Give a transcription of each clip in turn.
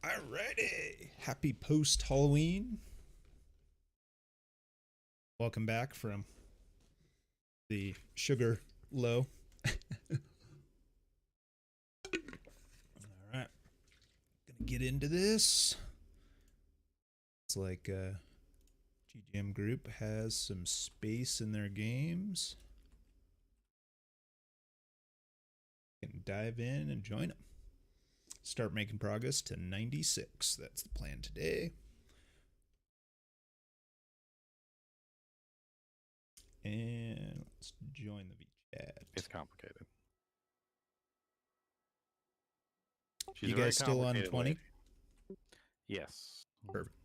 Alrighty, happy post-Halloween. Welcome back from the sugar low. Alright, gonna get into this. It's like GGM Group has some space in their games. Can dive in and join them. Start making progress to 96. That's the plan today. And let's join the VChat. It's complicated. She's you guys still on 20? Lady. Yes. Perfect.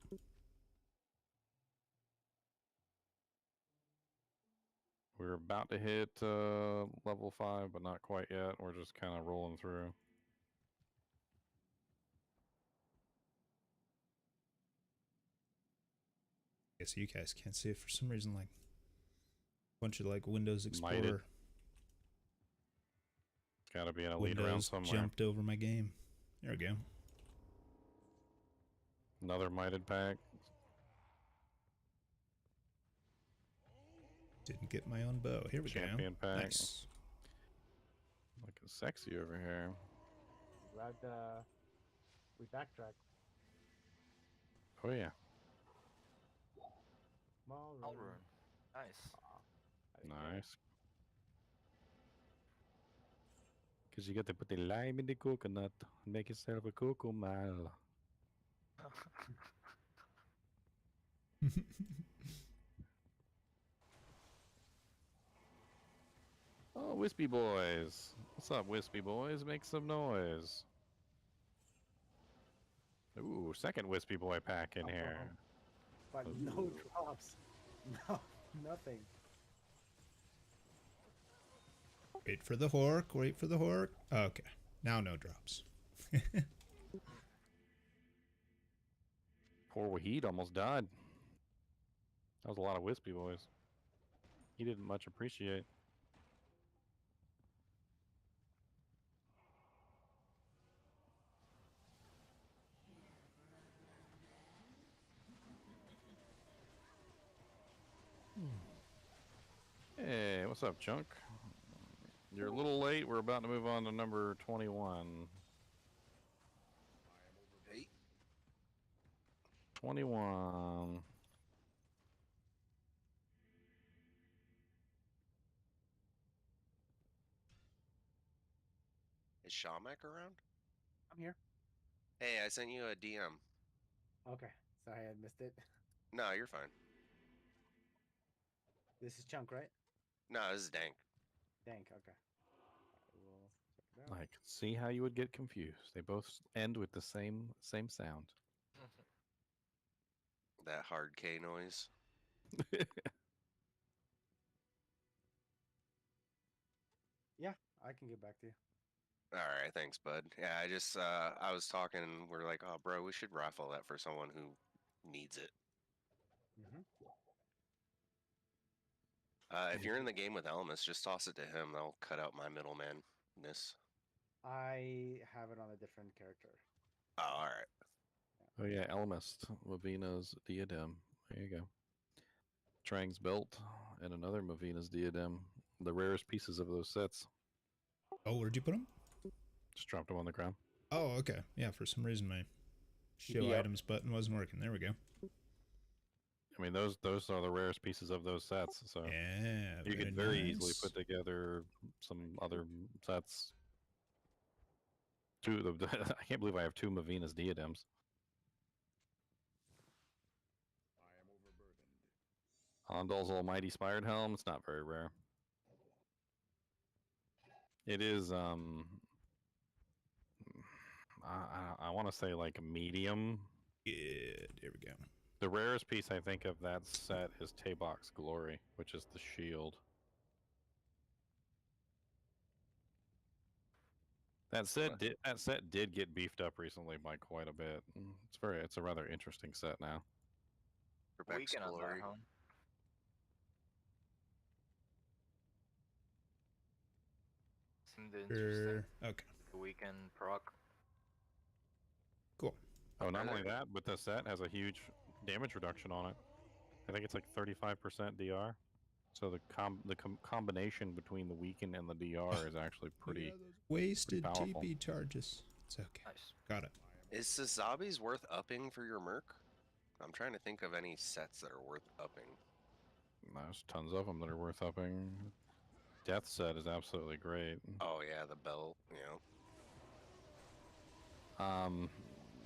We're about to hit level 5, but not quite yet. We're just kind of rolling through. I guess you guys can't see it for some reason. Like a bunch of like Windows Explorer. Got to be an elite Windows around somewhere. Jumped over my game. There we go. Another mited pack. Didn't get my own bow. Here we Champion go. Pack. Nice. Looking sexy over here. Glad we backtracked. Oh yeah. Small room. Nice. Nice. Because you got to put the lime in the coconut and make yourself a cocoa mal. Oh, Wispy Boys. What's up, Wispy Boys? Make some noise. Ooh, second Wispy Boy pack in here. But no drops. No, nothing. Wait for the hork. Wait for the hork. Okay. Now no drops. Poor Wahid almost died. That was a lot of Wispy Boys. He didn't much appreciate. Hey, what's up, Chunk? You're a little late. We're about to move on to number 21. 21. Is Shamak around? I'm here. Hey, I sent you a DM. Okay, sorry I missed it. No, you're fine. This is Chunk, right? No, this is Dank. Dank, okay. We'll check it out. I can see how you would get confused. They both end with the same sound. That hard K noise. Yeah, I can get back to you. All right, thanks, bud. Yeah, I was talking, and we're like, oh, bro, we should raffle that for someone who needs it. If you're in the game with Elmas, just toss it to him. I'll cut out my middleman-ness. I have it on a different character. Oh, all right. Oh yeah, Elmist, Lavina's diadem. There you go. Trang's belt and another Mavina's diadem. The rarest pieces of those sets. Oh, where'd you put them? Just dropped them on the ground. Oh, okay. Yeah, for some reason my show items button wasn't working. There we go. I mean, those are the rarest pieces of those sets. So yeah, you could very easily put together some other sets. I can't believe I have 2 Mavina's diadems. Ondal's Almighty Spired Helm. It's not very rare. It is, I want to say like medium. Good. There we go. The rarest piece I think of that set is Tabok's Glory, which is the shield. That set did get beefed up recently by quite a bit. It's a rather interesting set now. Rebecca's Weekend on that, Glory. huh? Seemed interesting. Sure. Okay. The weekend proc. Cool. Oh, not Really? only that, but the set has a huge damage reduction on it. I think it's like 35% DR. So the combination between the weaken and the DR is actually pretty. Yeah, those wasted powerful. TP charges. It's okay. Nice. Got it. Is the zombies worth upping for your merc? I'm trying to think of any sets that are worth upping. There's tons of them that are worth upping. Death set is absolutely great. Oh yeah, the belt, you know,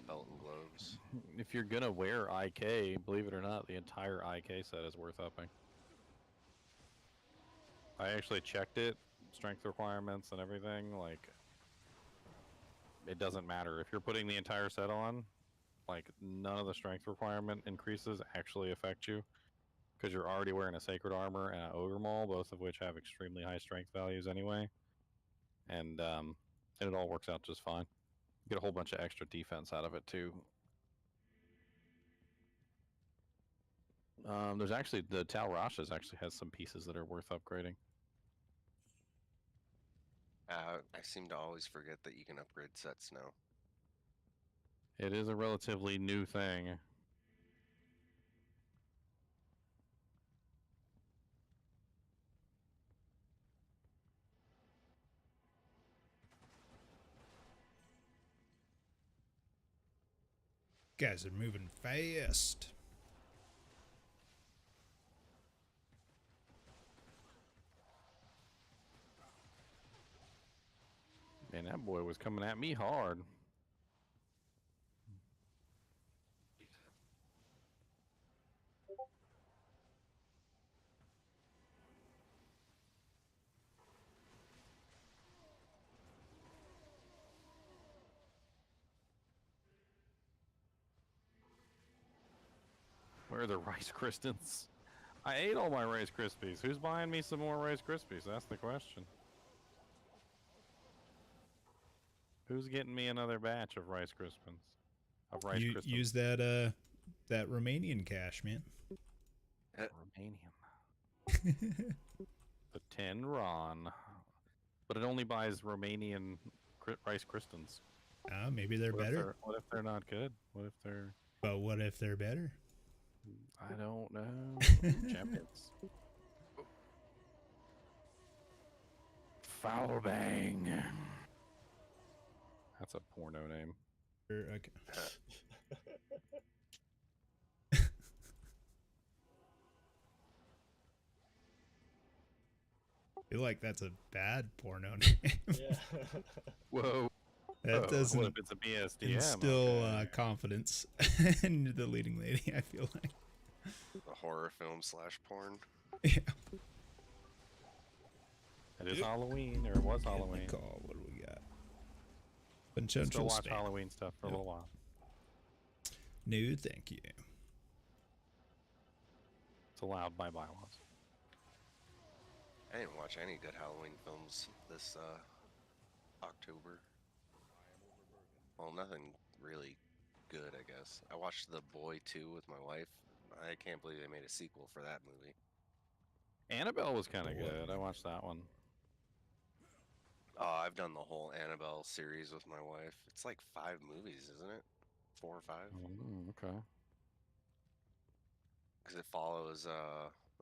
belt and gloves. If you're gonna wear IK, believe it or not, the entire IK set is worth upping. I actually checked it, strength requirements and everything. Like, it doesn't matter if you're putting the entire set on. Like, none of the strength requirement increases actually affect you, because you're already wearing a sacred armor and an ogre maul, both of which have extremely high strength values anyway, and it all works out just fine. You get a whole bunch of extra defense out of it too. There's actually the Tal Rasha's actually has some pieces that are worth upgrading. I seem to always forget that you can upgrade sets now. It is a relatively new thing. Guys are moving fast. Man, that boy was coming at me hard. Where are the Rice Krispies? I ate all my Rice Krispies. Who's buying me some more Rice Krispies? That's the question. Who's getting me another batch of Rice Krispies? Of Rice Krispies. Use that that Romanian cash, man. Romanian. The 10 RON. But it only buys Romanian Rice Krispies. Maybe they're better. What if they're not good? What if they're... But what if they're better? I don't know. Champions. Foul bang. That's a porno name. Okay. I feel like that's a bad porno name. Yeah. Whoa. That What doesn't if it's a BSDM? instill Okay. confidence in the leading lady, I feel like. A horror film / porn. Yeah. It is Halloween, or it was Get the Halloween. call. What do we got? Still Potential watch spam. Halloween stuff for a Yep. little while. No, thank you. It's allowed by bylaws. I didn't watch any good Halloween films this October. Well, nothing really good, I guess. I watched The Boy 2 with my wife. I can't believe they made a sequel for that movie. Annabelle was kind of Boy. good. I watched that one. Oh, I've done the whole Annabelle series with my wife. It's like 5 movies, isn't it? 4 or 5? Okay. Because it follows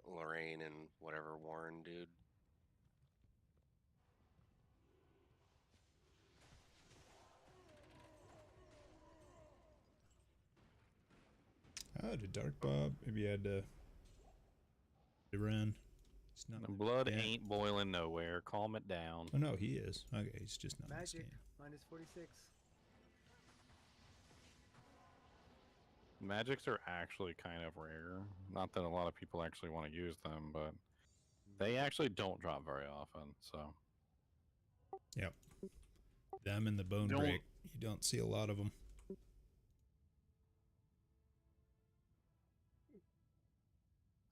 Lorraine and whatever Warren dude. Oh, did Dark Bob? Maybe I had to run. It's not. The blood yeah. ain't boiling nowhere. Calm it down. Oh no, he is. Okay, he's just not in this Magic game. minus 46. Magics are actually kind of rare. Not that a lot of people actually want to use them, but they actually don't drop very often. So Yep. Them and the bone Don't- break. You don't see a lot of them.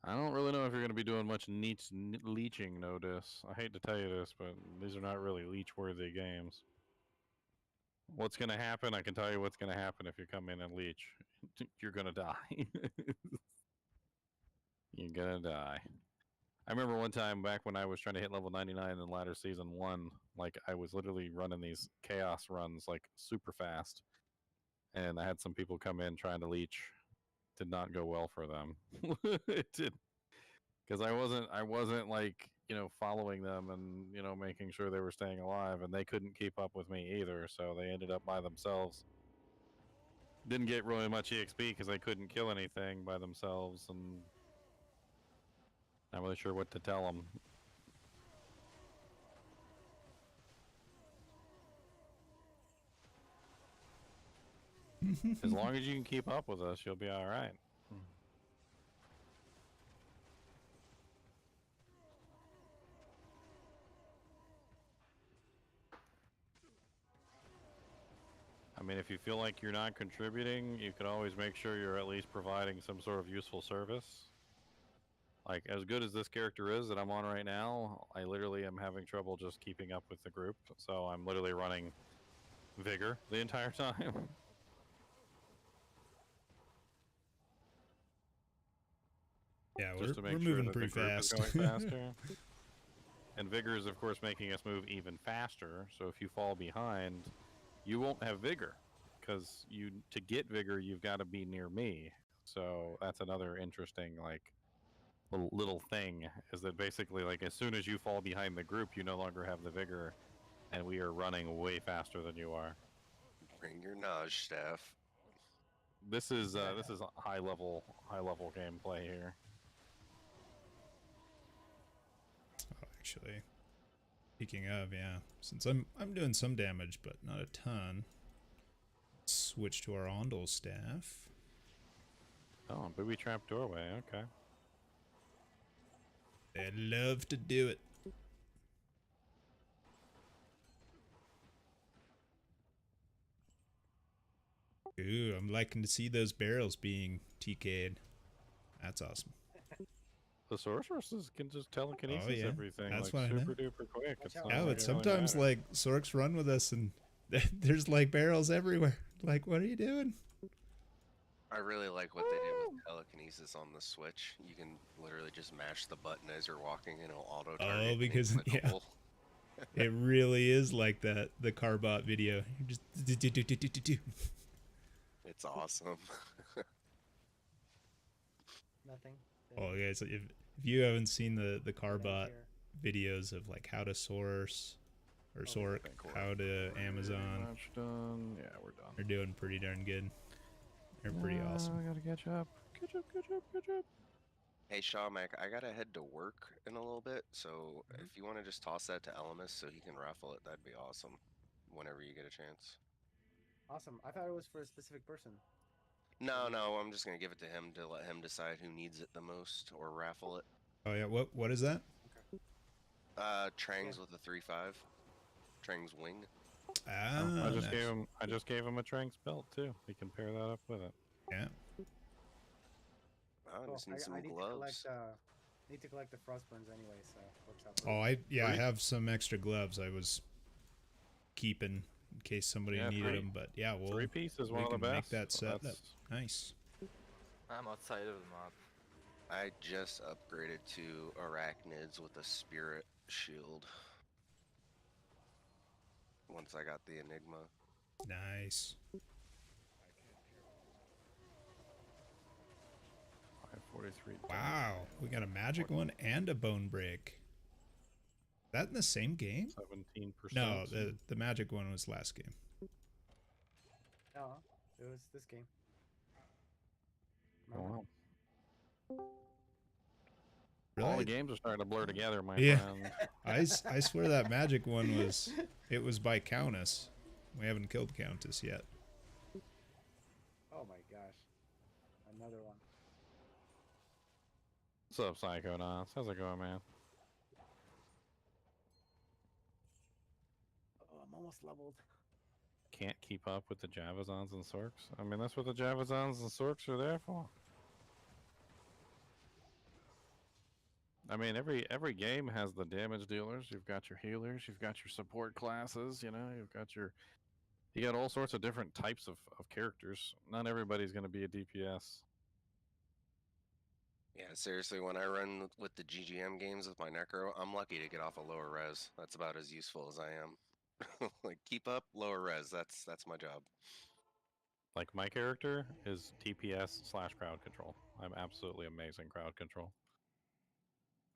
I don't really know if you're going to be doing much leeching, notice. I hate to tell you this, but these are not really leech-worthy games. What's going to happen? I can tell you what's going to happen if you come in and leech. You're going to die. You're going to die. I remember one time back when I was trying to hit level 99 in Ladder Season 1, like, I was literally running these chaos runs, like, super fast. And I had some people come in trying to leech. Did not go well for them. It did. Because I wasn't like, following them and, making sure they were staying alive, and they couldn't keep up with me either, so they ended up by themselves. Didn't get really much EXP because they couldn't kill anything by themselves, and not really sure what to tell them. As long as you can keep up with us, you'll be alright. I mean, if you feel like you're not contributing, you could always make sure you're at least providing some sort of useful service. Like, as good as this character is that I'm on right now, I literally am having trouble just keeping up with the group, so I'm literally running Vigor the entire time. Yeah, Just to we're make sure moving that pretty the group fast. is going faster. And Vigor is, of course, making us move even faster, so if you fall behind, you won't have Vigor, because to get Vigor, you've got to be near me. So that's another interesting, like, little thing, is that basically, like, as soon as you fall behind the group, you no longer have the Vigor, and we are running way faster than you are. Bring your Naj staff. This is high level gameplay here. Oh, actually, speaking of, yeah, since I'm doing some damage, but not a ton. Switch to our Ondel staff. Oh, booby trap doorway. Okay. I'd love to do it. Ooh, I'm liking to see those barrels being TK'd. That's awesome. The sorceresses can just telekinesis yeah. everything, That's like what I know. super duper quick. It's not Yeah, like but it really sometimes matters. like Sorks run with us and there's like barrels everywhere. Like, what are you doing? I really like what they did with telekinesis on the Switch. You can literally just mash the button as you're walking and it'll auto target. Oh, because yeah, goal. it really is like that. The Carbot video. You just do. It's awesome. Nothing. Oh, guys, if you haven't seen the Carbot Here. videos of like how to source or Oh, sort, I think we're how to pretty Amazon, much done. Yeah, we're done. they're doing pretty darn good. They're pretty awesome. I gotta catch up. Catch up. Hey, Shawmac, I gotta head to work in a little bit, so if you want to just toss that to Elemis so he can raffle it, that'd be awesome. Whenever you get a chance. Awesome. I thought it was for a specific person. No, I'm just gonna give it to him to let him decide who needs it the most or raffle it. Oh yeah, what is that? Trangs with a 3-5. Trangs wing. Ah, I just gave him a Tranks belt too. He can pair that up with it. Yeah. Oh, I just need some gloves. Need to collect the frostburns anyway, so works out. Oh, I Three? have some extra gloves I was keeping in case somebody Yeah, needed three- them. But yeah, well, 3-piece is we one of the can best. make that set up. That's- Nice. I'm outside of the map. I just upgraded to arachnids with a spirit shield. Once I got the Enigma. Nice. 543. Wow, we got a magic one and a bone break. Is that in the same game? 17%. No, the magic one was last game. No, it was this game. Oh, Remember? wow. Really? All the games are starting to blur together, my Yeah. friend. I swear that magic one was by Countess. We haven't killed Countess yet. Oh my gosh. Another one. What's up, Psychonauts? How's it going, man? Oh, I'm almost leveled. Can't keep up with the Javazons and Sorks. I mean, that's what the Javazons and Sorks are there for. I mean, every game has the damage dealers. You've got your healers. You've got your support classes. You know, you got all sorts of different types of characters. Not everybody's going to be a DPS. Yeah, seriously, when I run with the GGM games with my Necro, I'm lucky to get off a lower res. That's about as useful as I am. Like, keep up, lower res. That's my job. Like my character is DPS / crowd control. I'm absolutely amazing crowd control.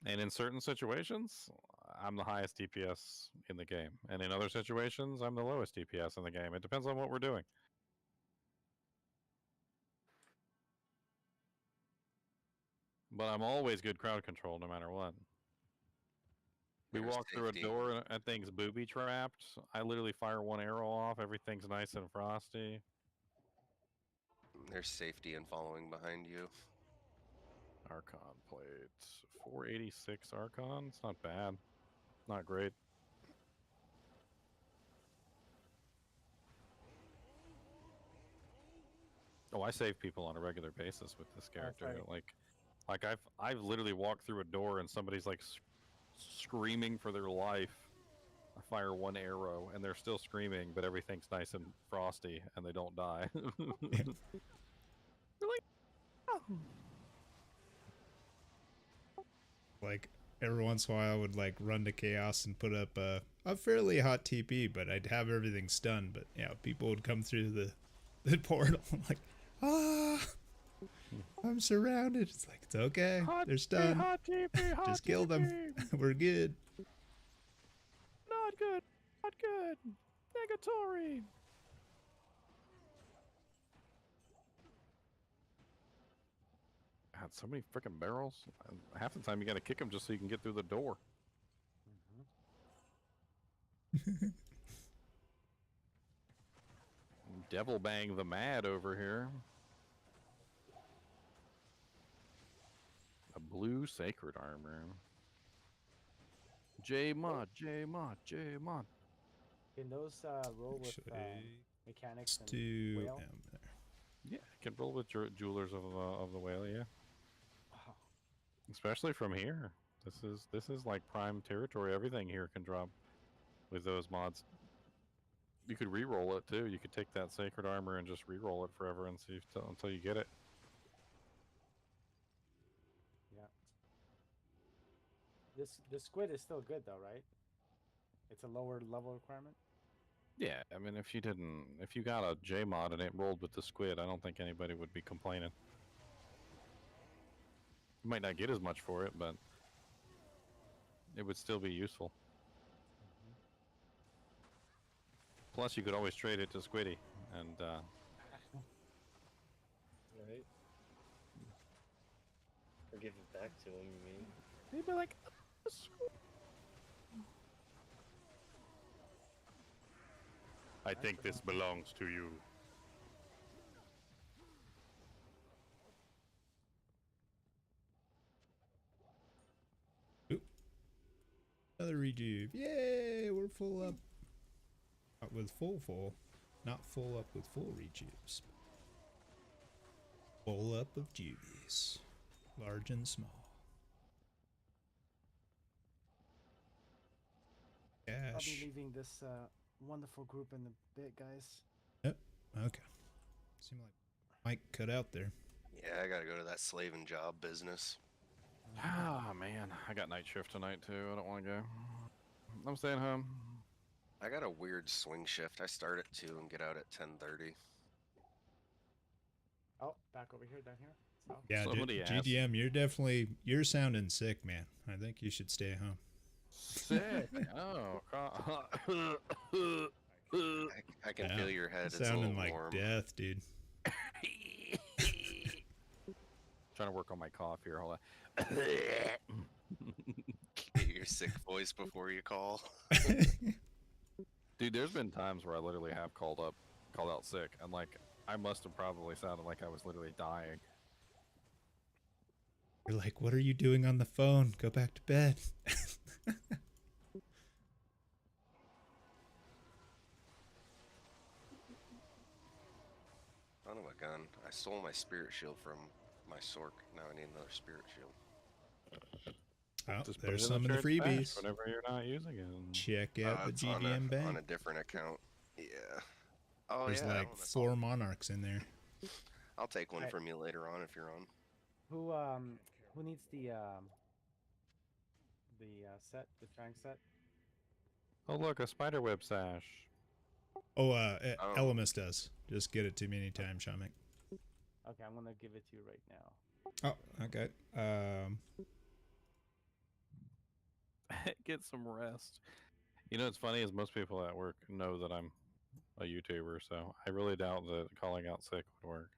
And in certain situations, I'm the highest DPS in the game. And in other situations, I'm the lowest DPS in the game. It depends on what we're doing. But I'm always good crowd control no matter what. We There's walk through a safety. door and thing's booby trapped. I literally fire one arrow off. Everything's nice and frosty. There's safety in following behind you. Archon plate. 486 Archon. It's not bad. Not great. Oh, I save people on a regular basis with this character. right. Like I've literally walked through a door and somebody's like screaming for their life. I fire one arrow and they're still screaming, but everything's nice and frosty and they don't die. They're like, oh. Like every once in a while I would like run to chaos and put up a fairly hot TP, but I'd have everything stunned. But yeah, people would come through the portal. I'm like, I'm surrounded. It's like, it's okay. Hot They're stunned. Hot TP, hot Just kill them. We're good. Not good. Not good. Negatory. God, so many freaking barrels. And half the time you got to kick them just so you can get through the door. Devil Bang the Mad over here. A blue sacred armor. J-Mod, J-Mod, J-Mod. Can those roll with Actually, mechanics let's and do whale? there. Yeah, can roll with Jewelers of the Whale, yeah. Wow. Especially from here. This is like prime territory. Everything here can drop with those mods. You could re-roll it too. You could take that sacred armor and just re-roll it forever and see until you get it. Yeah. The squid is still good though, right? It's a lower level requirement. Yeah, I mean, if you got a J mod and it rolled with the squid, I don't think anybody would be complaining. You might not get as much for it, but it would still be useful. Plus, you could always trade it to Squiddy, and Right? Or give it back to him, you mean? they'd be like, I think this belongs to you. Another rejuve. Yay, we're full up. Not with full. Not full up with full rejuves. Full up of juvies. Large and small. I'll Cash. be leaving this wonderful group in a bit, guys. Yep. Okay. Seemed like Mike cut out there. Yeah, I gotta go to that slaving job business. Ah, man, I got night shift tonight too. I don't want to go. I'm staying home. I got a weird swing shift. I start at 2 and get out at 10:30. Oh, back over here, down here. So. Yeah, Somebody asked. GGM, you're sounding sick, man. I think you should stay home. Sick. Oh, I can Yeah, feel your head. It's a sounding little like warm. death, dude. Trying to work on my cough here. Hold on. Get your sick voice before you call. Dude, there's been times where I literally have called out sick, and like I must have probably sounded like I was literally dying. You're like, what are you doing on the phone? Go back to bed. Son of a gun. I stole my spirit shield from my Sork. Now I need another spirit shield. Oh, Just put there's it some in the trade stash freebies. whenever you're not using it. Check out the It's GGM on bank. a different account. Yeah. Oh There's yeah. like Elemis, 4 monarchs in there. I'll take one Alright. from you later on if you're on. Who needs the set, the Trang set? Oh look, a spiderweb sash. Oh, Oh. Elemis does. Just get it to me anytime, Shamek. Okay, I'm gonna give it to you right now. Oh, okay. Get some rest. You know, what's funny is most people at work know that I'm a YouTuber, so I really doubt that calling out sick would work.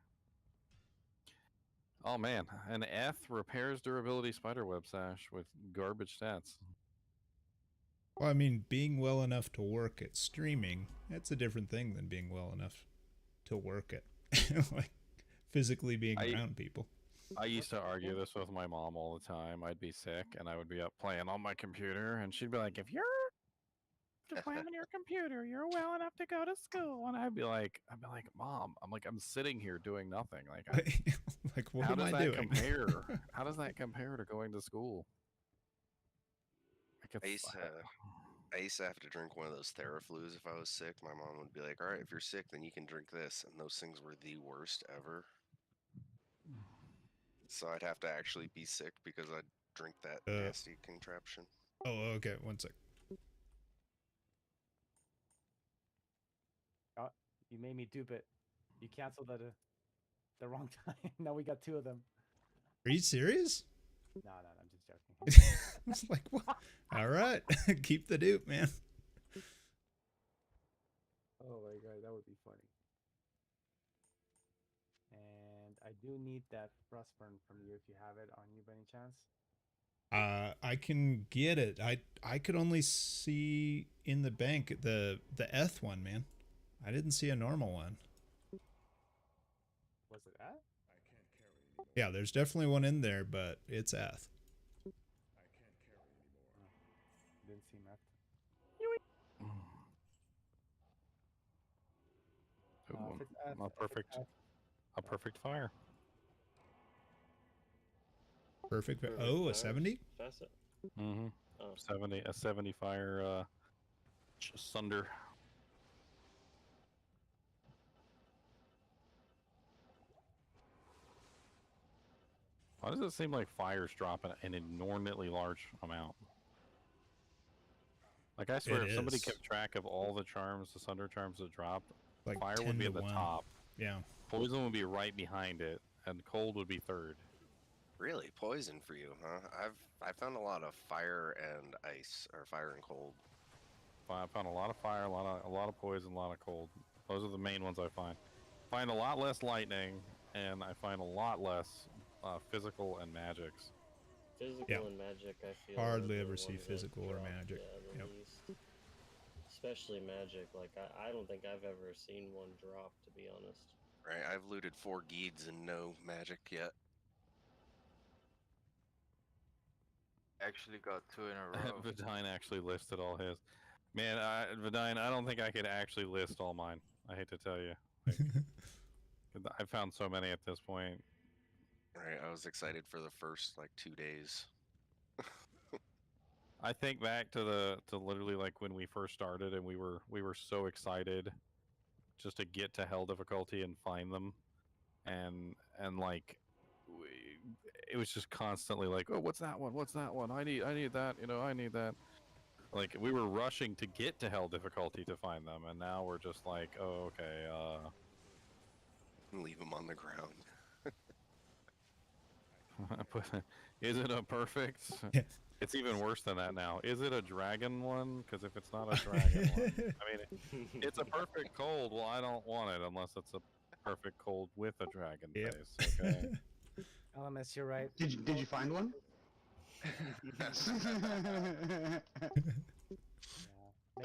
Oh man, an F repairs durability spiderweb sash with garbage stats. Well, I mean, being well enough to work at streaming, that's a different thing than being well enough to work at, like, physically being around people. I used to argue this with my mom all the time. I'd be sick and I would be up playing on my computer, and she'd be like, "If you're playing on your computer, you're well enough to go to school." And I'd be like, "Mom, I'm sitting here doing nothing. Like, Like, what how am does I that doing? compare? How does that compare to going to school?" Like, I used to have to drink one of those Theraflus if I was sick. My mom would be like, "All right, if you're sick, then you can drink this," and those things were the worst ever. So I'd have to actually be sick because I'd drink that nasty contraption. Oh, okay. One sec. Oh, you made me dupe it. You canceled the wrong time. Now we got 2 of them. Are you serious? No, I'm just joking. I was like, what? All right. Keep the dupe, man. Oh my god, that would be funny. And I do need that frostburn from you if you have it on you by any chance. I can get it. I could only see in the bank the Eth one, man. I didn't see a normal one. Was it at? Yeah, there's definitely one in there, but it's Eth. Didn't see Matt. Ooh, If it's at, a perfect fire. Perfect. Oh, a 70? Facet? Mm-hmm. Oh. A 70 fire sunder. Why does it seem like fires drop an inordinately large amount? Like, I swear, It if somebody is. kept track of all the charms, the sunder charms that dropped, Like fire 10 would be to at the 1. top, Yeah. poison would be right behind it, and cold would be third. Really, poison for you, huh? I found a lot of fire and ice, or fire and cold. I found a lot of fire, a lot of poison, a lot of cold. Those are the main ones I find. Find a lot less lightning, and I find a lot less physical and magics. Physical and magic, I feel. Hardly are the ever see ones that physical or drop, magic. Yeah, the Yep. least. Especially magic. Like, I don't think I've ever seen one drop, to be honest. Right, I've looted 4 Geeds and no magic yet. Actually got 2 in a row. Vidine actually listed all his. Man, Vidine, I don't think I could actually list all mine. I hate to tell you. Like, I found so many at this point. Right, I was excited for the first like 2 days. I think back to literally like when we first started, and we were so excited just to get to hell difficulty and find them, and like it was just constantly like, oh, what's that one? What's that one? I need that. You know, I need that. Like, we were rushing to get to hell difficulty to find them, and now we're just like, oh, okay. Leave them on the ground. Is it a perfect? Yeah. It's even worse than that now. Is it a dragon one? Because if it's not a dragon one, I mean, it's a perfect cold. Well, I don't want it unless it's a perfect cold with a dragon Yep. face. Okay. LMS, you're right. Did you find one?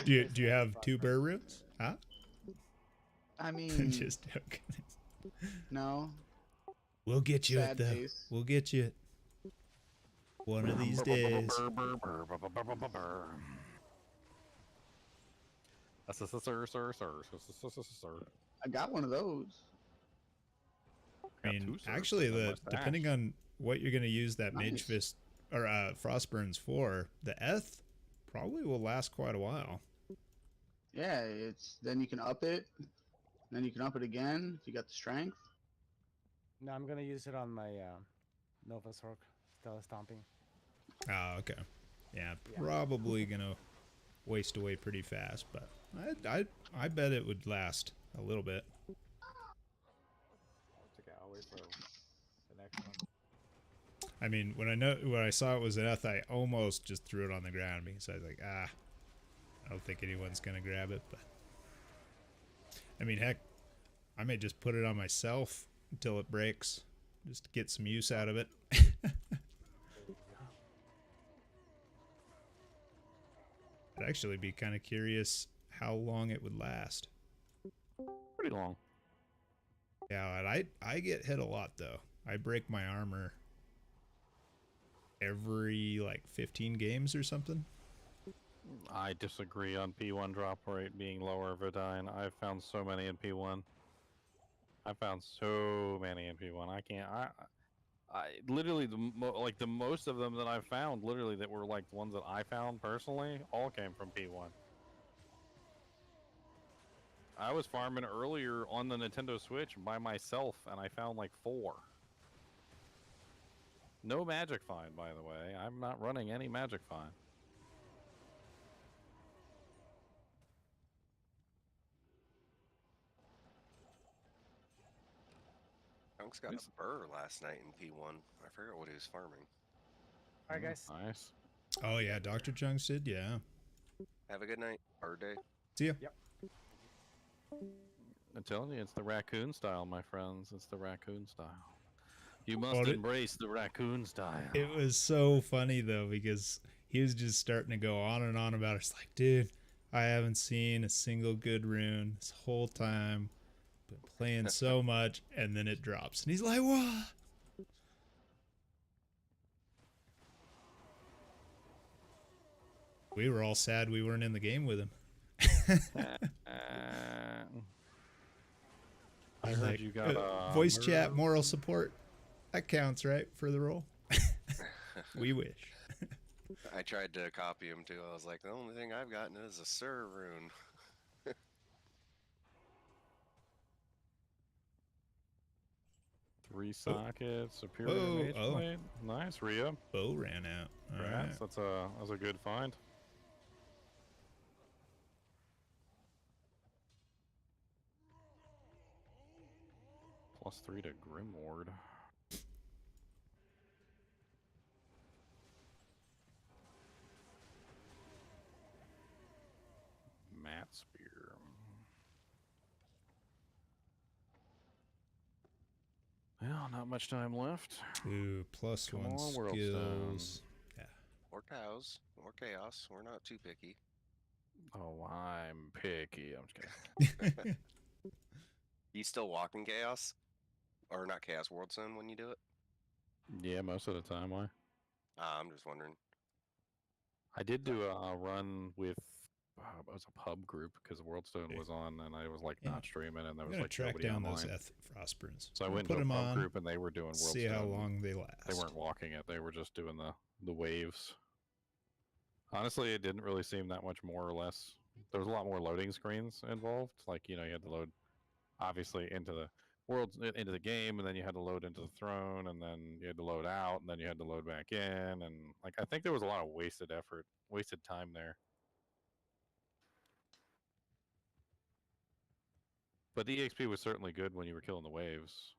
Yeah. Do you have 2 burr roots? Huh? I mean, Just joking. no. We'll get you it Sad though. face. We'll get you it. One of these days. Sir. I got one of those. I Got mean, two certs actually, in my depending stash. on what you're gonna use that Mage Nice. Fist or Frostburns for, the Eth probably will last quite a while. Yeah, it's then you can up it, then you can up it again if you got the strength. No, I'm gonna use it on my Nova Sork Stella Stomping. Oh, okay. Yeah, Yeah. probably gonna waste away pretty fast, but I bet it would last a little bit. It's okay. I'll wait for the next one. I mean, when I saw it was an Eth, I almost just threw it on the ground because I was like, I don't think anyone's gonna grab it. But I mean, heck, I may just put it on myself until it breaks, just to get some use out of it. I'd actually be kind of curious how long it would last. Pretty long. Yeah, and I get hit a lot though. I break my armor every like 15 games or something. I disagree on P1 drop rate being lower, Verdine. I've found so many in P1. I found so many in P1. I can't. I literally the most of them that I've found, literally that were like the ones that I found personally, all came from P1. I was farming earlier on the Nintendo Switch by myself, and I found like 4. No magic find, by the way. I'm not running any magic find. Chunks got a burr last night in P1. I forgot what he was farming. All right, guys. Nice. Oh yeah, Dr. Chunks did, yeah. Have a good night or day. See ya. Yep. I'm telling you, it's the raccoon style, my friends. It's the raccoon style. You must Oh, embrace the raccoon style. It was so funny though because he was just starting to go on and on about it. It's like, dude, I haven't seen a single good rune this whole time. Been playing so much, and then it drops, and he's like, "What?" We were all sad we weren't in the game with him. I was heard like, you got voice chat, moral support. That counts, right, for the role? We wish. I tried to copy him too. I was like, the only thing I've gotten is a Sir rune. 3 sockets, superior Whoa, mage oh. blade. Nice, Rhea. Bow ran out. All right. Congrats. That's a good find. +3 to Grimward. Mat Spear. Well, not much time left. Ooh, plus Come one on, World skills. Or cows. Or chaos. We're not too picky. Oh, I'm picky. I'm just kidding. You still walking chaos? Or not chaos, world zone when you do it? Yeah, most of the time. Why? I'm just wondering. I did do a run with it was a pub group because Worldstone was on, and I was like Yeah. not streaming, and there I'm was gonna like track nobody down online. those Frostburns. So I went put to a them pub on, group, and they were doing Worldstone. see how long they last. They weren't walking it; they were just doing the waves. Honestly, it didn't really seem that much more or less. There was a lot more loading screens involved. Like you had to load, obviously, into the game, and then you had to load into the throne, and then you had to load out, and then you had to load back in, and like I think there was a lot of wasted effort, wasted time there. But the EXP was certainly good when you were killing the waves.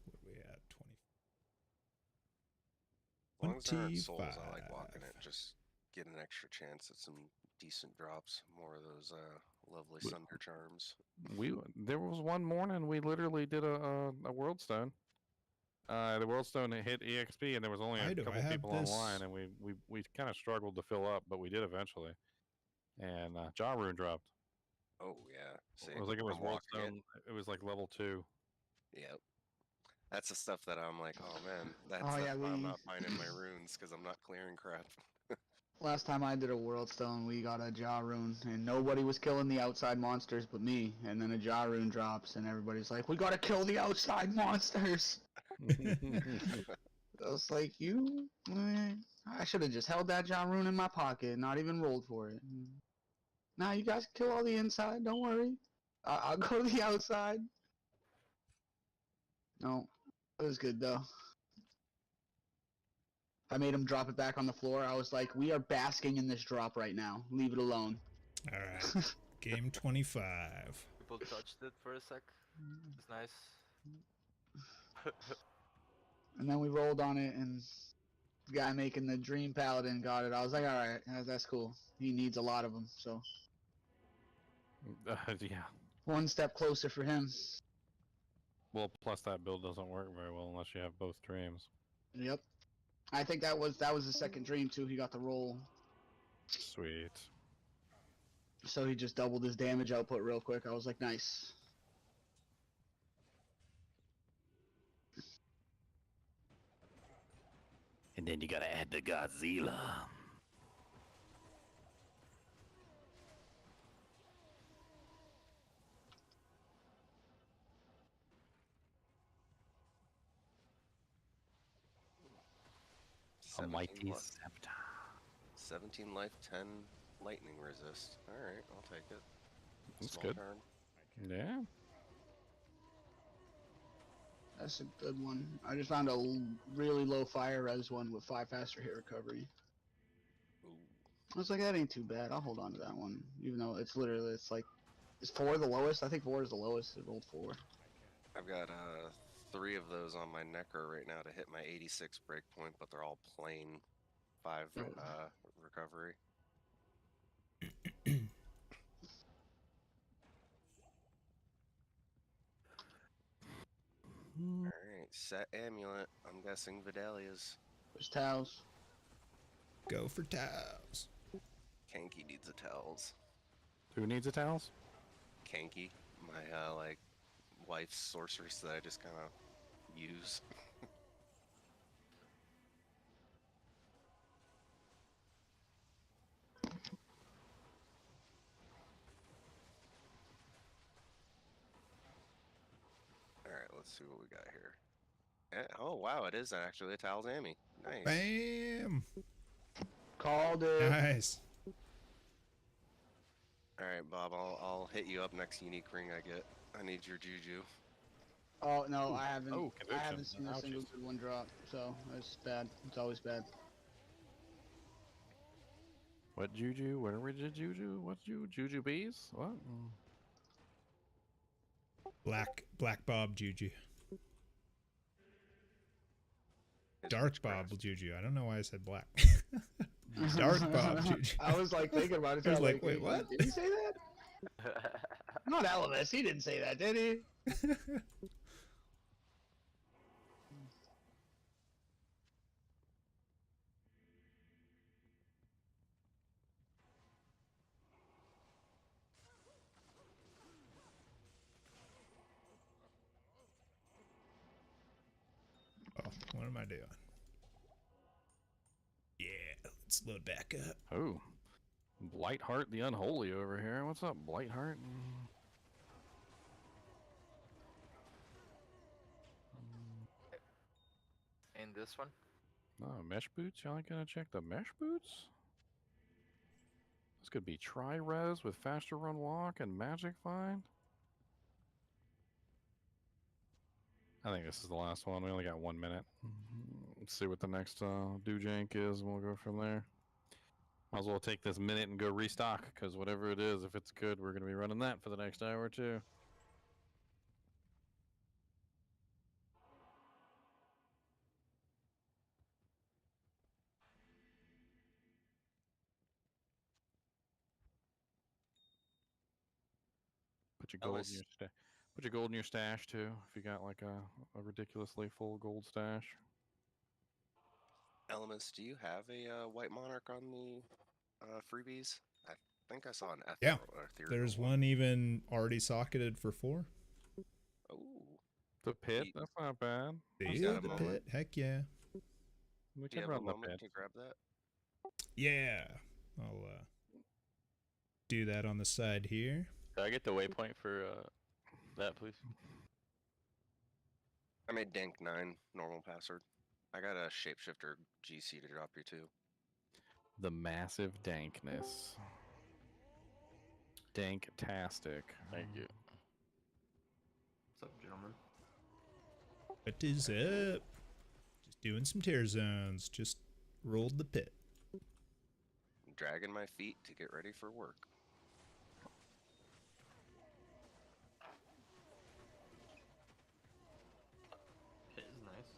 What are we at? 20. As long as there aren't souls, 25. I like walking it. Just get an extra chance at some decent drops. More of those lovely Sunder charms. There was one morning we literally did a Worldstone. The Worldstone hit EXP, and there was only Why a do I couple have people this? online, and we kind of struggled to fill up, but we did eventually. And Jaw Rune dropped. Oh yeah. See, It was like it was I'm walking Worldstone. It was like level 2. Yep. That's the stuff that I'm like, oh man, that's Oh, yeah, why I'm we- not finding my runes because I'm not clearing crap. Last time I did a World Stone, we got a Jaw Rune, and nobody was killing the outside monsters but me. And then a Jaw Rune drops, and everybody's like, "We gotta kill the outside monsters." I was like, I should have just held that Jaw Rune in my pocket, and not even rolled for it. Nah, you guys kill all the inside. Don't worry. I'll go to the outside. No, it was good though. I made him drop it back on the floor. I was like, "We are basking in this drop right now. Leave it alone." All right. Game 25. People touched it for a sec. It's nice. And then we rolled on it, and the guy making the Dream Paladin got it. I was like, "All right, that's cool. He needs a lot of them, so Yeah. one step closer for him." Well, plus that build doesn't work very well unless you have both dreams. Yep. I think that was the second dream too. He got the roll, Sweet. so he just doubled his damage output real quick. I was like, nice. And then you gotta add the Godzilla. A 17 mighty life, scepter. 17 life, 10 lightning resist. Alright, I'll take it. That's Small good. turn. Yeah. That's a good one. I just found a really low fire res one with 5 faster hit recovery. Ooh. I was like, that ain't too bad. I'll hold on to that one, even though it's literally is 4 the lowest? I think 4 is the lowest. It rolled 4. I've got 3 of those on my necker right now to hit my 86 breakpoint, but they're all plain 5 recovery. Alright, set amulet. I'm guessing Vidalia's. There's towels. Go for towels. Kanky needs a towels. Who needs a towels? Kanky, my like wife's sorceress that I just kind of use. Alright, let's see what we got here. Oh wow, it is actually a towels Amy. Nice. Bam. Called it. Nice. Alright, Bob, I'll hit you up next unique ring I get. I need your juju. Oh no, I haven't. Oh, I conviction. haven't seen a single Ouchies. good one drop, so it's bad. It's always bad. What juju? Where we did juju? What juju bees? What? Black Bob Juju. It's Dark witchcraft. Bob Juju. I don't know why I said black. Dark Bob Juju. I was like thinking about it. I was too, like, wait, what? Did he say that? Not Elvis. He didn't say that, did he? Oh, what am I doing? Yeah, let's load back up. Oh. Blightheart the Unholy over here. What's up, Blightheart? In this one? Oh, mesh boots? Y'all gonna check the mesh boots? This could be tri-res with faster run walk and magic find. I think this is the last one. We only got 1 minute. Let's see what the next do-jank is, and we'll go from there. Might as well take this minute and go restock, because whatever it is, if it's good, we're going to be running that for the next hour or two. Put your gold in your stash. Put your gold in your stash too, if you got like a ridiculously full gold stash. Elements, do you have a white monarch on the freebies? I think I saw an Yeah, ethereal there's one even already socketed for 4. Oh, The pit, Ye- that's not bad. See He's ya, got a the moment. pit. Heck yeah. We do you can have a run the moment pit. to grab that? Yeah, I'll do that on the side here. Could I get the waypoint for that, please? I made Dank 9 normal password. I got a shapeshifter GC to drop you too. The massive dankness. Danktastic. Thank you. What's up, gentlemen? What is up? Just doing some tear zones. Just rolled the pit. Dragging my feet to get ready for work. Pit is nice.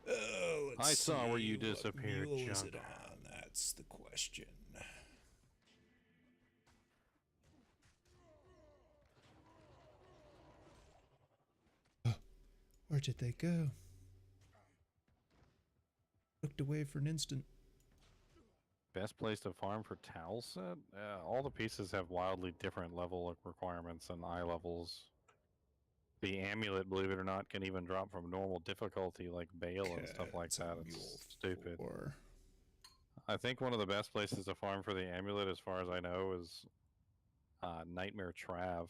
Oh, let's I saw where you see, what disappeared, mule is it Jungle. on? That's the question. Where did they go? Looked away for an instant. Best place to farm for towel set? All the pieces have wildly different level of requirements and eye levels. The amulet, believe it or not, can even drop from normal difficulty like Bale and stuff like It's a that. mule It's stupid. four. I think one of the best places to farm for the amulet, as far as I know, is Nightmare Trav.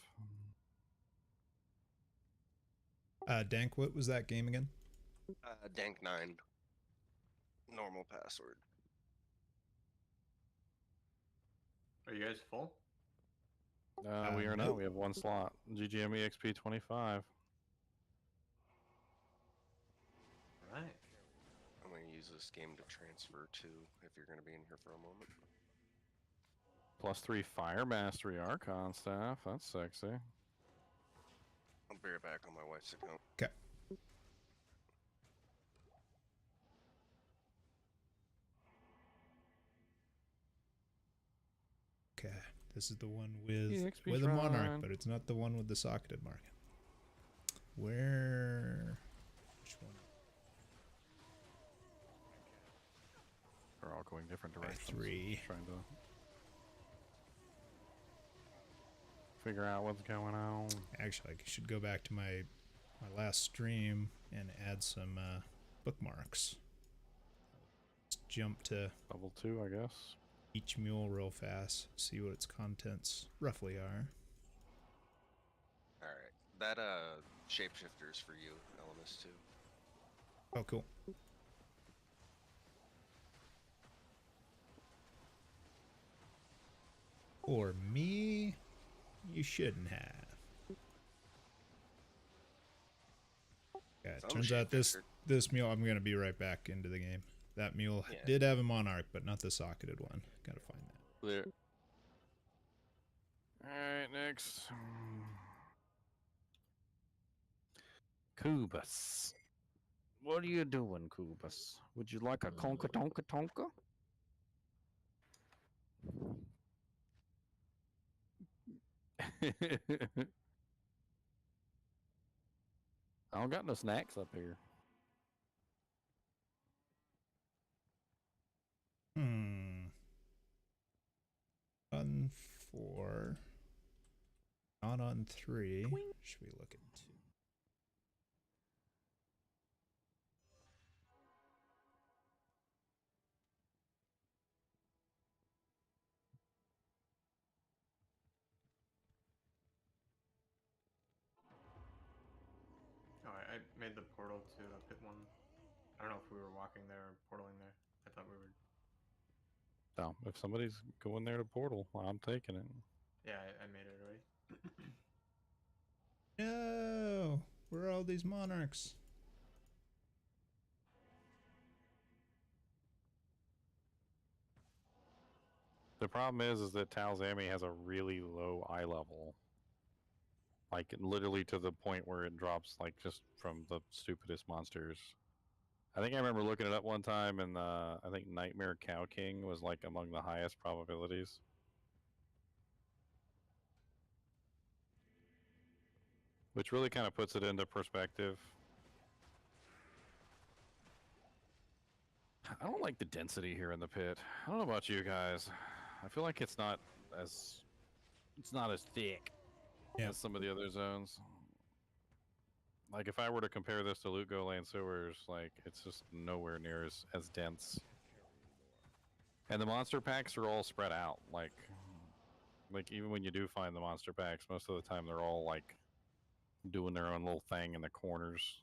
Dank, what was that game again? Dank 9 normal password. Are you guys full? We are nope. not. We have one slot. GGM EXP 25. Right. I'm going to use this game to transfer to if you're going to be in here for a moment. +3 Fire Mastery Archon staff. That's sexy. I'll be right back on my wife's account. Okay. Okay, this is the one EXP with a monarch, shrine. but it's not the one with the socketed market. Where? Which one? They're all going different By directions. 3. Trying to figure out what's going on. Actually, I should go back to my last stream and add some bookmarks. Let's jump to Level 2, I guess. each mule real fast, see what its contents roughly are. Alright. That shapeshifter's for you, Elemis, too. Oh, cool. For me, you shouldn't have. Yeah, it Some turns out shapeshifter. this mule, I'm gonna be right back into the game. That mule Yeah. did have a monarch, but not the socketed one. Gotta find that. Clear. Alright, next. Kubus. What are you doing, Kubus? Would you like a conka tonka tonka? I don't got no snacks up here. On 4. Not on 3. Should we look at 2? Oh, I made the portal to pit 1. I don't know if we were walking there or portaling there. I thought we were. So, if somebody's going there to portal, I'm taking it. Yeah, I made it already. No! Where are all these monarchs? The problem is that Talzami has a really low eye level. Like, literally to the point where it drops, like, just from the stupidest monsters. I think I remember looking it up one time, and I think Nightmare Cow King was, like, among the highest probabilities. Which really kind of puts it into perspective. I don't like the density here in the pit. I don't know about you guys. I feel like it's not as thick Yeah. as some of the other zones. Like if I were to compare this to Loot Go Lane Sewers, like it's just nowhere near as dense. And the monster packs are all spread out. Like even when you do find the monster packs, most of the time they're all like doing their own little thing in the corners.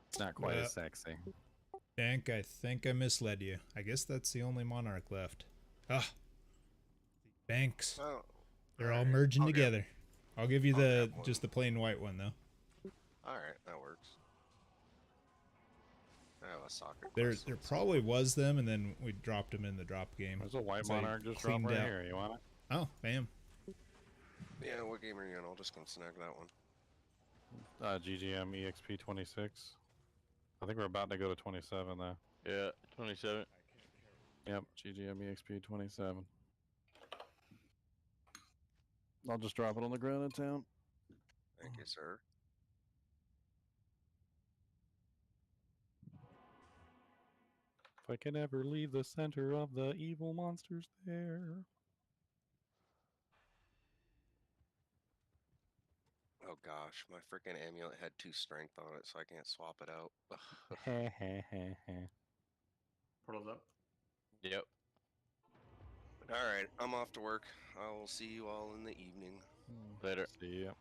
It's not quite Well, as sexy. Dank, I think I misled you. I guess that's the only Monarch left. Ah, banks. Oh, They're all alright, merging I'll get- together. I'll give you I'll the grab one. just the plain white one though. Alright, that works. I have a soccer There quest, let's see. probably was them, and then we dropped them in the drop game. There's a white So I monarch just dropped cleaned right out- here. You want it? Oh, bam. Yeah, what game are you in? I'll just come snag that one. GGM EXP 26. I think we're about to go to 27 though. Yeah, 27. Yep, GGM EXP 27. I'll just drop it on the ground in town. Thank you, sir. If I can ever leave the center of the evil monsters there. Oh gosh, my freaking amulet had 2 strength on it, so I can't swap it out. Portal's up. Yep. Alright, I'm off to work. I will see you all in the evening. Later. See ya.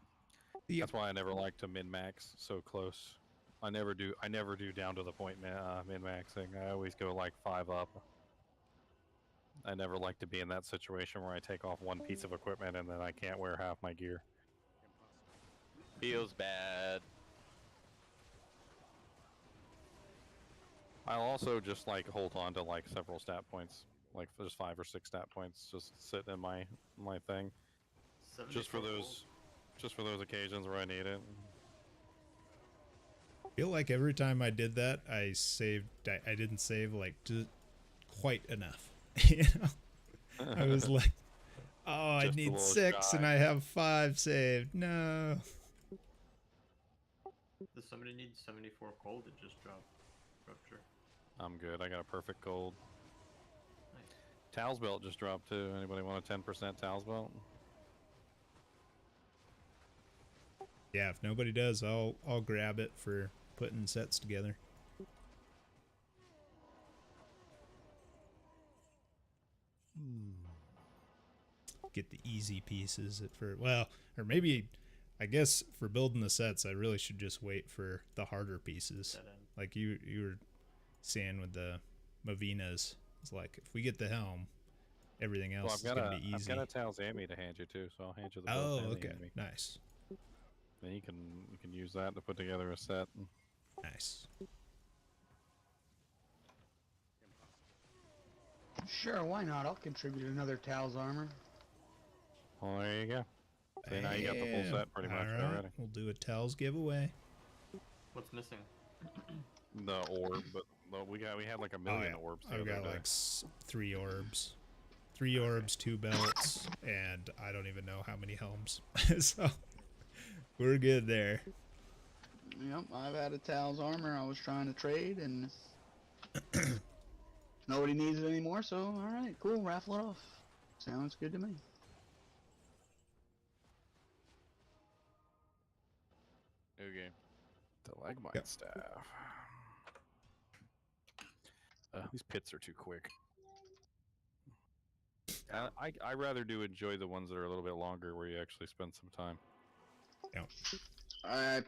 Yep. That's why I never like to min-max so close. I never do down to the point min-maxing. I always go like 5 up. I never like to be in that situation where I take off one piece of equipment and then I can't wear half my gear. Feels bad. I'll also just like hold on to like several stat points, like there's 5 or 6 stat points just sitting in my thing, just for 74 those occasions where I need it. I feel like every time I did that, I didn't save like quite enough. You know, I was like, oh, I Just a need little 6 and shy. I have 5 saved. No. Does somebody need 74 gold to just drop Rupture? I'm good. I got a perfect gold. Nice. Towels belt just dropped too. Anybody want a 10% towels belt? Yeah, if nobody does, I'll grab it for putting sets together. Get the easy pieces or maybe I guess for building the sets I really should just wait for the harder pieces. Dead end. Like you were saying with the Mavinas. It's like if we get the helm, everything else is gonna be I've easy. got a towels Amy to hand you too, so I'll hand you the Oh, both and the okay. Amy. Nice. Then you can use that to put together a set. Nice. Sure, why not? I'll contribute another Tal's armor. Well, there you go. So now you got the full Bam. set pretty much All right, already. we'll do a Tels giveaway. What's missing? The orb, but we had like a million orbs. The I've other got day. like 3 orbs. 3 orbs, 2 belts, and I don't even know how many helms. So we're good there. Yep, I've had a Tal's armor I was trying to trade, and nobody needs it anymore, so alright, cool, raffle it off. Sounds good to me. New game. Stalagmite Yep. staff. These pits are too quick. I rather do enjoy the ones that are a little bit longer where you actually spend some time.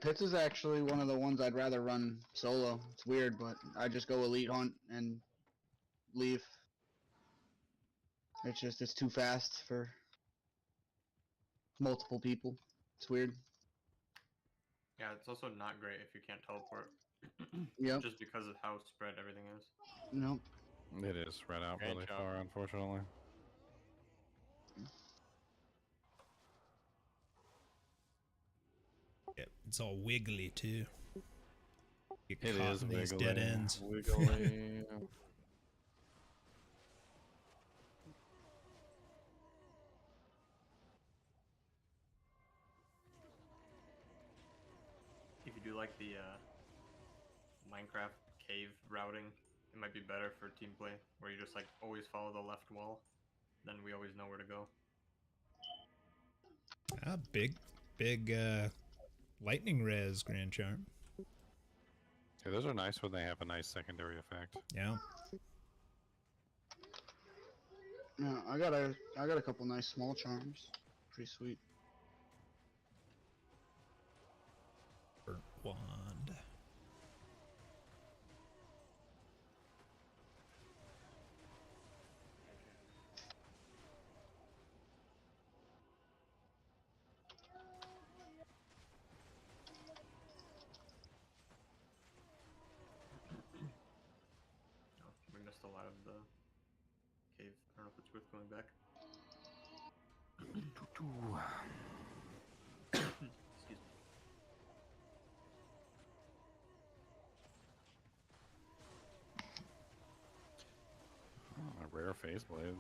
Pits is actually one of the ones I'd rather run solo. It's weird, but I just go elite hunt and leave. It's too fast for multiple people. It's weird. Yeah, it's also not great if you can't teleport. Yep. Just because of how spread everything is. Nope. It is spread out Great really job. far, unfortunately. Yep, it's all wiggly too. Get It caught is in these wiggly. dead ends. Wiggly. If you do like the Minecraft cave routing, it might be better for team play, where you just like always follow the left wall. Then we always know where to go. Big Lightning Res Grand Charm. Yeah, those are nice when they have a nice secondary effect. Yeah. Yeah, I got a couple nice small charms. Pretty sweet. Burnt Wand. Oh, we missed a lot of the cave. I don't know if it's worth going back. Excuse me. Oh, a rare phase blade.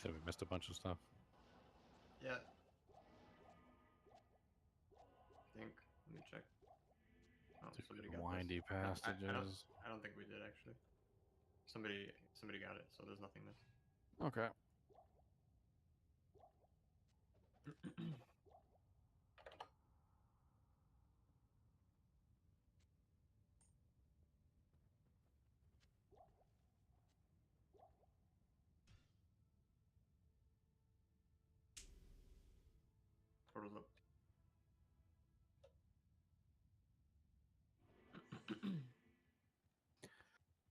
So we missed a bunch of stuff. Yeah. I think. Let me check. Oh, somebody got Windy this. No, passages. I don't think we did actually. Somebody got it, so there's nothing missed. Okay. Portal's up.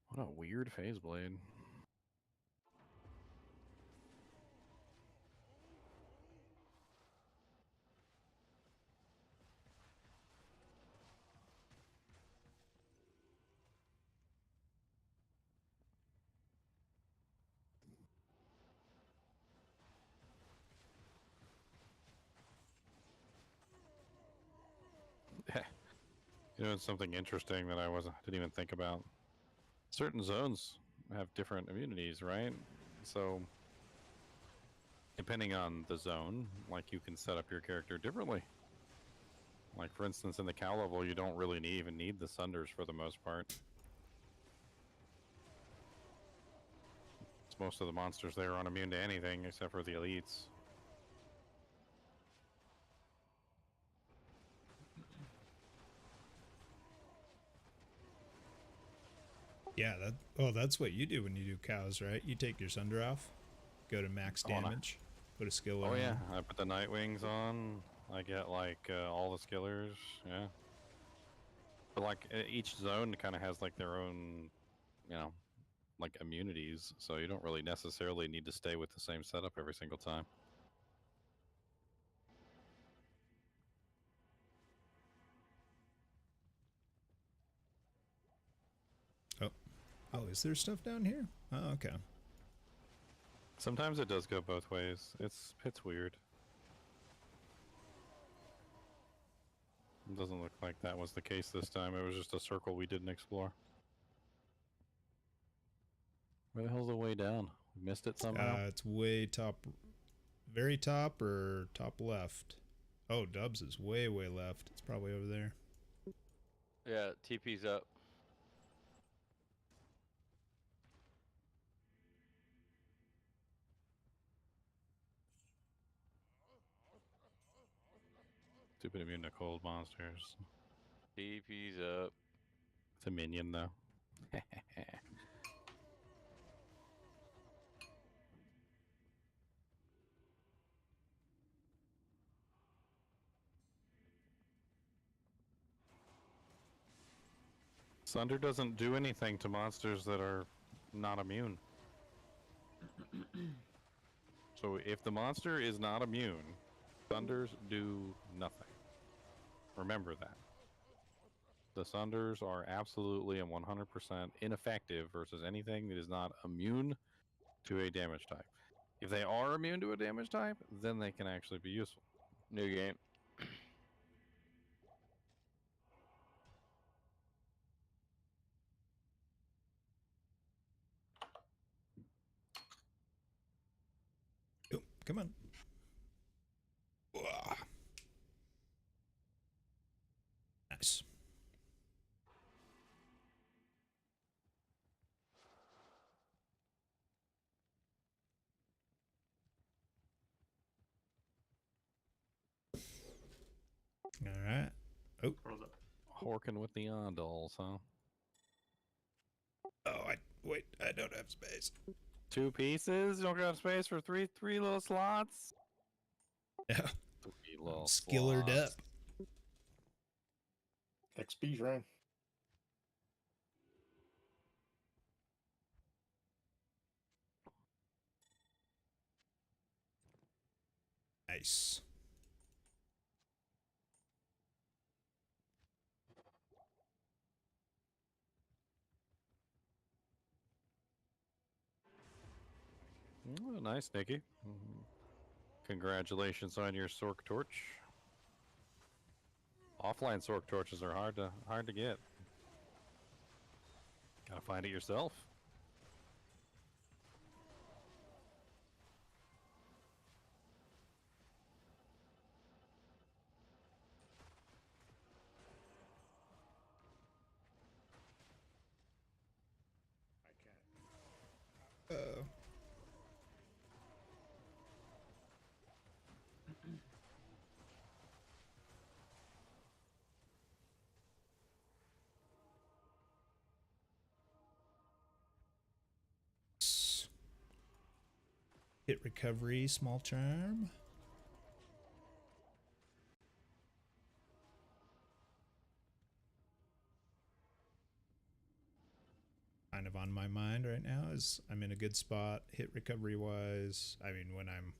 What a weird phase blade. You know, it's something interesting that didn't even think about. Certain zones have different immunities, right? So, depending on the zone, like you can set up your character differently. Like for instance, in the cow level, you don't really even need the Sunders for the most part. Most of the monsters there aren't immune to anything except for the elites. Yeah, that's what you do when you do cows, right? You take your Sunder off, go to max damage, put a skiller Oh yeah, on. I put the night wings on. I get like all the skillers, yeah. But like each zone kind of has like their own, you know, like immunities, so you don't really necessarily need to stay with the same setup every single time. Oh, is there stuff down here? Oh, okay. Sometimes it does go both ways. It's weird. It doesn't look like that was the case this time. It was just a circle we didn't explore. Where the hell's the way down? We missed it somehow? It's way top, very top or top left. Oh, Dubs is way left. It's probably over there. Yeah, TP's up. Stupid immune to cold monsters. TP's up. It's a minion though. Sunder doesn't do anything to monsters that are not immune. So if the monster is not immune, Sunders do nothing. Remember that. The Sunders are absolutely and 100% ineffective versus anything that is not immune to a damage type. If they are immune to a damage type, then they can actually be useful. New game. Oh, come on. All right. Oh, Portal's up. Horking with the Ondals, huh? wait. I don't have space. 2 pieces? You don't got space for three little slots? Yeah. 3 little Skillered up. slots. XP train. Nice. Oh, nice, Nikki. Congratulations on your Sork Torch. Offline Sork Torches are hard to get. Gotta find it yourself. Oh. Hit recovery, small charm. Kind of on my mind right now is I'm in a good spot hit recovery wise. I mean, when I'm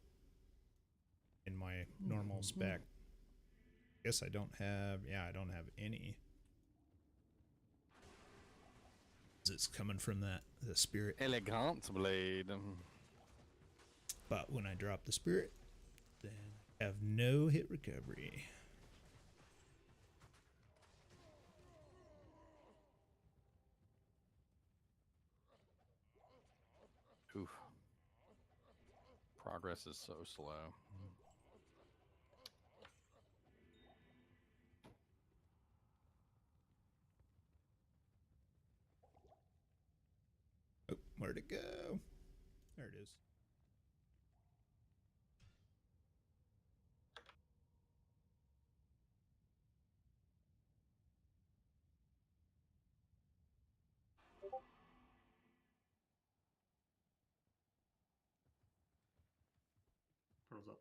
in my normal spec. Guess I don't have, I don't have any. It's coming from the spirit. Elegant blade. But when I drop the spirit, then I have no hit recovery. Oof. Progress is so slow. Oh, where'd it go? There it is. Portal's up.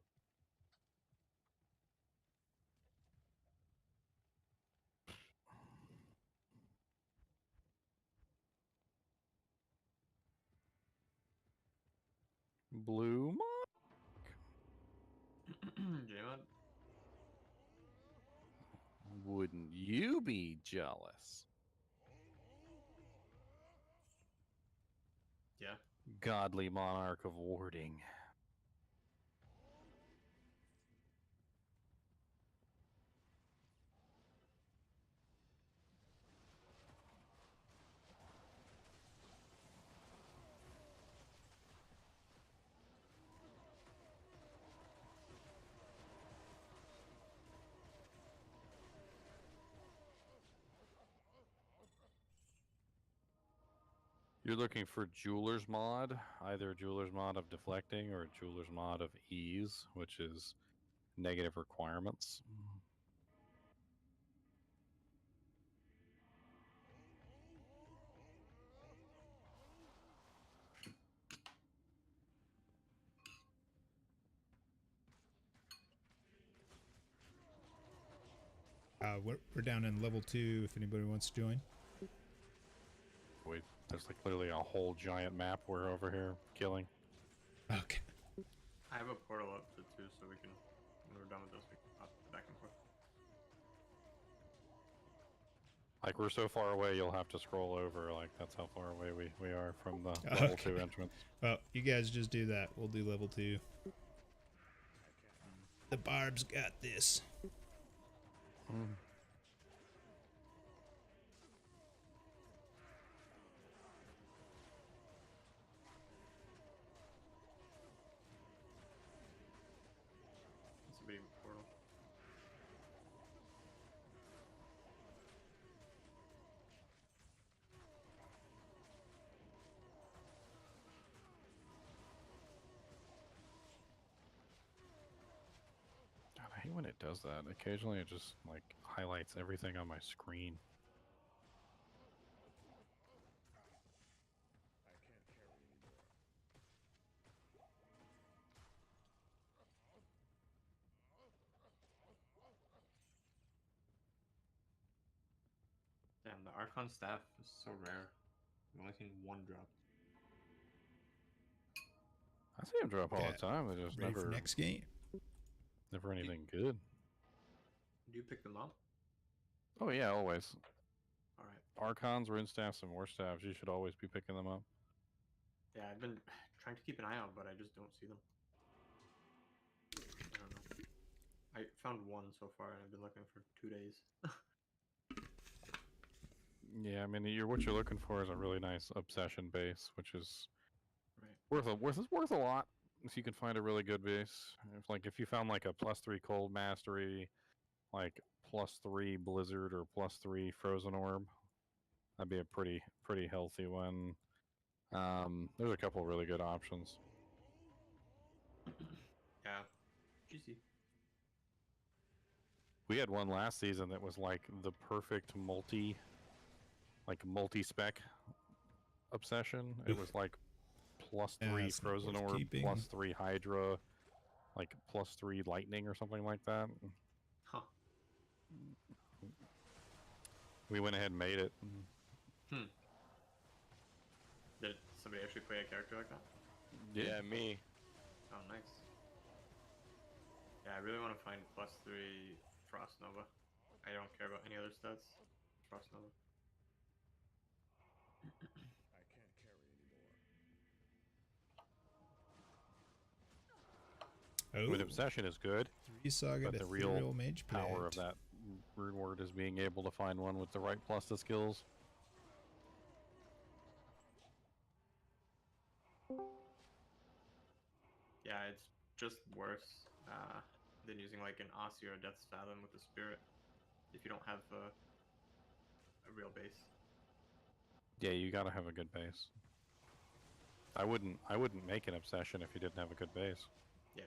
Blue Monk. J-Mod? Wouldn't you be jealous? Yeah. Godly monarch of warding. You're looking for Jeweler's Mod, either Jeweler's Mod of Deflecting or Jeweler's Mod of Ease, which is negative requirements. We're down in level 2 if anybody wants to join. There's like literally a whole giant map we're over here killing. Okay. I have a portal up to 2, so we can, when we're done with this, we can hop back and forth. Like, we're so far away, you'll have to scroll over. Like, that's how far away we are from the level 2 entrance. Well, you guys just do that. We'll do level 2. The Barb's got this. It's a big portal. God, I hate when it does that. Occasionally it just like highlights everything on my screen. Damn, the Archon staff is so rare. I've only seen one drop. I see them drop all Yeah. the time. They just Ready for never next game? never anything good. Do you pick them up? Oh yeah, always. Alright. Archons, rune staffs, and war staffs. You should always be picking them up. Yeah, I've been trying to keep an eye out, but I just don't see them. I don't know. I found one so far, and I've been looking for 2 days. Yeah, I mean, what you're looking for is a really nice obsession base, which is Right. worth a lot. If you can find a really good base, if you found like a +3 cold mastery, like +3 blizzard or +3 frozen orb, that'd be a pretty healthy one. There's a couple really good options. Yeah. GC. We had one last season that was like the perfect multi-spec obsession. It was like +3 it's not frozen worth orb, keeping. +3 hydra, like +3 lightning or something like that. Huh. We went ahead and made it. Did somebody actually play a character like that? Yeah, me. Oh, nice. Yeah, I really want to find +3 Frost Nova. I don't care about any other stats. Frost Nova. Oh, With obsession is good, 3 Saga but the real Ethereal Mage power of Plate. that rune word is being able to find one with the right plus to skills. Yeah, it's just worse than using like an Aussie or a Death's Fathom with the Spirit if you don't have a real base. Yeah, you gotta have a good base. I wouldn't make an obsession if you didn't have a good base. Yeah.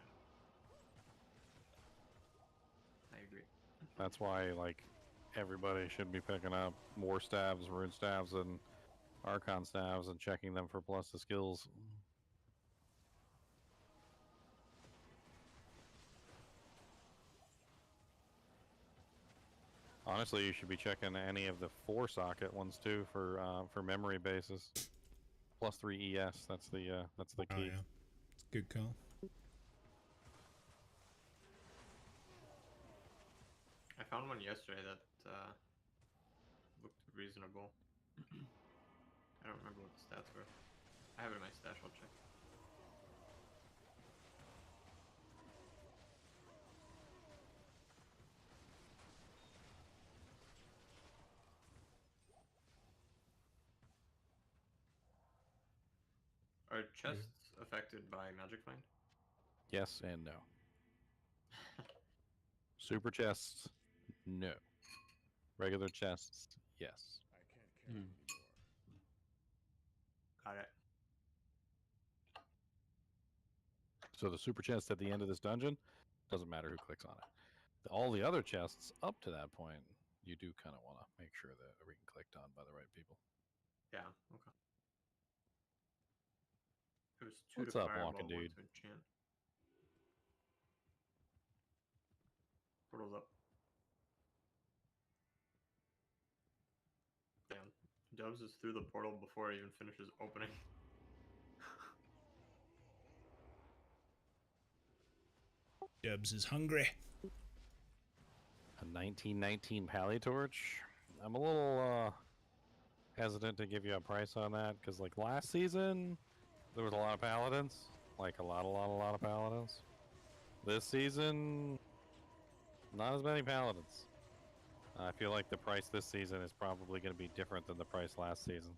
I agree. That's why like everybody should be picking up war staves, rune staves, and archon staves and checking them for plus to skills. Honestly, you should be checking any of the 4-socket ones too for memory bases. +3 ES. That's the Oh, key. yeah. It's a good call. I found one yesterday that looked reasonable. I don't remember what the stats were. I have it in my stash, I'll check. Are chests affected by Magic Find? Yes and no. Super chests, no. Regular chests, yes. Got it. So the super chest at the end of this dungeon, doesn't matter who clicks on it. All the other chests up to that point, you do kind of want to make sure that they're being clicked on by the right people. Yeah, okay. It was 2 What's to up, fireball, walking 1 dude? to enchant. Portal's up. Damn. Dubs is through the portal before it even finishes opening. Dubs is hungry. A 1919 Pally Torch. I'm a little hesitant to give you a price on that because, like last season, there was a lot of paladins, like a lot of paladins. This season, not as many paladins. I feel like the price this season is probably going to be different than the price last season.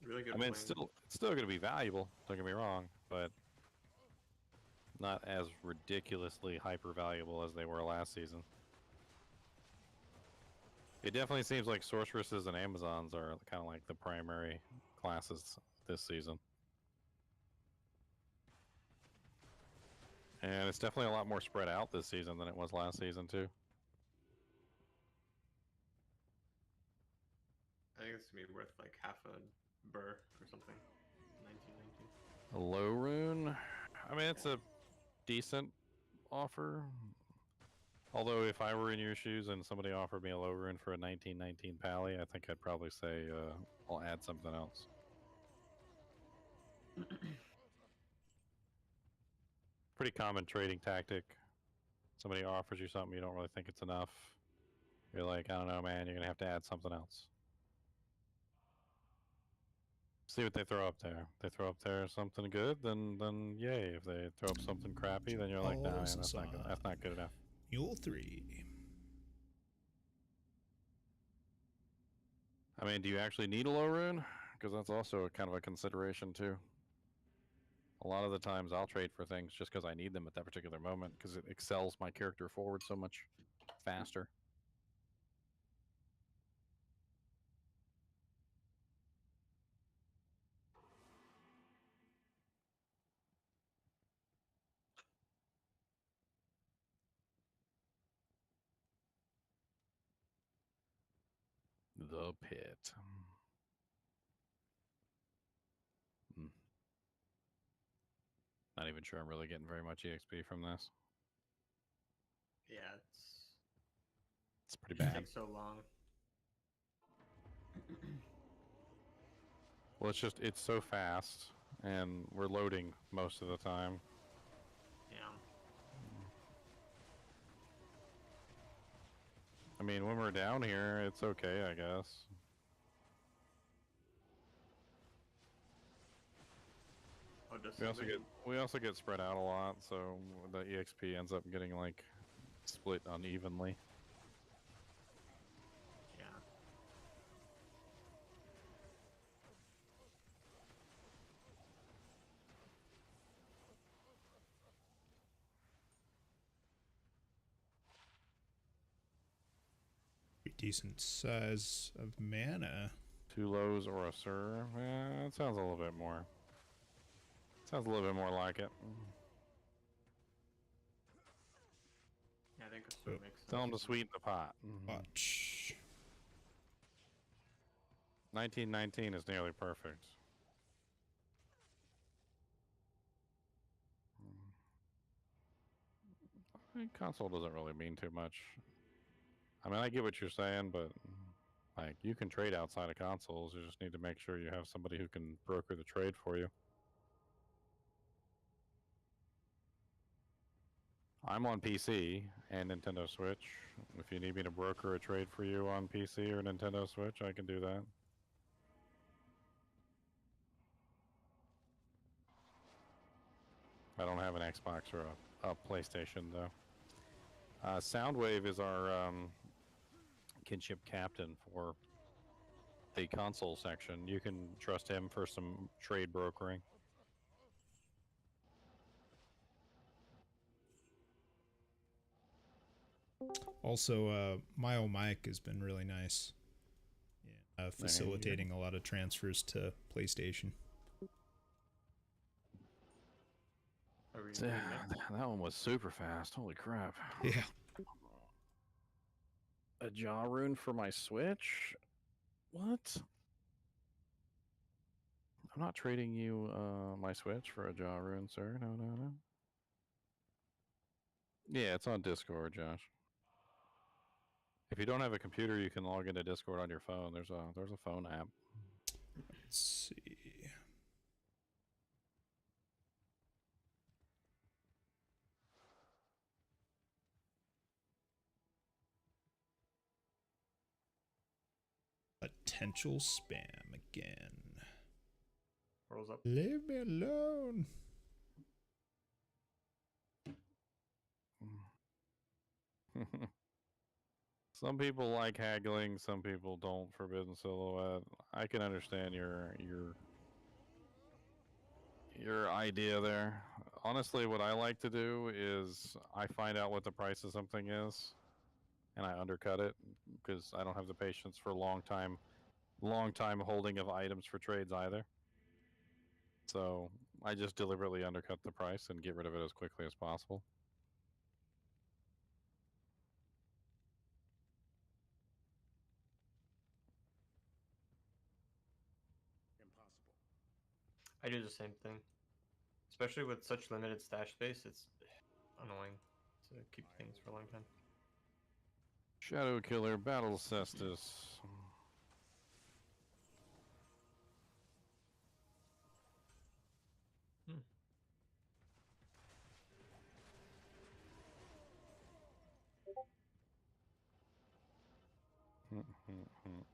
Really good. I mean, it's still going to be valuable. Don't get me wrong, but not as ridiculously hyper valuable as they were last season. It definitely seems like sorceresses and Amazons are kind of like the primary classes this season. And it's definitely a lot more spread out this season than it was last season too. I think it's gonna be worth like half a burr or something. 1919. A low rune. I mean, it's a decent offer. Although, if I were in your shoes and somebody offered me a low rune for a 1919 pally, I think I'd probably say I'll add something else. Pretty common trading tactic. Somebody offers you something you don't really think it's enough. You're like, I don't know, man. You're gonna have to add something else. See what they throw up there. If they throw up there something good, then yay. If they throw up something crappy, then you're like, nah, man, that's not good. That's not good enough. Mule 3. I mean, do you actually need a low rune? Because that's also a kind of a consideration too. A lot of the times I'll trade for things just because I need them at that particular moment because it excels my character forward so much faster. The pit. Not even sure I'm really getting very much EXP from this. Yeah, It's pretty it bad. takes so long. Well, it's so fast, and we're loading most of the time. Yeah. I mean, when we're down here, it's okay, I guess. Oh, does We also get spread out a lot, so the EXP ends up getting like split unevenly. Yeah. Pretty decent size of mana. 2 lows or a sir. That sounds a little bit more. Sounds a little bit more like it. Yeah, I think a sword makes sense. Tell them to sweeten the pot. Watch. 1919 is nearly perfect. I think console doesn't really mean too much. I mean, I get what you're saying, but like you can trade outside of consoles. You just need to make sure you have somebody who can broker the trade for you. I'm on PC and Nintendo Switch. If you need me to broker a trade for you on PC or Nintendo Switch, I can do that. I don't have an Xbox or a PlayStation, though. Soundwave is our kinship captain for the console section. You can trust him for some trade brokering. Also, my old mic has been really nice. Yeah, facilitating a lot of transfers to PlayStation. Yeah, that one was super fast. Holy crap. Yeah. A jaw rune for my Switch? What? I'm not trading you my Switch for a jaw rune, sir. No, no, no. Yeah, it's on Discord, Josh. If you don't have a computer, you can log into Discord on your phone. There's a phone app. Let's see. Potential spam again. Rolls up. Leave me alone. Some people like haggling, some people don't. Forbidden Silhouette. I can understand your idea there. Honestly, what I like to do is I find out what the price of something is, and I undercut it because I don't have the patience for long time holding of items for trades either. So I just deliberately undercut the price and get rid of it as quickly as possible. I do the same thing. Especially with such limited stash space, it's annoying to keep things for a long time. Shadow Killer, Battle Cestus.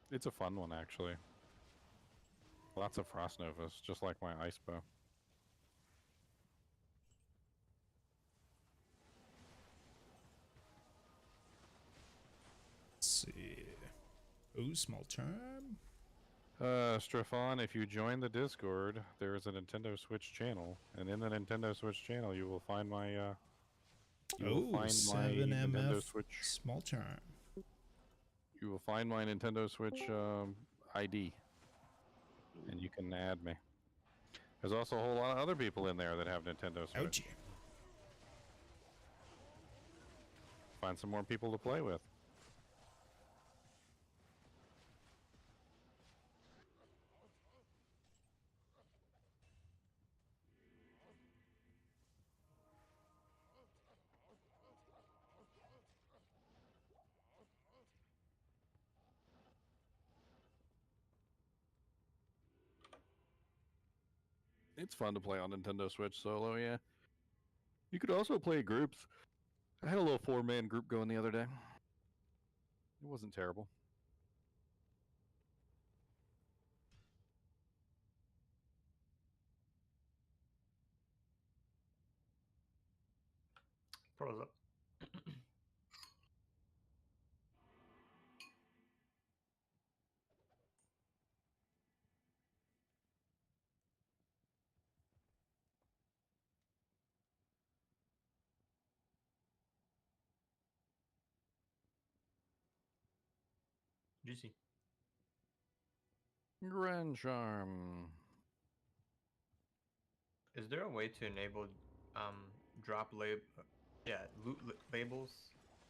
It's a fun one, actually. Lots of Frost Novas, just like my Ice Bow. Let's see. Ooh, small term. Strafon, if you join the Discord, there is a Nintendo Switch channel, and in the Nintendo Switch channel, you will find my you will Oh, find my 7MF Nintendo Switch. small term. You will find my Nintendo Switch ID, and you can add me. There's also a whole lot of other people in there that have Nintendo Switch. Ouchie. Find some more people to play with. It's fun to play on Nintendo Switch solo, yeah. You could also play groups. I had a little 4-man group going the other day. It wasn't terrible. Pros up. Juicy. Grand Charm. Is there a way to enable drop labels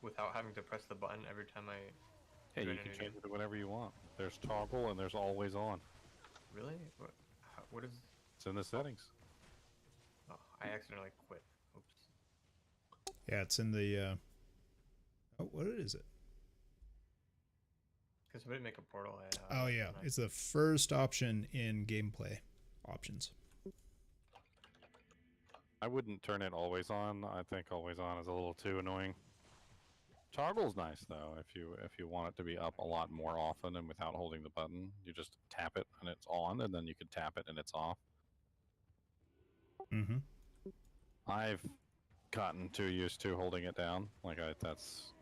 without having to press the button every time I Hey, join you a can new change game? it to whatever you want. There's toggle and there's always on. Really? What is? It's in the settings. Oh, I accidentally quit. Oops. Yeah, it's in the. Oh, what is it? Can somebody make a portal? Oh yeah, it's the first option in gameplay options. I wouldn't turn it always on. I think always on is a little too annoying. Toggle's nice though. If you want it to be up a lot more often and without holding the button, you just tap it and it's on, and then you can tap it and it's off. Mm-hmm. I've gotten too used to holding it down. That's.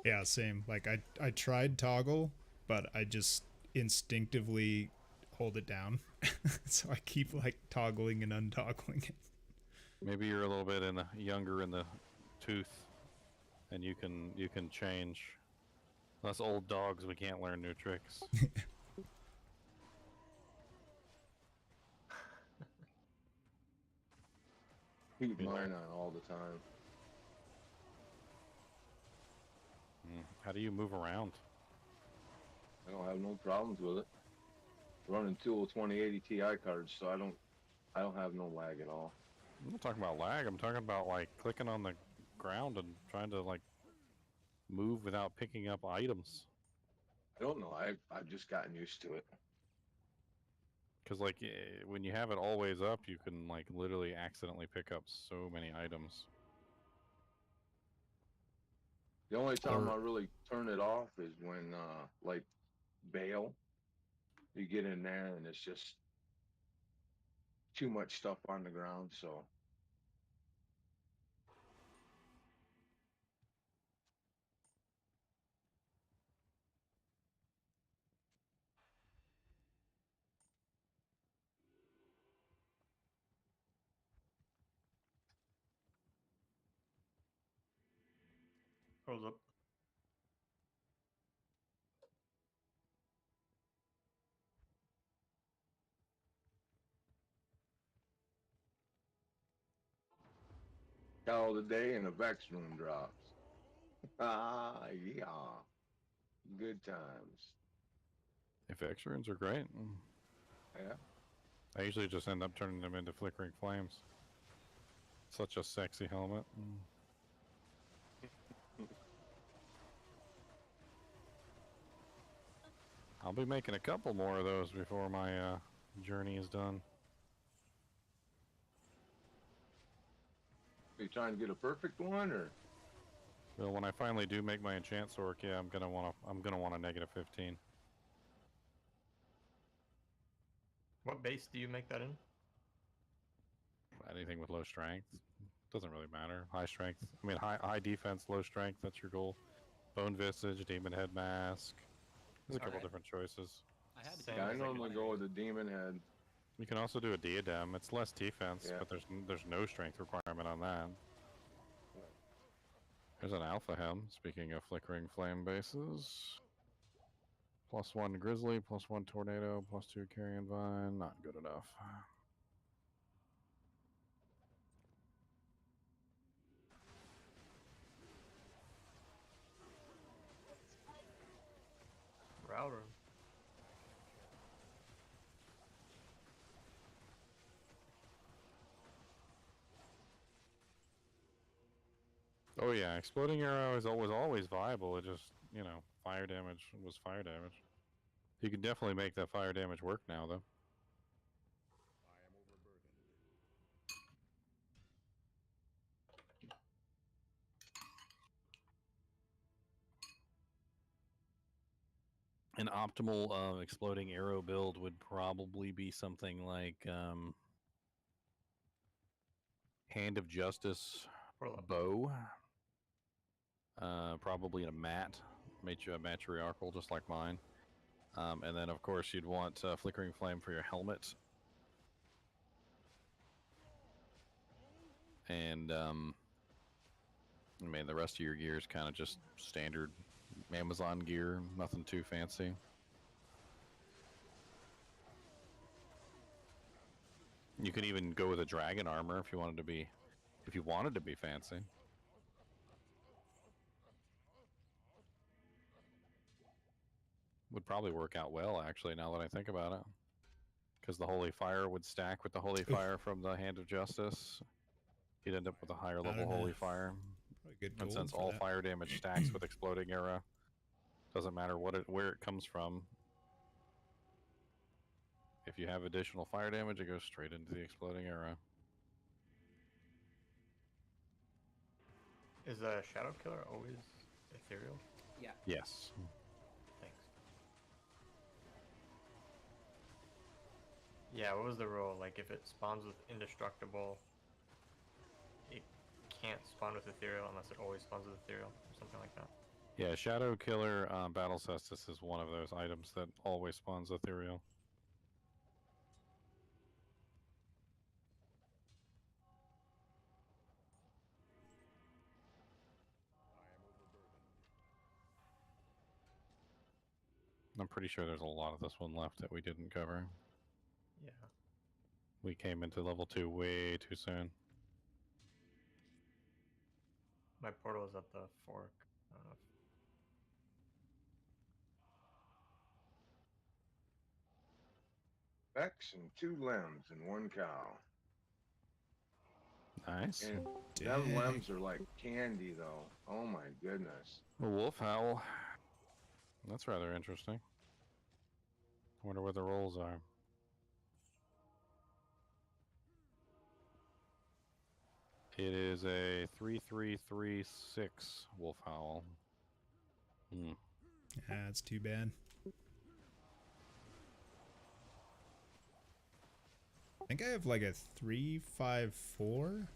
Yeah, same. Like I tried toggle, but I just instinctively hold it down. So I keep like toggling and untoggling it. Maybe you're a little bit younger in the tooth, and you can change. Us old dogs, we can't learn new tricks. Keep mine on all the time. How do you move around? I don't have no problems with it. Running two 2080 Ti cards, so I don't have no lag at all. I'm not talking about lag. I'm talking about like clicking on the ground and trying to like move without picking up items. I don't know. I've just gotten used to it. Because like when you have it always up, you can like literally accidentally pick up so many items. The only time I really turn it off is when like bail. You get in there and it's just too much stuff on the ground, so Pros up. Call today and a Vex room drops. Ah, yeah. Good times. If X-runes are great. Yeah. I usually just end up turning them into flickering flames. Such a sexy helmet. I'll be making a couple more of those before my journey is done. You trying to get a perfect one, or? Well, when I finally do make my enchant sword, yeah, I'm gonna want a negative 15. What base do you make that in? Anything with low strength doesn't really matter. High strength, I mean high defense, low strength. That's your goal. Bone Visage, Demon Head Mask. There's a couple Alright. different choices. I had to Same go Yeah, I as, with like, normally one go area. with the demon head. You can also do a Diadem. It's less defense, Yeah. but there's no strength requirement on that. There's an Alpha Hem. Speaking of flickering flame bases. +1 Grizzly, +1 Tornado, +2 Carrion Vine. Not good enough. Router. Oh yeah, exploding arrow is always viable. It just, you know, fire damage was fire damage. You can definitely make that fire damage work now, though. An optimal exploding arrow build would probably be something like Hand of Justice bow. Probably a matriarchal, just like mine. And then, of course, you'd want Flickering Flame for your helmet. And, I mean, the rest of your gear is kind of just standard Amazon gear, nothing too fancy. You can even go with a dragon armor if you wanted to be fancy. Would probably work out well, actually, now that I think about it. Because the Holy Fire would stack with the Holy Fire from the Hand of Justice. You'd end up with a higher level Holy Fire. Probably good And gold since for all that. fire damage stacks with Exploding Arrow, doesn't matter where it comes from. If you have additional fire damage, it goes straight into the Exploding Arrow. Is a Shadow Killer always ethereal? Yeah. Yes. Thanks. Yeah, what was the rule? Like, if it spawns with indestructible, it can't spawn with ethereal unless it always spawns with ethereal, or something like that. Yeah, Shadow Killer Battle Cestus is one of those items that always spawns ethereal. I'm pretty sure there's a lot of this one left that we didn't cover. Yeah. We came into level 2 way too soon. My portal is at the fork. I don't know if... Vex and 2 limbs and 1 cow. Nice. And Dang. them limbs are like candy, though. Oh my goodness. A wolf howl. That's rather interesting. Wonder what the rolls are. It is a 3-3-3-6 wolf howl. Hmm. That's too bad. I think I have like a 3-5-4.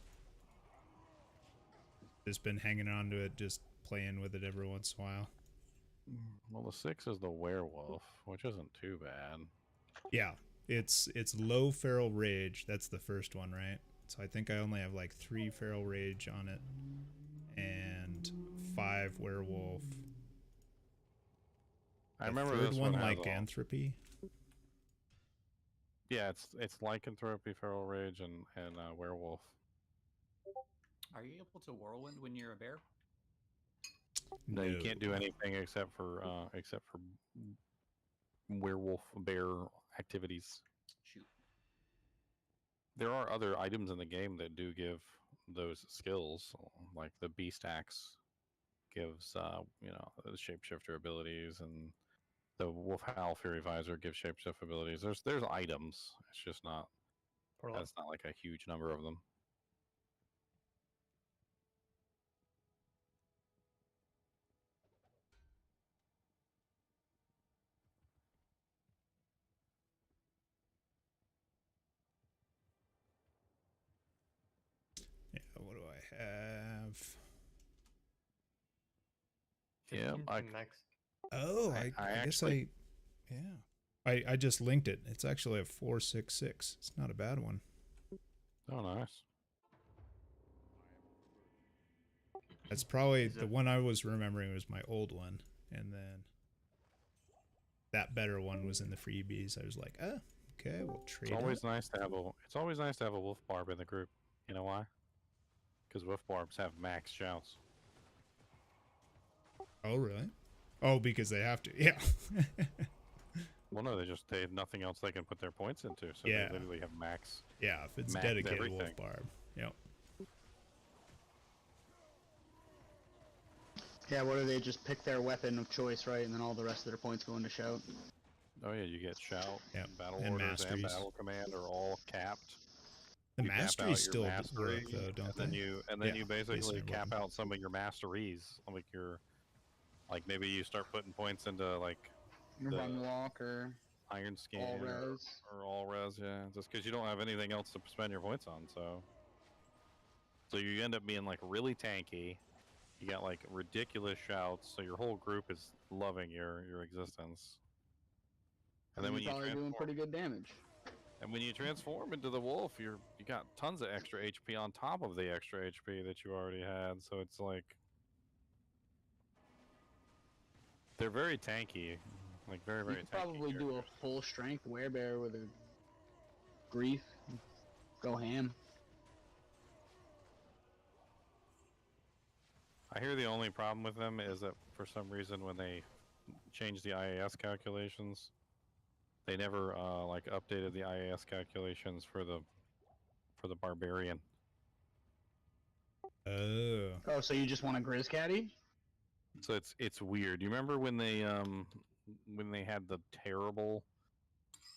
Just been hanging on to it, just playing with it every once in a while. Well, the 6 is the werewolf, which isn't too bad. Yeah, it's low feral rage. That's the first one, right? So I think I only have like 3 feral rage on it, and 5 werewolf. I The remember third this one one has lycanthropy. Yeah, it's lycanthropy, feral rage, and werewolf. Are you able to whirlwind when you're a bear? No, you can't do anything except for werewolf bear activities. Shoot. There are other items in the game that do give those skills, like the beast axe gives the shapeshifter abilities, and the wolf howl fury visor gives shapeshift abilities. There's items. It's just not. That's not like a huge number of them. Yeah, what do I have? Yeah, 15 to max. Oh, I guess actually, I just linked it. It's actually a 466. It's not a bad one. Oh, nice. That's probably the one I was remembering was my old one, and then that better one was in the freebies. I was like, okay, we'll trade. It's always nice to have a wolf barb in the group. You know why? Because wolf barbs have max shouts. Oh, really? Oh, because they have to. Yeah. Well, no, they have nothing else they can put their points into, so Yeah. they literally have max. Yeah, if it's max dedicated everything. wolf barb. Yep. Yeah, what do they just pick their weapon of choice, right? And then all the rest of their points go into shout. Oh yeah, you get shout, Yep, battle and orders, masteries. and battle command are all capped. The You cap out masteries your still mastery, work though, don't and they? then you Yeah, basically based on your cap weapon. out some of your masteries, like maybe you start putting points into like Your the run walk or iron skin all or res. all res, yeah, just because you don't have anything else to spend your points on, so you end up being like really tanky. You got like ridiculous shouts, so your whole group is loving your existence. And then You're when you probably doing pretty good damage. And when you transform into the wolf, you got tons of extra HP on top of the extra HP that you already had. So it's like they're very tanky, like very You very could tanky. probably do a full strength werebear with a grief. Go ham. I hear the only problem with them is that for some reason when they changed the IAS calculations, they never like updated the IAS calculations for the barbarian. Oh. Oh, so you just want a Grizz Caddy? So it's weird. You remember when they had the terrible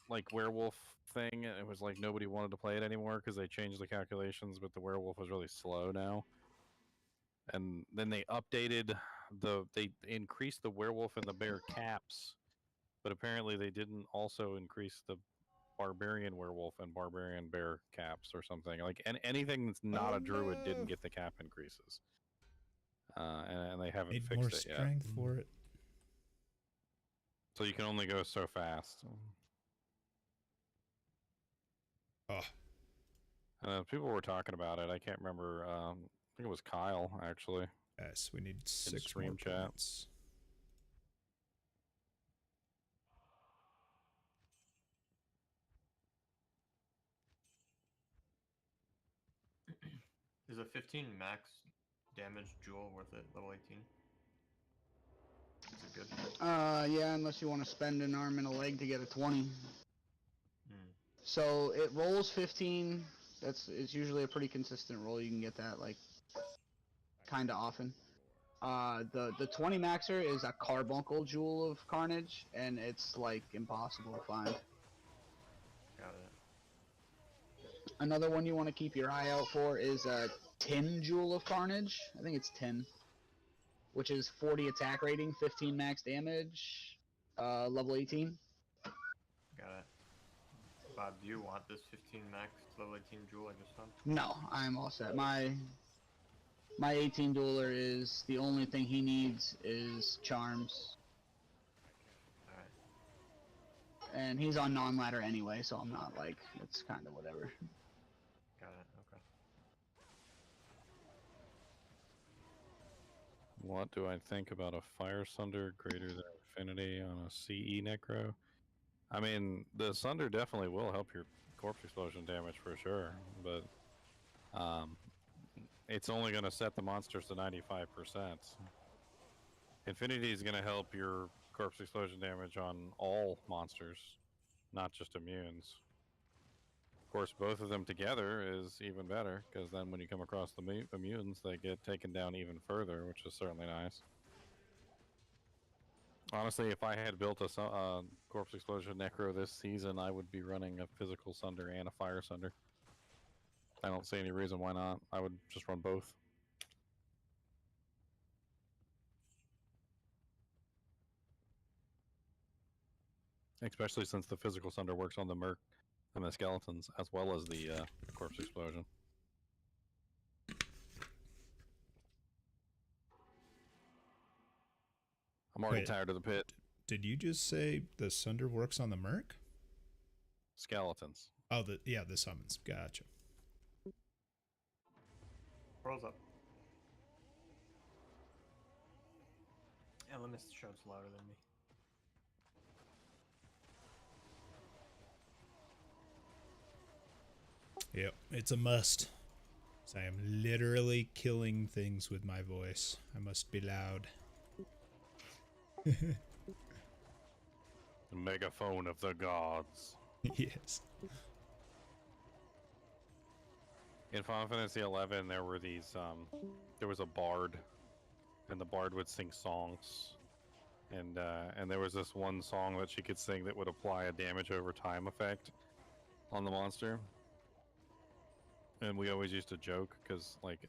like werewolf thing? It was like nobody wanted to play it anymore because they changed the calculations, but the werewolf was really slow now. And then they updated they increased the werewolf and the bear caps, but apparently they didn't also increase the barbarian werewolf and barbarian bear caps or something. Like anything that's not a druid didn't get the cap increases. And they haven't Need fixed more it yet. strength for it. So you can only go so fast. People were talking about it. I can't remember. I think it was Kyle actually. Yes, we need 6 stream more chat. points. Is a 15 max damage jewel worth it? Level 18. Is it good? Yeah, unless you want to spend an arm and a leg to get a 20. Hmm. So it rolls 15. It's usually a pretty consistent roll. You can get that like kind of often. The 20 maxer is a carbuncle jewel of carnage, and it's like impossible to find. Got it. Another one you want to keep your eye out for is a tin jewel of carnage. I think it's 10, which is 40 attack rating, 15 max damage, level 18. Got it. Bob, do you want this 15 max level 18 jewel I just found? No, I'm all set. My 18 dueler is the only thing he needs is charms. Alright. And he's on non-ladder anyway, so I'm not like, it's kind of whatever. Got it. Okay. What do I think about a Fire Sunder greater than Infinity on a CE Necro? I mean, the Sunder definitely will help your corpse explosion damage for sure, but it's only going to set the monsters to 95%. Infinity is going to help your corpse explosion damage on all monsters, not just immunes. Of course, both of them together is even better, because then when you come across the immunes, they get taken down even further, which is certainly nice. Honestly, if I had built a corpse explosion necro this season, I would be running a physical sunder and a fire sunder. I don't see any reason why not. I would just run both. Especially since the physical sunder works on the merc and the skeletons as well as the corpse explosion. I'm already Wait. tired of the pit. Did you just say the Sunder works on the merc? Skeletons. Oh, the summons. Gotcha. Rolls up. Elemis shouts louder than me. Yep, it's a must. So I am literally killing things with my voice. I must be loud. The megaphone of the gods. Yes. In Final Fantasy XI, there were these. There was a bard, and the bard would sing songs, and there was this one song that she could sing that would apply a damage over time effect on the monster. And we always used to joke because like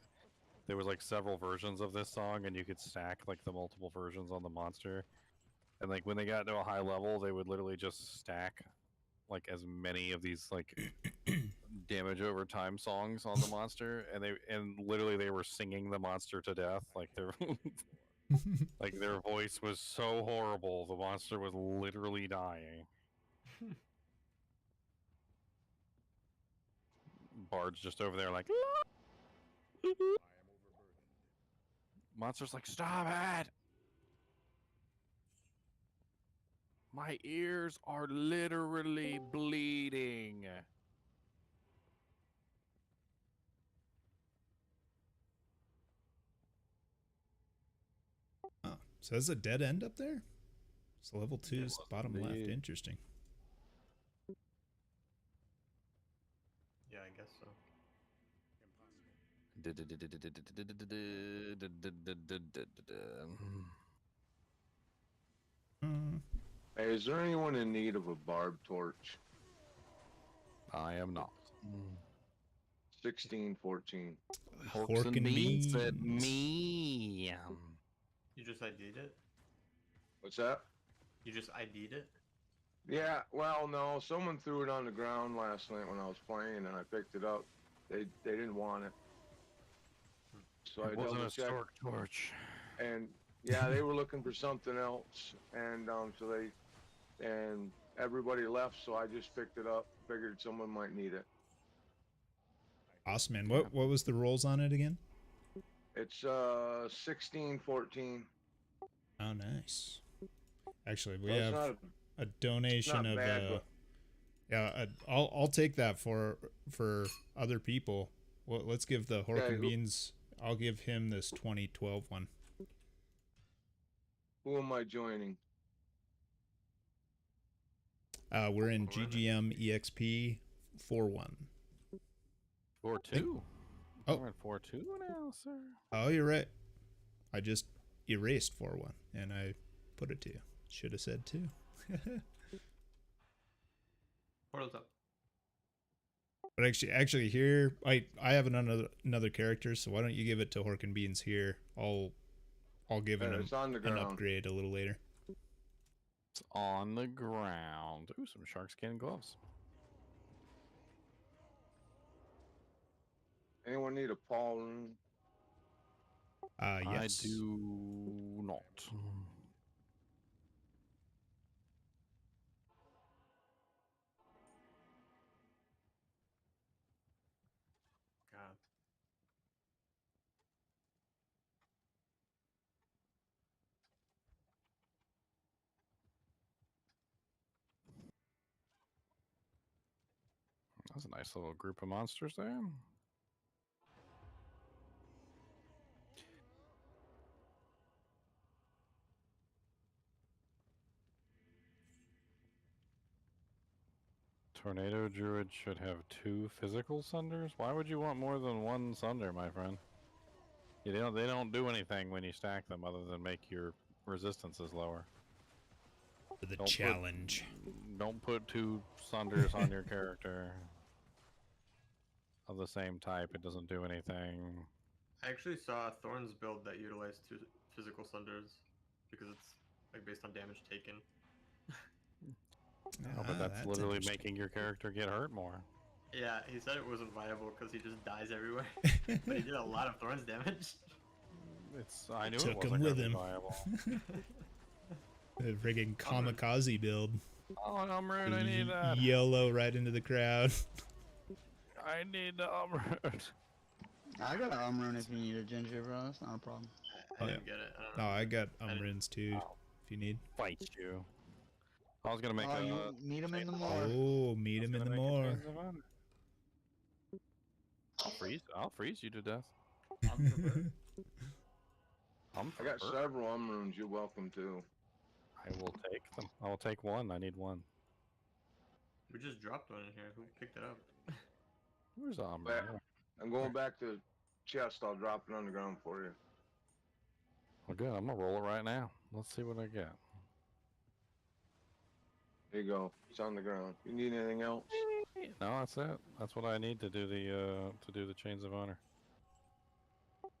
there was like several versions of this song, and you could stack like the multiple versions on the monster. And like when they got to a high level, they would literally just stack like as many of these like damage over time songs on the monster, and literally they were singing the monster to death. Like like their voice was so horrible, the monster was literally dying. Bard's just over there like monster's like, stop it! My ears are literally bleeding. Oh, so there's a dead end up there? It's level 2's bottom left. indeed. Interesting. Yeah, I guess so. Hey, is there anyone in need of a barb torch? I am not. 1614. Hork and beans. Said me. You just ID'd it? What's that? You just ID'd it? Yeah, well, no, someone threw it on the ground last night when I was playing, and I picked it up. They didn't want it, so I It wasn't a double checked. stork torch. And yeah, they were looking for something else, and and everybody left, so I just picked it up. Figured someone might need it. Awesome, man. What was the rolls on it again? It's 1614. Oh, nice. Actually, we So it's have not a donation not of bad, but- yeah. I'll take that for other people. Well, let's give the Hork and who- Beans. I'll give him this 2012 one. Who am I joining? We're in GGM EXP 4-1. 4-2. Oh. We're at 4-2 now, sir. Oh, you're right. I just erased 4-1 and I put it to you. Should have said 2. Portal's up. But actually here I have another character, so why don't you give it to Hork and Beans here? I'll give Yeah, him it's on the an ground. upgrade a little later. It's on the ground. Ooh, some shark skin gloves. Anyone need a paw rune? Yes. I do not. God. That's a nice little group of monsters there. Tornado Druid should have 2 physical sunders? Why would you want more than 1 sunder, my friend? Yeah, they don't do anything when you stack them other than make your resistances lower. For the Don't challenge. Don't put 2 sunders on your character of the same type. It doesn't do anything. I actually saw a Thorns build that utilized 2 physical sunders because it's like based on damage taken. No, but that's literally making your character get hurt more. Yeah, he said it wasn't viable because he just dies everywhere, but he did a lot of Thorns damage. I knew it Took him wasn't with gonna be him. viable. The friggin' kamikaze build. Oh, Umroot, I need that. YOLO right into the crowd. I need the Umroot. I got an Umrune if you need a ginger, bro. That's not a problem. I didn't get it. I don't No, know. I got Umrins too, if you need. Fight you. I was gonna make Oh, a. you meet him in the mall. Oh, meet him in the more. I'll freeze you to death. I got several Umrunes. You're welcome to. I will take them. I will take one. I need one. We just dropped one in here. Who picked it up? Where's Back. Umroot? I'm going back to chest. I'll drop it on the ground for you. Well, good. I'm gonna roll it right now. Let's see what I get. There you go. It's on the ground. You need anything else? No, that's it. That's what I need to do the Chains of Honor.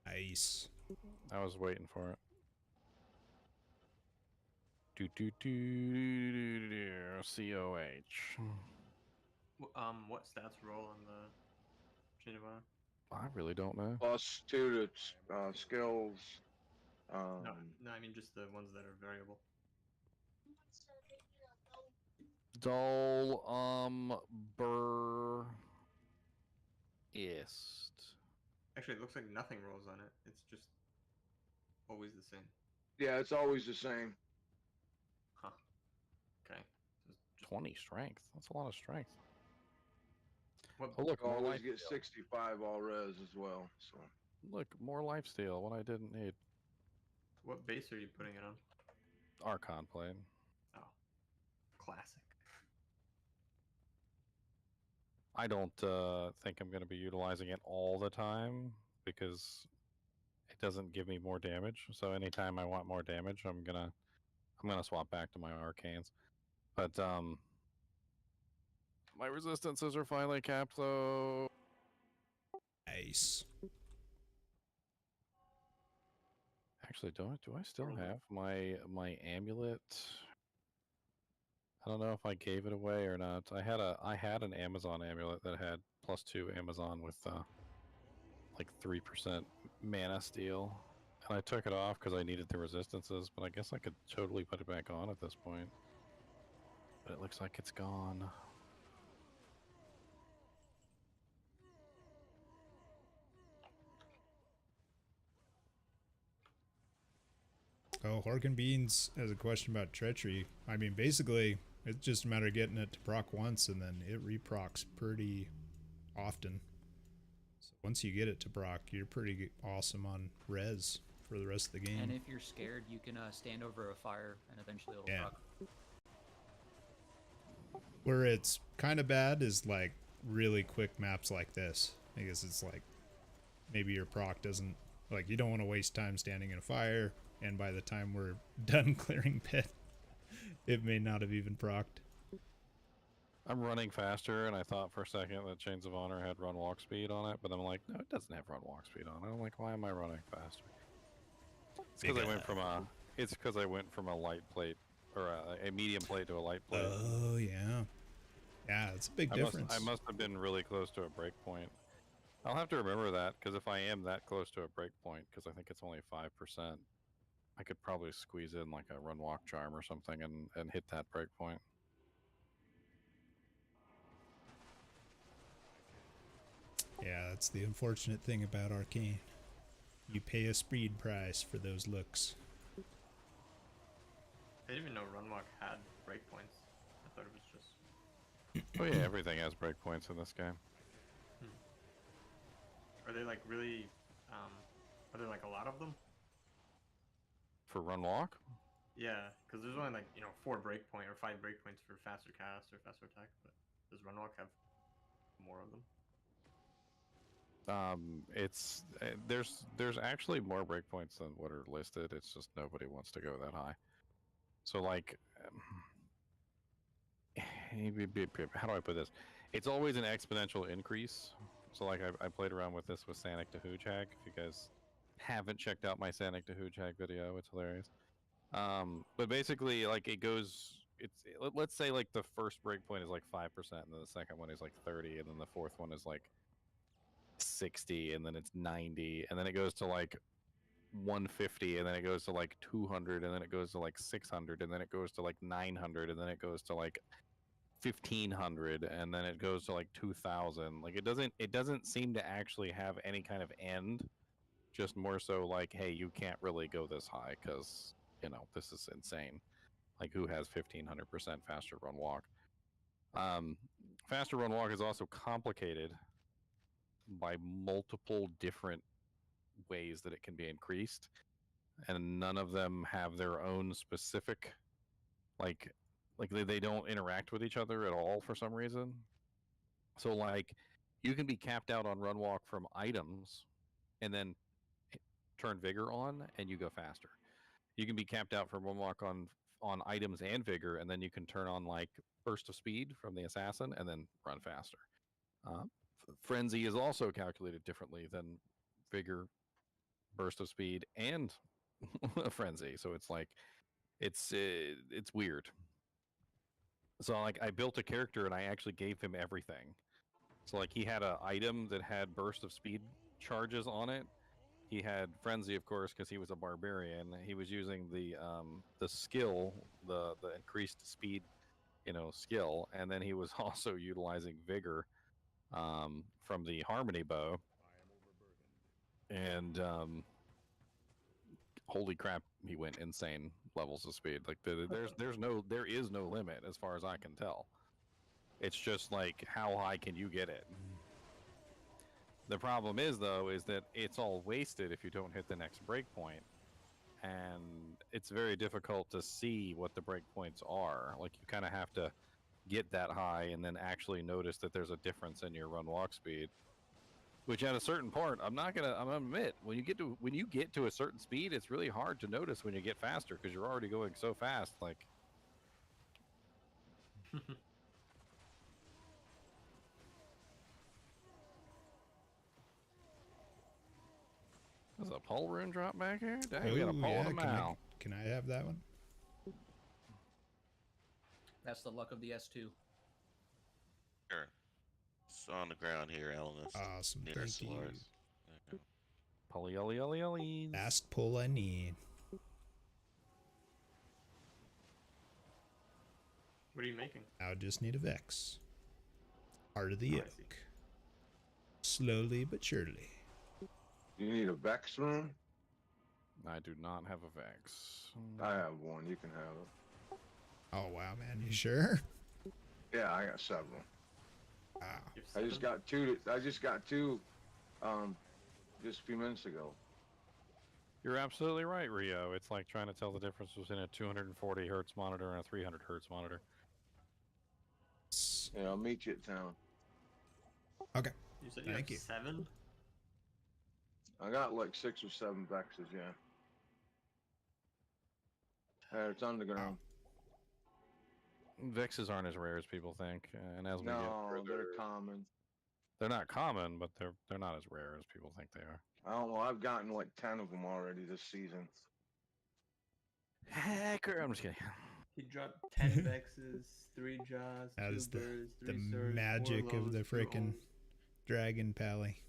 Nice. I was waiting for it. COH. What stats roll on the Chain of Honor? I really don't know. +2 to skills. No, I mean just the ones that are variable. Dull, Burr, Ist. Actually, it looks like nothing rolls on it. It's just always the same. Yeah, it's always the same. Huh. Okay. So 20 strength. That's a lot of strength. what, Oh, look, You more always life get steal. 65 all res as well. So Look, more life steal. What I didn't need. what base are you putting it on? Archon blade. Oh, classic. I don't think I'm going to be utilizing it all the time because it doesn't give me more damage. So anytime I want more damage, I'm gonna swap back to my arcanes. But my resistances are finally capped though. Nice. Actually, do I still have my amulet? I don't know if I gave it away or not. I had an Amazon amulet that had +2 Amazon with like 3% mana steal, and I took it off because I needed the resistances. But I guess I could totally put it back on at this point. But it looks like it's gone. Oh, Horkin Beans has a question about treachery. I mean, basically, it's just a matter of getting it to proc once, and then it reprocs pretty often. So once you get it to proc, you're pretty awesome on res for the rest of the game. And if you're scared, you can stand over a fire, and eventually it'll proc. Where it's kind of bad is like really quick maps like this. I guess it's like maybe your proc doesn't, like, you don't want to waste time standing in a fire, and by the time we're done clearing pit, it may not have even procced. I'm running faster, and I thought for a second that Chains of Honor had run walk speed on it, but I'm like, no, it doesn't have run walk speed on it. I'm like, why am I running faster? It's because I went from a light plate or a medium plate to a light plate. Oh yeah, yeah, it's a big difference. I must have been really close to a break point. I'll have to remember that, because if I am that close to a break point, because I think it's only 5%, I could probably squeeze in like a run walk charm or something and hit that break point. Yeah, that's the unfortunate thing about Arcane. You pay a speed price for those looks. I didn't even know Runwalk had breakpoints. I thought it was just. Oh yeah, everything has breakpoints in this game. Are they like really? Are there like a lot of them? For run walk? Yeah, because there's only like 4 breakpoint or 5 breakpoints for faster cast or faster attack. But Does Runwalk have more of them? There's actually more breakpoints than what are listed. It's just nobody wants to go that high. So like, how do I put this? It's always an exponential increase. So like I played around with this with Sanic to Hoojag. If you guys haven't checked out my Sanic to Hoojag video, it's hilarious. But basically, like it goes. Let's say like the first breakpoint is like 5%, and then the second one is like 30, and then the fourth one is like 60, and then it's 90, and then it goes to like 150, and then it goes to like 200, and then it goes to like 600, and then it goes to like 900, and then it goes to like 1500, and then it goes to like 2000. Like it doesn't seem to actually have any kind of end. Just more so like, hey, you can't really go this high because this is insane. Like who has 1500% faster run walk? Faster run walk is also complicated by multiple different ways that it can be increased, and none of them have their own specific like they don't interact with each other at all for some reason. So like you can be capped out on run walk from items and then turn vigor on and you go faster. You can be capped out from run walk on items and vigor, and then you can turn on like burst of speed from the assassin and then run faster. Frenzy is also calculated differently than vigor, burst of speed, and frenzy. So it's like it's weird. So like I built a character and I actually gave him everything. So like he had an item that had burst of speed charges on it. He had frenzy, of course, because he was a barbarian. He was using the skill, the increased speed, skill, and then he was also utilizing vigor from the harmony bow. And holy crap, he went insane levels of speed. Like there is no limit as far as I can tell. It's just like how high can you get it? The problem is though is that it's all wasted if you don't hit the next breakpoint, and it's very difficult to see what the breakpoints are. Like you kind of have to get that high and then actually notice that there's a difference in your run walk speed. Which at a certain point, I'm gonna admit, when you get to a certain speed, it's really hard to notice when you get faster because you're already going so fast. Like, there's a pole rune drop back here. Dang, we got a pole and a mal. Can I have that one? That's the luck of the S2. Sure. It's on the ground here, Elemis. Awesome, Near thank Solaris. you. There you go. Poly. Last pull I need. What are you making? I just need a Vex. Heart of the Oh, I Oak. Slowly but surely. You need a Vex rune? I do not have a Vex. I have one. You can have it. Oh wow, man, you sure? Yeah, I got several. Wow. I just got two. Just a few minutes ago. You're absolutely right, Rio. It's like trying to tell the difference between a 240 hertz monitor and a 300 hertz monitor. Yeah, I'll meet you at town. Okay. You said you Thank have you. 7? I got like 6 or 7 Vexes, yeah. It's underground. Vexes aren't as rare as people think, and as we get No, further, they're common. they're not common, but they're not as rare as people think they are. I don't know. I've gotten like 10 of them already this season. Hacker, I'm just kidding. He dropped 10 Vexes, 3 Jaws, That 2 is birds, 3 the swords, magic 4 of the lows, 2 frickin' ohms. Dragon Pally.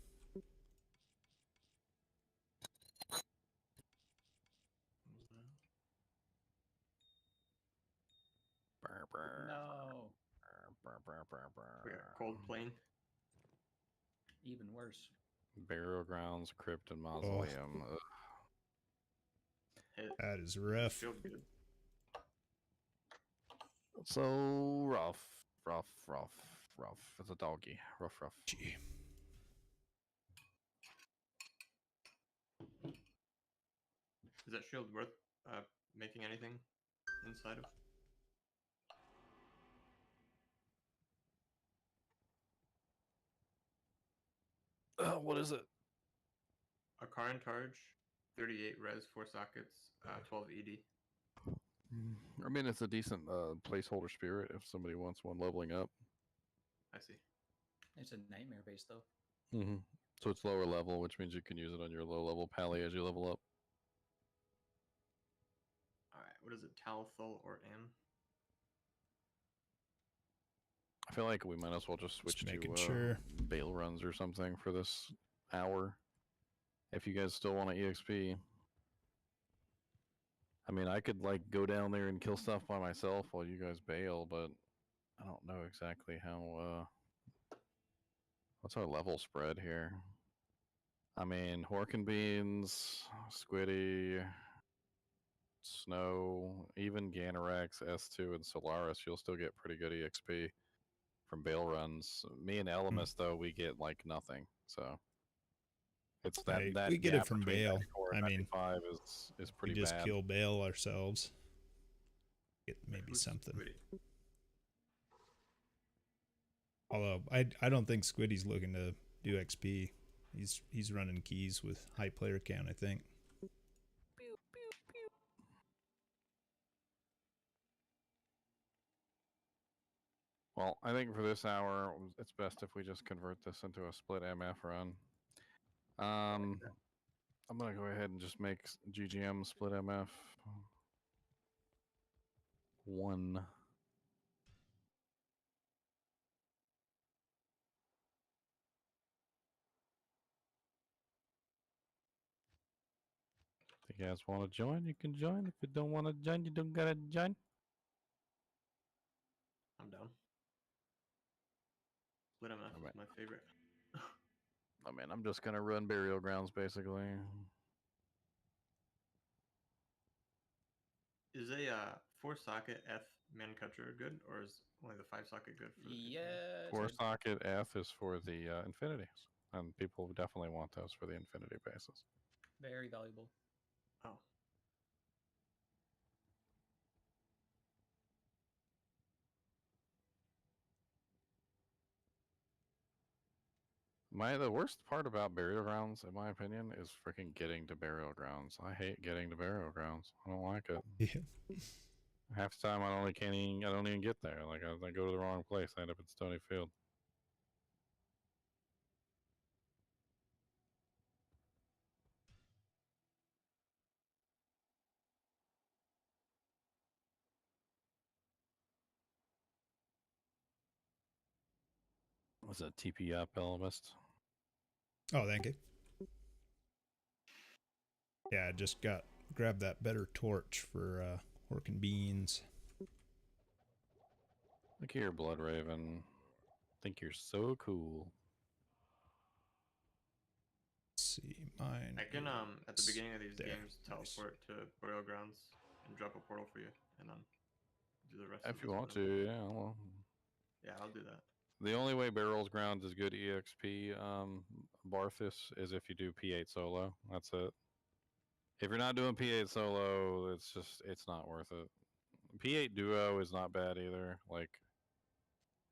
No. We got Cold Plain. Even worse. Burial grounds, crypt, and mausoleum. Ugh. Hit. That is rough. Feel good. So rough. It's a doggy. Rough. Gee. Is that shield worth making anything inside of? What is it? A car in charge, 38 res, 4 sockets, 12 ED. I mean, it's a decent placeholder spirit if somebody wants one leveling up. I see. It's a nightmare base though. Mm-hmm. So it's lower level, which means you can use it on your low level pally as you level up. Alright, what is it? Talthul or M? I feel like we might as well just switch making to sure. bail runs or something for this hour. If you guys still want an EXP. I mean, I could like go down there and kill stuff by myself while you guys bail, but I don't know exactly how. What's our level spread here? I mean, Horkin Beans, Squiddy, Snow, even Ganorax, S2, and Solaris, you'll still get pretty good EXP from bail runs. Me and Elemis, though, we get like nothing. So it's that Hey, that we get gap it from between bail. 94 I and mean, 95 is We pretty just bad. kill bail ourselves. Get maybe Who's something. Squiddy? Although I don't think Squiddy's looking to do XP. He's running keys with high player count, I think. Well, I think for this hour, it's best if we just convert this into a split MF run. I'm gonna go ahead and just make GGM split MF 1. If you guys want to join, you can join. If you don't want to join, you don't gotta join. I'm down. Split MF is my favorite. I mean, I'm just gonna run burial grounds basically. Is a 4-socket F man catcher good, or is only the 5-socket good for the Yeah. 4-socket F is for the infinities, and people definitely want those for the infinity bases. Very valuable. Oh. The worst part about burial grounds, in my opinion, is freaking getting to burial grounds. I hate getting to burial grounds. I don't like it. Yeah. Half the time I don't even get there. Like I go to the wrong place. I end up at Stony Field. Was a TP up, Elemist? Oh, thank you. Yeah, I just grabbed that better torch for Horkin Beans. Look here, Blood Raven. Think you're so cool. Let's see, mine. I can at the beginning of these there. games teleport to burial grounds and drop a portal for you, and do the rest. If you want to, yeah. Well, yeah, I'll do that. the only way Barrels Grounds is good EXP, Barthus, is if you do P8 solo. That's it. If you're not doing P8 solo, it's not worth it. P8 duo is not bad either. Like,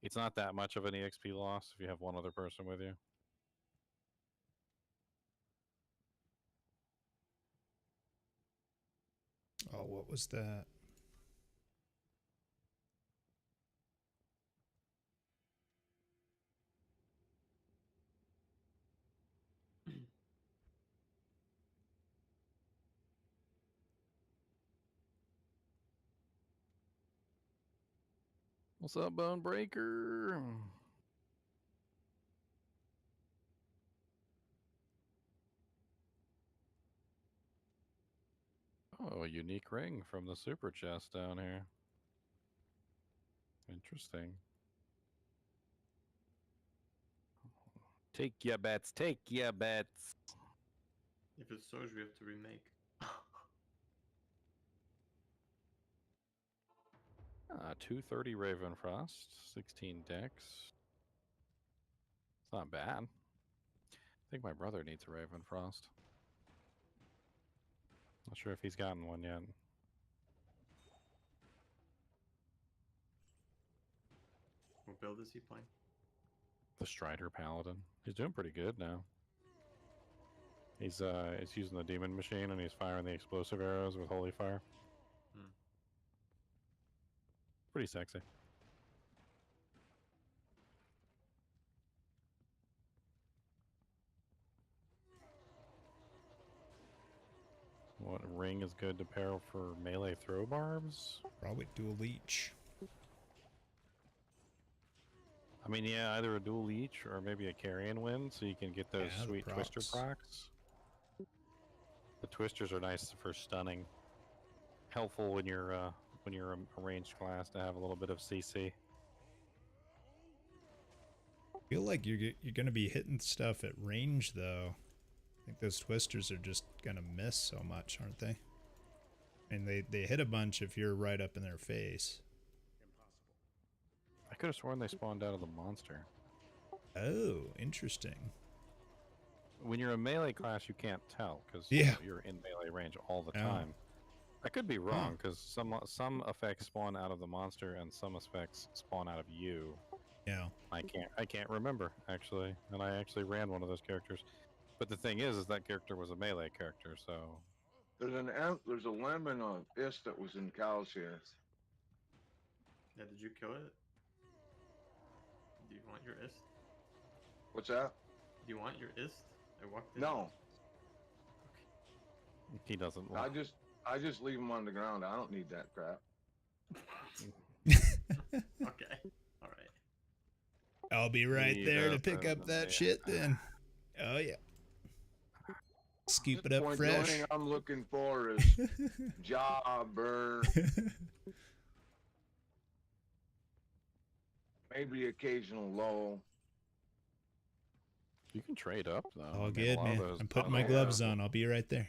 it's not that much of an EXP loss if you have one other person with you. Oh, what was that? What's up, Bone Breaker? Oh, a unique ring from the super chest down here. Interesting. Take your bets. Take your bets. If it's Soj, we have to remake. 230 Ravenfrost, 16 decks. It's not bad. I think my brother needs a Ravenfrost. Not sure if he's gotten one yet. What build is he playing? The Strider Paladin. He's doing pretty good now. He's using the demon machine and he's firing the explosive arrows with holy fire. Hmm. Pretty sexy. What ring is good to pair for melee throw barbs? Probably dual leech. I mean, yeah, either a dual leech or maybe a carrion wind, so you can get those Yeah, the sweet twister procs. procs. The twisters are nice for stunning. Helpful when you're a ranged class to have a little bit of CC. I feel like you're gonna be hitting stuff at range though. I think those twisters are just gonna miss so much, aren't they? And they hit a bunch if you're right up in their face. I could have sworn they spawned out of the monster. Oh, interesting. When you're a melee class, you can't tell because Yeah. you're in melee range all the Oh. time. I could be wrong because some effects spawn out of the monster and some effects spawn out of you. Yeah. I can't remember actually, and I actually ran one of those characters. But the thing is that character was a melee character, so There's a lemon on this that was in cows here. Yeah, did you kill it? Do you want your ist? What's that? Do you want your ist? I walked in. No, he doesn't. I just leave them on the ground. I don't need that crap. Okay. All right. I'll be right He there to pick doesn't, up that yeah. shit then. Oh yeah. Scoop it At this up point, the fresh. only thing I'm looking for is jobber, maybe occasional low. You can trade up though. All I mean, a good, lot of man. those- I'm putting a my lot gloves of- on. I'll be right there.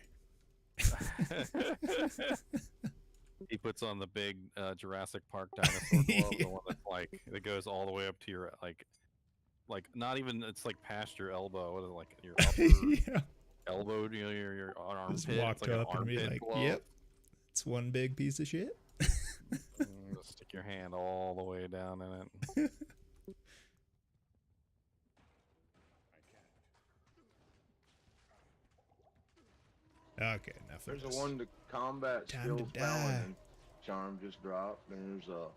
He puts on the big Jurassic Park dinosaur glove, the one that's like that goes all the way up to your like not even it's like past your elbow. What is it, like your upper Yeah. elbow? You know, your armpit. Just It's walked like an up and be armpit like, glove. "Yep, it's one big piece of shit." Just stick your hand all the way down in it. Okay, enough of There's a this. one to combat Time skills to die. paladin. Charm just dropped. There's a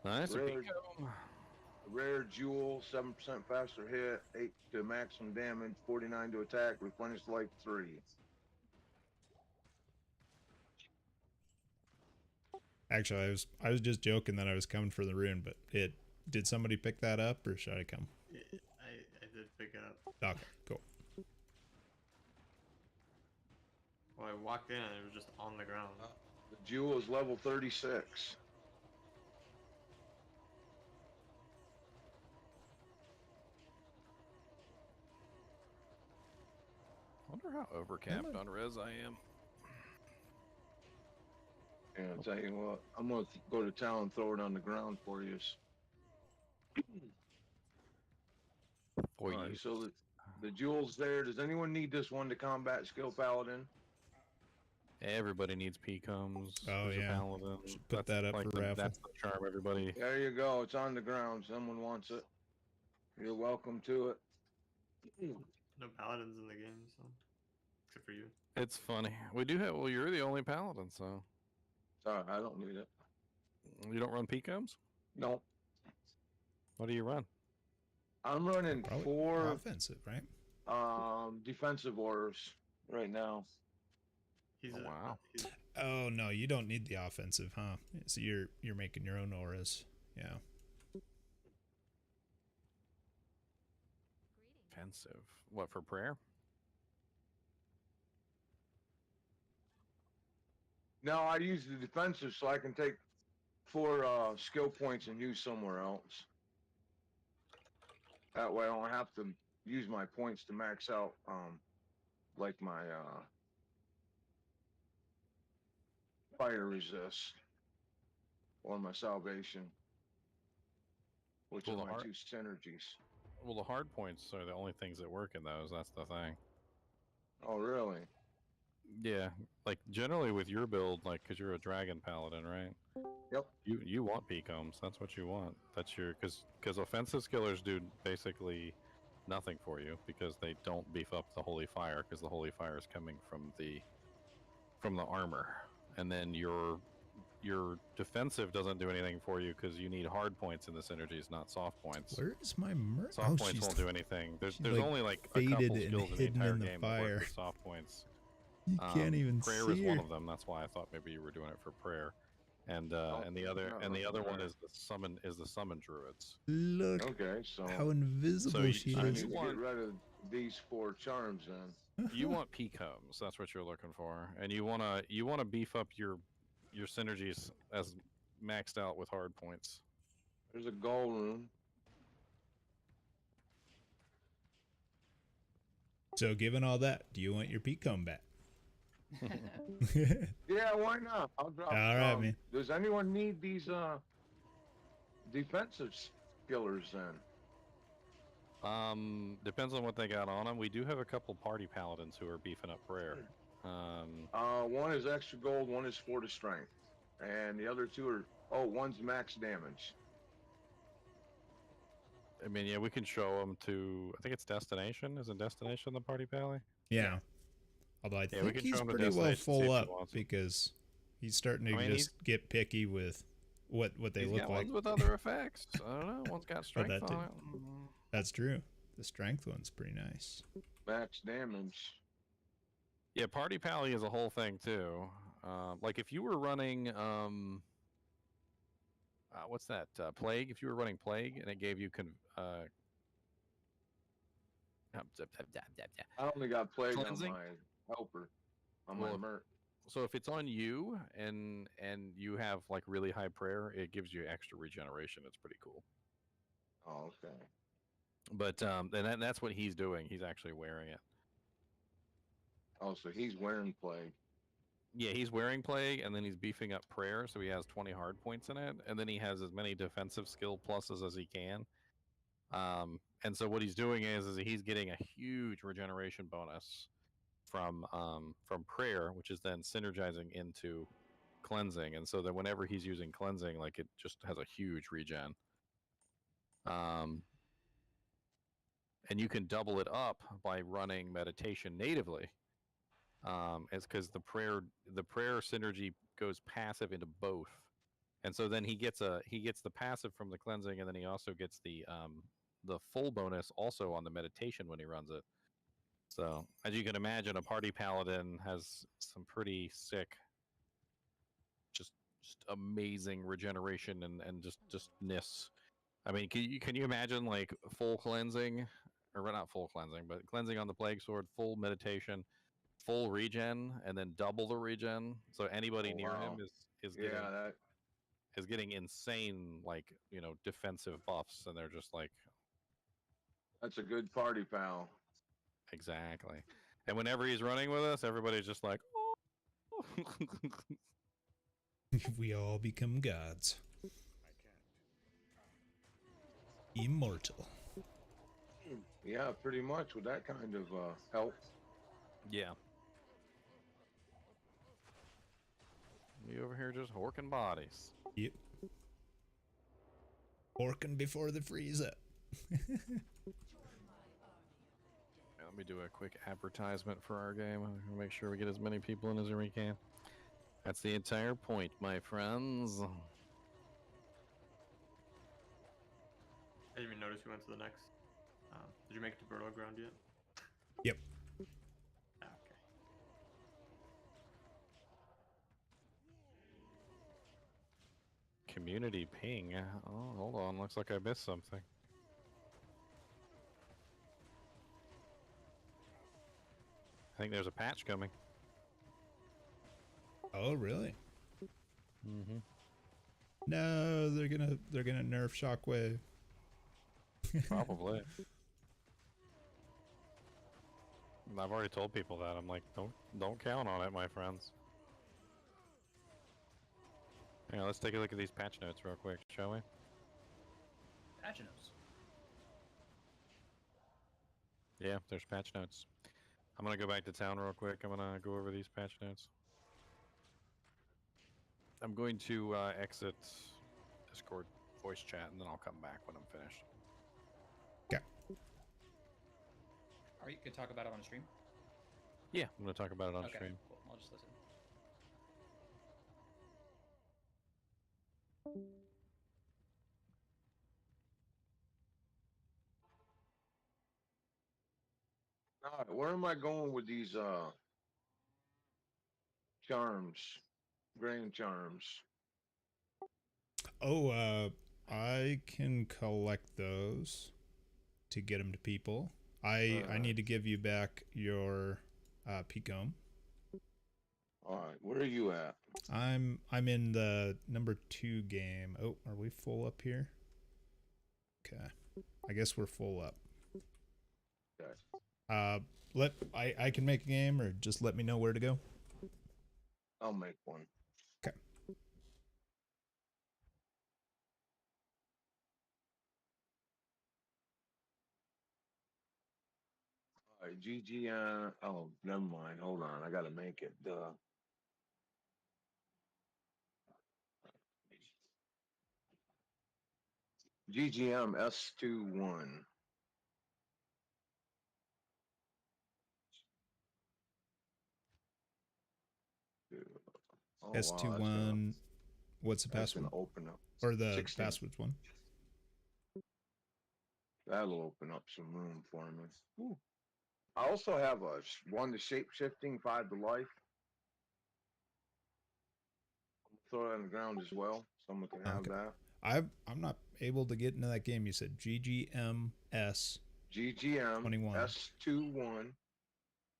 Nice. a Rare- Pico. rare jewel, 7% faster hit, 8 to maximum damage, 49 to attack, replenished like 3. Actually, I was just joking that I was coming for the rune, but did somebody pick that up or should I come? I did pick it up. Okay, cool. Well, I walked in and it was just on the ground. The jewel is level 36. I wonder how overcapped on res I am. And I'll tell you what, I'm going to go to town and throw it on the ground for you. For Alright, you. so the jewel's there. Does anyone need this one to combat skill paladin? Everybody needs P-coms. Oh, There's a yeah. paladin. Should put that up for raffle. That's the charm, everybody. There you go. It's on the ground. Someone wants it. You're welcome to it. No paladins in the game, so except for you. It's funny. We do have. Well, you're the only paladin, so Sorry, I don't need it. you don't run P-coms. No, What do you run? I'm running Probably 4 offensive, right? defensive orders right now. He's Oh, wow. He's, Oh no, you don't need the offensive, huh? So you're making your own auras. Yeah. Offensive. What for prayer? No, I use the defensive so I can take 4 skill points and use somewhere else. That way I don't have to use my points to max out like my fire resist or my salvation, which Well, are the my heart- 2 synergies. Well, the hard points are the only things that work in those. That's the thing. Oh, really? Yeah, like generally with your build, like because you're a dragon paladin, right? Yep. You want P-coms. That's what you want. That's your because offensive skillers do basically nothing for you because they don't beef up the holy fire because the holy fire is coming from the armor, and then your defensive doesn't do anything for you because you need hard points in the synergies, not soft points. Where is my Mer? Soft Oh, points she's won't do anything. There's she's, only like a faded couple and skills in the hidden entire in the game that work fire. with soft points. You can't even prayer see is one her. of them. That's why I thought maybe you were doing it for prayer. And Oh, and the other not and the looking other one there. is the summon druids. Look Okay, so how invisible you- she so I is. need to want- get rid of these 4 charms then. You want P-combs, that's what you're looking for, and you wanna beef up your synergies as maxed out with hard points. There's a gold room. So, given all that, do you want your peak combat? Yeah, why not? I'll drop. All right, man. Does anyone need these defensive skillers then? Depends on what they got on them. We do have a couple party paladins who are beefing up prayer. One is extra gold, one is 4 to strength, and the other 2 are one's max damage. I mean, yeah, we can show them to. I think it's Destination. Isn't Destination the party pally? Yeah. Although I Yeah, we think can he's show him the pretty well destination, see full if he up wants 'em. because he's starting to I mean, just get picky with what they He's look got like. ones with other effects. I don't know. One's got strength that on too. it. That's true. The strength one's pretty nice. Max damage. Yeah, party pally is a whole thing too. Like if you were running, what's that? Plague. If you were running plague and it gave you I only got plague Cleansing? on my helper, on Well, my merc. so if it's on you and you have like really high prayer, it gives you extra regeneration. It's pretty cool. Oh, okay. But and that's what he's doing. He's actually wearing it. Oh, so he's wearing plague. Yeah, he's wearing plague, and then he's beefing up prayer, so he has 20 hard points in it, and then he has as many defensive skill pluses as he can. And so what he's doing is he's getting a huge regeneration bonus from prayer, which is then synergizing into cleansing, and so that whenever he's using cleansing, like it just has a huge regen. And you can double it up by running meditation natively. It's because the prayer synergy goes passive into both, and so then he gets the passive from the cleansing, and then he also gets the full bonus also on the meditation when he runs it. So as you can imagine, a party paladin has some pretty sick, just amazing regeneration and justness. I mean, can you imagine like full cleansing, or not full cleansing, but cleansing on the plague sword, full meditation, full regen, and then double the regen. So anybody near him is getting insane, like, you know, defensive buffs, and they're just like, That's a good party pal. exactly. And whenever he's running with us, everybody's just like, oh. We all become gods. Immortal. Yeah, pretty much with that kind of help. Yeah. We over here just horking bodies. Yep. Orkin before the freeze up. Let me do a quick advertisement for our game. Make sure we get as many people in as we can. That's the entire point, my friends. I didn't even notice we went to the next. Did you make it to Burial Ground yet? Yep. Ah, okay. Community ping. Oh, hold on. Looks like I missed something. I think there's a patch coming. Oh, really? Mm-hmm. No, they're gonna nerf Shockwave. Probably. I've already told people that. I'm like, don't count on it, my friends. Yeah, let's take a look at these patch notes real quick, shall we? Patch notes. Yeah, there's patch notes. I'm gonna go back to town real quick. I'm gonna go over these patch notes. I'm going to exit Discord voice chat, and then I'll come back when I'm finished. Okay. Or you could talk about it on stream. Yeah, I'm gonna talk about it on Okay, stream. cool. I'll just listen. All right, where am I going with these charms, grain charms? Oh, I can collect those to get them to people. I need to give you back your Picom. All right, where are you at? I'm in the number 2 game. Oh, are we full up here? Okay. I guess we're full up. Okay. I can make a game, or just let me know where to go. I'll make one. Okay. All right, GGM. Oh, never mind. Hold on, I gotta make it. GGM S21. Oh, wow, S21. What's the that's gonna password? open up. Or the 16. passwords one? That'll open up some room for me. Ooh. I also have one to shape shifting, 5 to life. Throw it on the ground as well. Someone can have Okay. that. I'm not able to get into that game. You said GGMS. GGM 21. S21,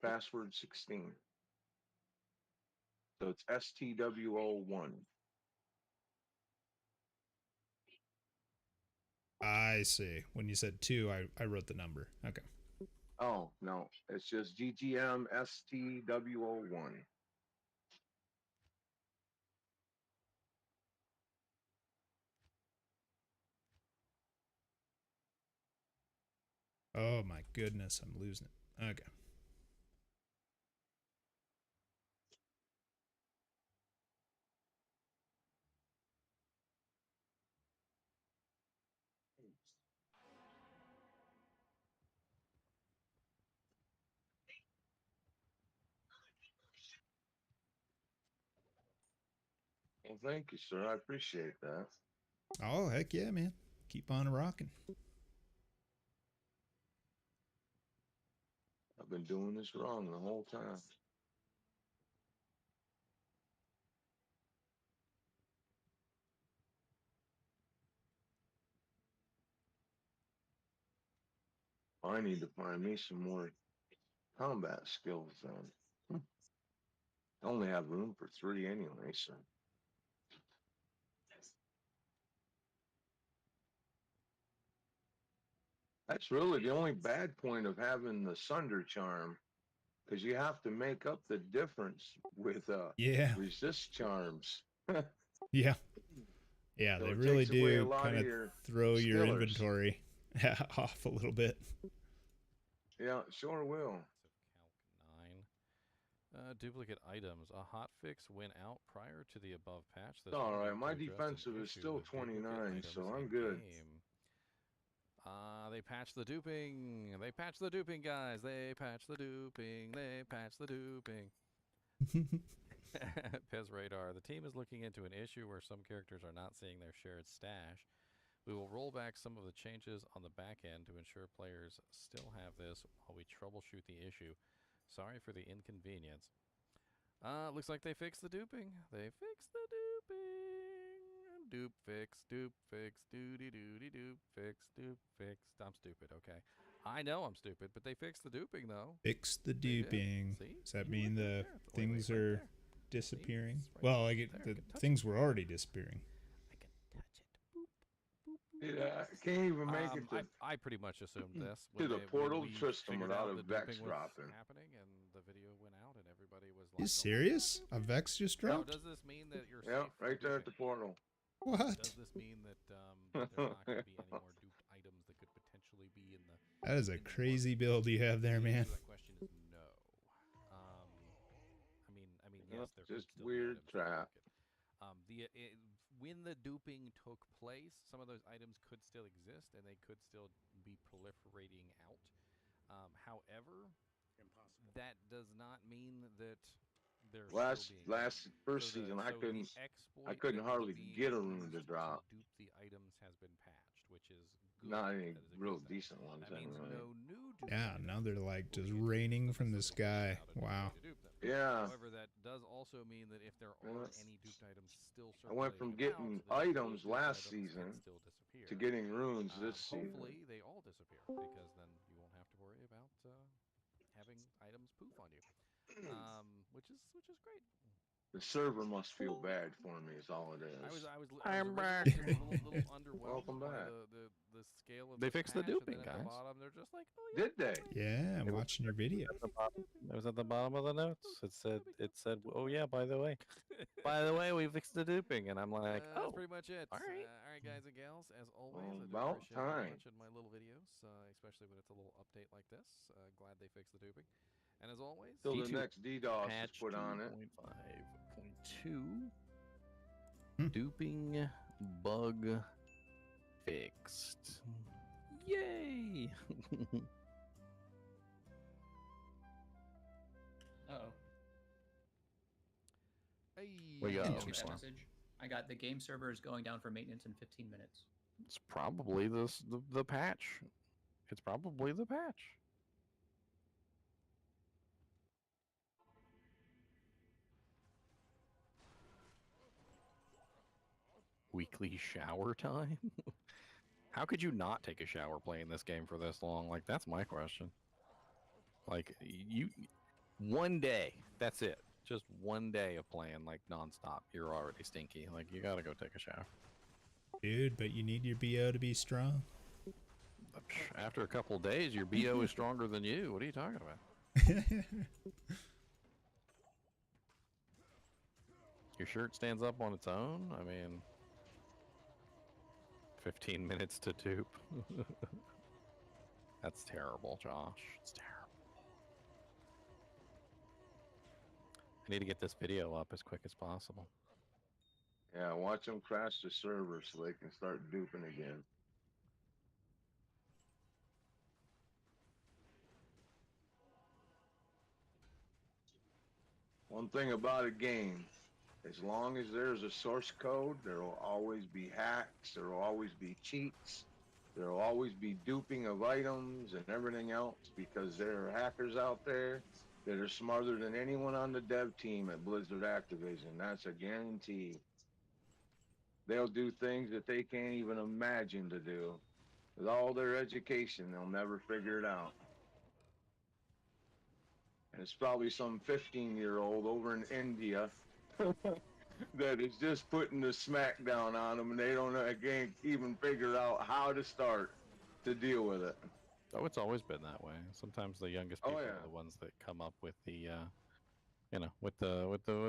password 16. So it's STWO1. I see. When you said 2, I wrote the number. Okay. Oh, no, it's just GGM STWO1. Oh my goodness, I'm losing it. Okay. Well, thank you, sir. I appreciate that. Oh, heck yeah, man. Keep on rocking. I've been doing this wrong the whole time. I need to find me some more combat skills then. I only have room for 3 anyway, so. That's really the only bad point of having the Sunder charm, because you have to make up the difference with Yeah. resist charms. Yeah. Yeah, So they it really takes away a do lot kind of of your throw your stillers. inventory off a little bit. Yeah, sure will. Calc 9. Duplicate items. A hotfix went out prior to the above patch. This All will right, help my to address an defensive is issue still with duplicate 29, items so I'm in good. game. They patched the duping. They patched the duping, guys. They patched the duping. They patched the duping. Pez Radar. The team is looking into an issue where some characters are not seeing their shared stash. We will roll back some of the changes on the back end to ensure players still have this while we troubleshoot the issue. Sorry for the inconvenience. Looks like they fixed the duping. They fixed the duping. Dupe fix, doody doody dupe fix, dupe fix. I'm stupid, okay. I know I'm stupid, but they fixed the duping though. Fix the They did. duping. See? Does that You mean look right the there. things Wait, right are there. disappearing? See? It's right Well, like there. the I can touch things it. were already disappearing. I can touch it. Boop, boop, boop. Yeah, I can't even make it to, I pretty much assumed this to the portal when we Tristram figured without out a the Vex duping was dropping. happening and the video went out and everybody was like, You "Oh my serious? God, A Vex just Now, dropped? does this mean that you're Yeah, safe from right there at the duping? portal. What? Does this mean that there's not going to be any more duped items that could potentially be in the? That is a in the crazy market? build you have there, The man. answer to that question is no. I mean, Yep, yes, there could just still weird be items in the trap. market. When the duping took place, some of those items could still exist and they could still be proliferating out. However, that does not mean that they're Last still being first so the, season, I so the couldn't exploit couldn't that was hardly being get a rune to used drop. dupe the items has been patched, which is good. Not any That is a real good thing. decent ones That means anyway. no new dupe Yeah, items now they're like will just be introduced, raining but from the this will teach sky. you how to Wow. dupe them. Yeah. However, that does also mean that if there are any duped items still I went from circulating getting about, then items those duped last items can season still disappear. to getting runes this season. Hopefully, they all disappear because then you won't have to worry about having items poof on you, which is great. The server must feel bad for me. Is all it is. I was I'm back. originally a little underwhelmed Welcome by back. the scale of They the fixed the patch, and then duping, at the guys. bottom, they're just like, oh yeah. Did they? Yeah, I'm watching your video. It was at the bottom of the notes. It said, oh yeah, by the way, we fixed the duping, and I'm like, That's oh, pretty much it. all right. All right, guys and gals. As always, Well, I do about appreciate you time. watching my little videos, especially when it's a little update like this. Glad they fixed the duping. And as always, Till the D2 next DDoS is patch put on it. 2.5.2 duping bug fixed. Yay! Uh-oh. Hey, We Did got you get that Slow. message? I got the game server is going down for maintenance in 15 minutes. It's probably the patch. It's probably the patch. Weekly shower time? How could you not take a shower playing this game for this long? Like, that's my question. Like, one day, that's it. Just one day of playing, like, nonstop. You're already stinky. Like, you gotta go take a shower. Dude, but you need your BO to be strong. After a couple days, your BO is stronger than you. What are you talking about? Your shirt stands up on its own? I mean, 15 minutes to dupe. That's terrible, Josh. It's terrible. I need to get this video up as quick as possible. Yeah, watch them crash the server so they can start duping again. One thing about a game, as long as there's a source code, there will always be hacks, there will always be cheats, there will always be duping of items and everything else, because there are hackers out there that are smarter than anyone on the dev team at Blizzard Activision. That's a guarantee. They'll do things that they can't even imagine to do. With all their education, they'll never figure it out. And it's probably some 15-year-old over in India that is just putting the smackdown on them, and they don't again even figure out how to start to deal with it. Oh, it's always been that way. Sometimes the youngest Oh, people yeah. are the ones that come up with the, with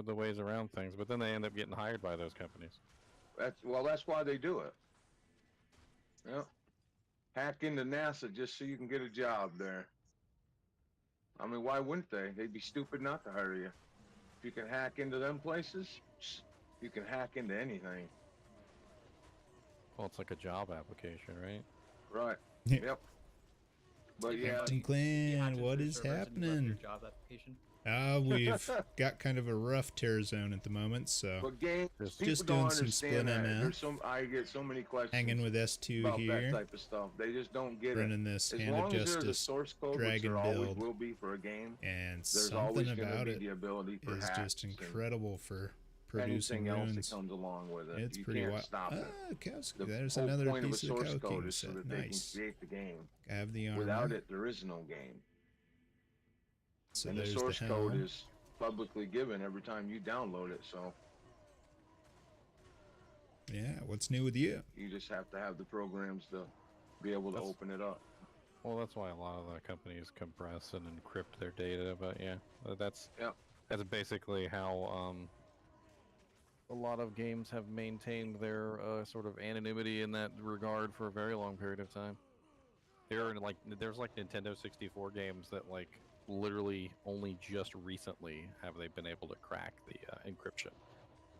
the ways around things. But then they end up getting hired by those companies. That's why they do it. Yep. Hack into NASA just so you can get a job there. I mean, why wouldn't they? They'd be stupid not to hire you. If you can hack into them places, you can hack into anything. Well, it's like a job application, right? Right. Yeah. Yep. But yeah, Captain You Clan, hacked into what their is servers and you left your happening? job application. We've got kind of a rough tear zone at the moment, so but games, Just people doing don't some understand split that. ML. There's I get so many questions hanging with S2 about that here, type of stuff. They just don't get it. running this As Hand long of as there's a Justice source code, which dragon there always build, will be for a game, and there's always something going to about be it the ability for is hacks just and incredible for producing anything else that runes. comes along with it. It's You pretty can't wild. stop it. Kowski, The there's whole another point of a piece of the source Cow code King is so set. that they can Nice. create the game. I have the armor. Without it, there is no game. So And the there's source the code helm. is publicly given every time you download it, so Yeah, what's new with you? you just have to have the programs to be able to That's- open it up. Well, that's why a lot of the companies compress and encrypt their data. But yeah, that's basically how a lot of games have maintained their sort of anonymity in that regard for a very long period of time. There's like Nintendo 64 games that like literally only just recently have they been able to crack the encryption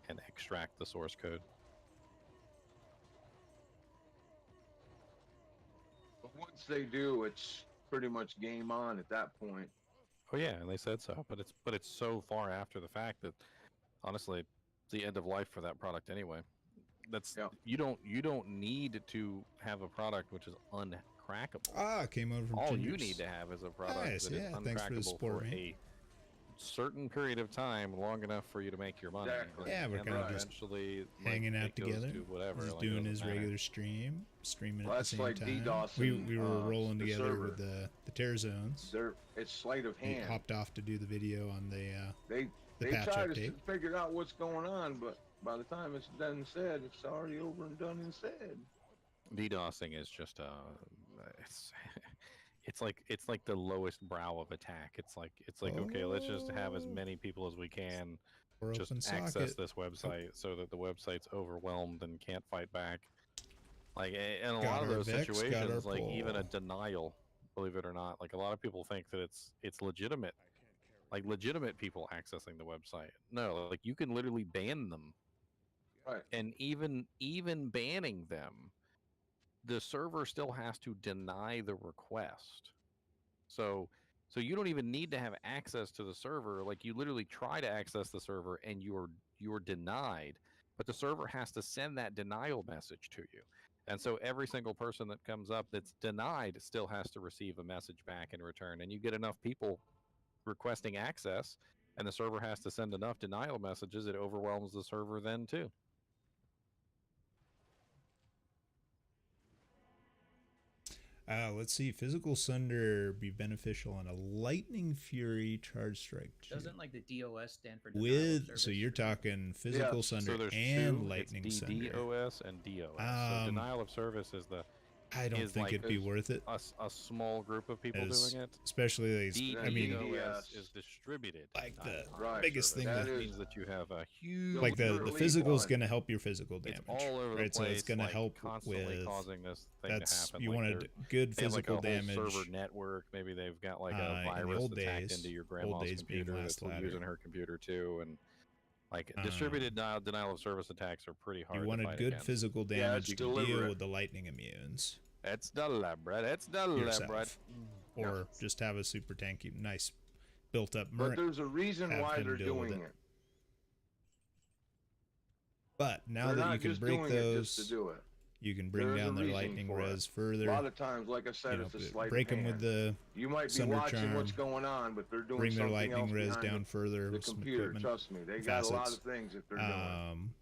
and extract the source code. But once they do, it's pretty much game on at that point. Oh yeah, and they said so, but it's so far after the fact that honestly, it's the end of life for that product anyway. That's you don't need to have a product which is uncrackable. Ah, came over from All Gingers. you need to have is a product Nice, that is yeah, thanks for the uncrackable support, for man. a certain period of time, long enough for you to make your money. Exactly. Yeah, we're And kind then of just eventually hanging out it goes together. to whatever. He's like, it doing doesn't his matter. regular streaming Well, at the that's same like time. DDoS We and, were rolling the together server. with the tear zones. It's sleight of He hand. hopped off to do the video on the They patch try to update. figure out what's going on, but by the time it's done and said, it's already over and done and said. DDoSing is just it's like the lowest brow of attack. It's like okay, let's just have as many people as we can Or just open access socket. this website so that the website's overwhelmed and can't fight back. Like in a Got lot of our those Vex, got situations, our like even a pole. denial, believe it or not, like a lot of people think that it's legitimate, like legitimate people accessing the website. No, like you can literally ban them, Right. and even banning them, the server still has to deny the request. So you don't even need to have access to the server. Like you literally try to access the server and you're denied, but the server has to send that denial message to you. And so every single person that comes up that's denied still has to receive a message back in return. And you get enough people requesting access and the server has to send enough denial messages, it overwhelms the server then too. Let's see. Physical Sunder be beneficial on a Lightning Fury Charge Strike 2. Doesn't like the DOS stand for denial of With service? so you're talking Physical Yeah, Sunder So there's and two. Lightning It's Sunder. DDoS and DOS. So denial of service is the I don't is think like it'd be worth it. a small group of people As- doing it. Especially these. I mean, DDoS is distributed. like the Right. biggest thing That that is- means that you have a huge like the literally physical is one. going to help your physical damage. it's all over the right? place. So it's going to like, help constantly with causing this thing that's to happen. you like wanted they're- good they have like physical a whole damage. server network. Maybe they've got like in a the virus old that's hacked days- into your old grandma's days being computer Last that's Ladder. using her computer too, and like distributed denial of service attacks are pretty hard. You to wanted fight good against. physical Yeah, damage it's to deal deliberate. with the lightning immunes It's deliberate. It's deliberate. yourself, or just have a super tanky, nice built up. But there's a reason have why him they're deal with doing it. it. But now They're that not you can just break doing it just to those, do it. you can bring There is down a their reason lightning for it. res A further. lot of times, like I said, You know, it's a sleight break of them with hand. the You might be Sunder watching what's charm, going on, but they're doing bring their something lightning else res behind down further the with some computer. equipment. Trust me, they got a lot facets. of things that they're doing.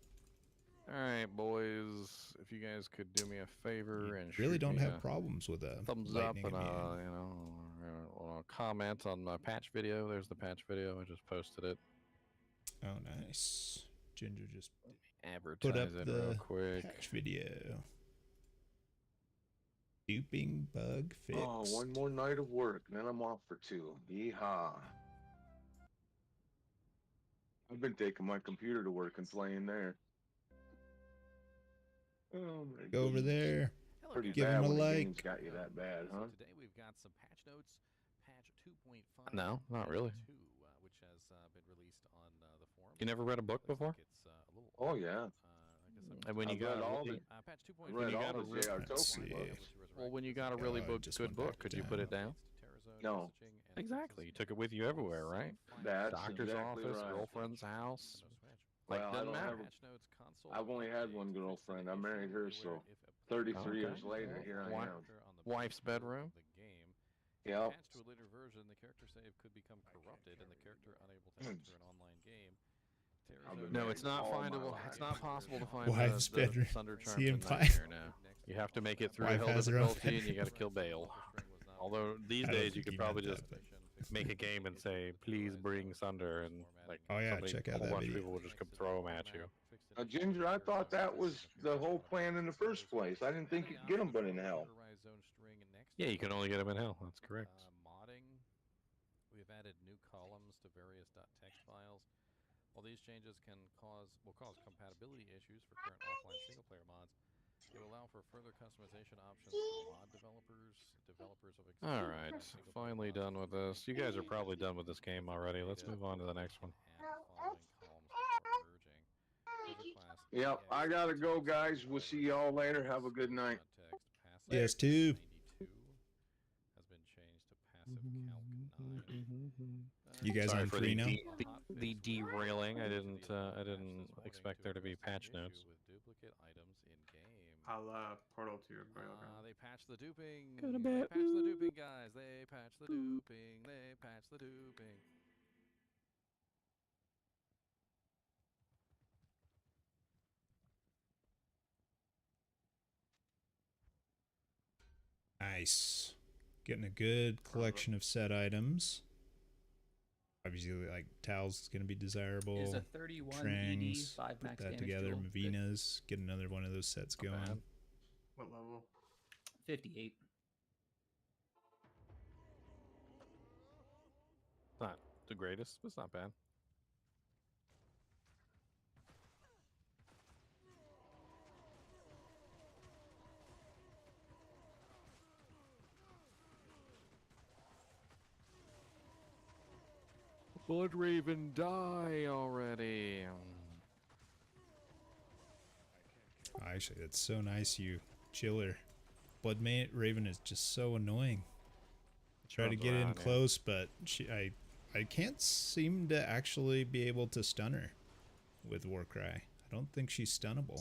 All right, boys. If you guys could do me a favor and Really shoot don't me have a problems with a thumbs up lightning and immune. a comment on my patch video. There's the patch video. I just posted it. Oh, nice. Ginger just Advertise put up it the real quick. patch video. Duping bug fix. Oh, one more night of work, then I'm off for 2. Yeehaw. I've been taking my computer to work and playing there. Oh my Go over goodness. there. Pretty Give bad him a when the like. game's got you that bad, huh? Today we've got some patch notes. Patch 2.5. No, not really. Which has been released on the forum. You never read a book before? Oh yeah. And when you I've got read all the- patch 2.5, read all the really, J.R. Let's Tolkien see. books. well, when you got a really just good went book, back could you down. put it down? No. Exactly. You took it with you everywhere, right? That's Doctor's exactly office, right. girlfriend's house. Like, Well, I doesn't don't matter. have I've only had one girlfriend. I married her, so 33 Okay. years later, here I am. Wife's bedroom. Yep. Patched to a later version, the character save could become corrupted and the character unable to enter an online game. I've been No, married it's not all my findable. life. It's not possible to find Wife's the bedroom. Thunder Is Charms he in implying- Nightmare now. You have to make it through Wife the hell has her own difficulty, and you got to bedroom. kill Bale. Although these I don't days you think could he probably meant just that, make a game and say, "Please bring Thunder," and like, Oh, yeah, somebody, check a out whole that bunch of video. people will just come throw them at you. Ginger, I thought that was the whole plan in the first place. I didn't think you could get them but in hell. Yeah, you can only get them in hell. That's correct. Modding. We've added new columns to various .text files. While these changes will cause compatibility issues for current offline single-player mods, they will allow for further customization options for mod developers of existing All right, single-player finally mods, done with this. You guys are probably done with this game already. Let's move on to the next one. add the following columns before merging. Server class Yep, I EX gotta go, guys. We'll see y'all later. Have a good night. .text passive Yes, too. 92 has been changed You guys Sorry on for 3 now? the derailing. I didn't expect there to be patch notes. I'll portal to your battleground. They patch the duping. Go to They bed. patch the duping, guys. They patch the duping. They patch the duping. Nice. Getting a good collection of set items. Obviously, like Tal's is going to be desirable. Is a 31 ED Trangs, 5 put max that damage together. duel. Good. Mavina's, get another one of those sets going. bad. What level? 58. Not the greatest, but it's not bad. Blood Raven, die already. Actually, it's so nice you chiller. Raven is just so annoying. Try to Runs get in around, yeah. close, but I can't seem to actually be able to stun her with Warcry. I don't think she's stunnable.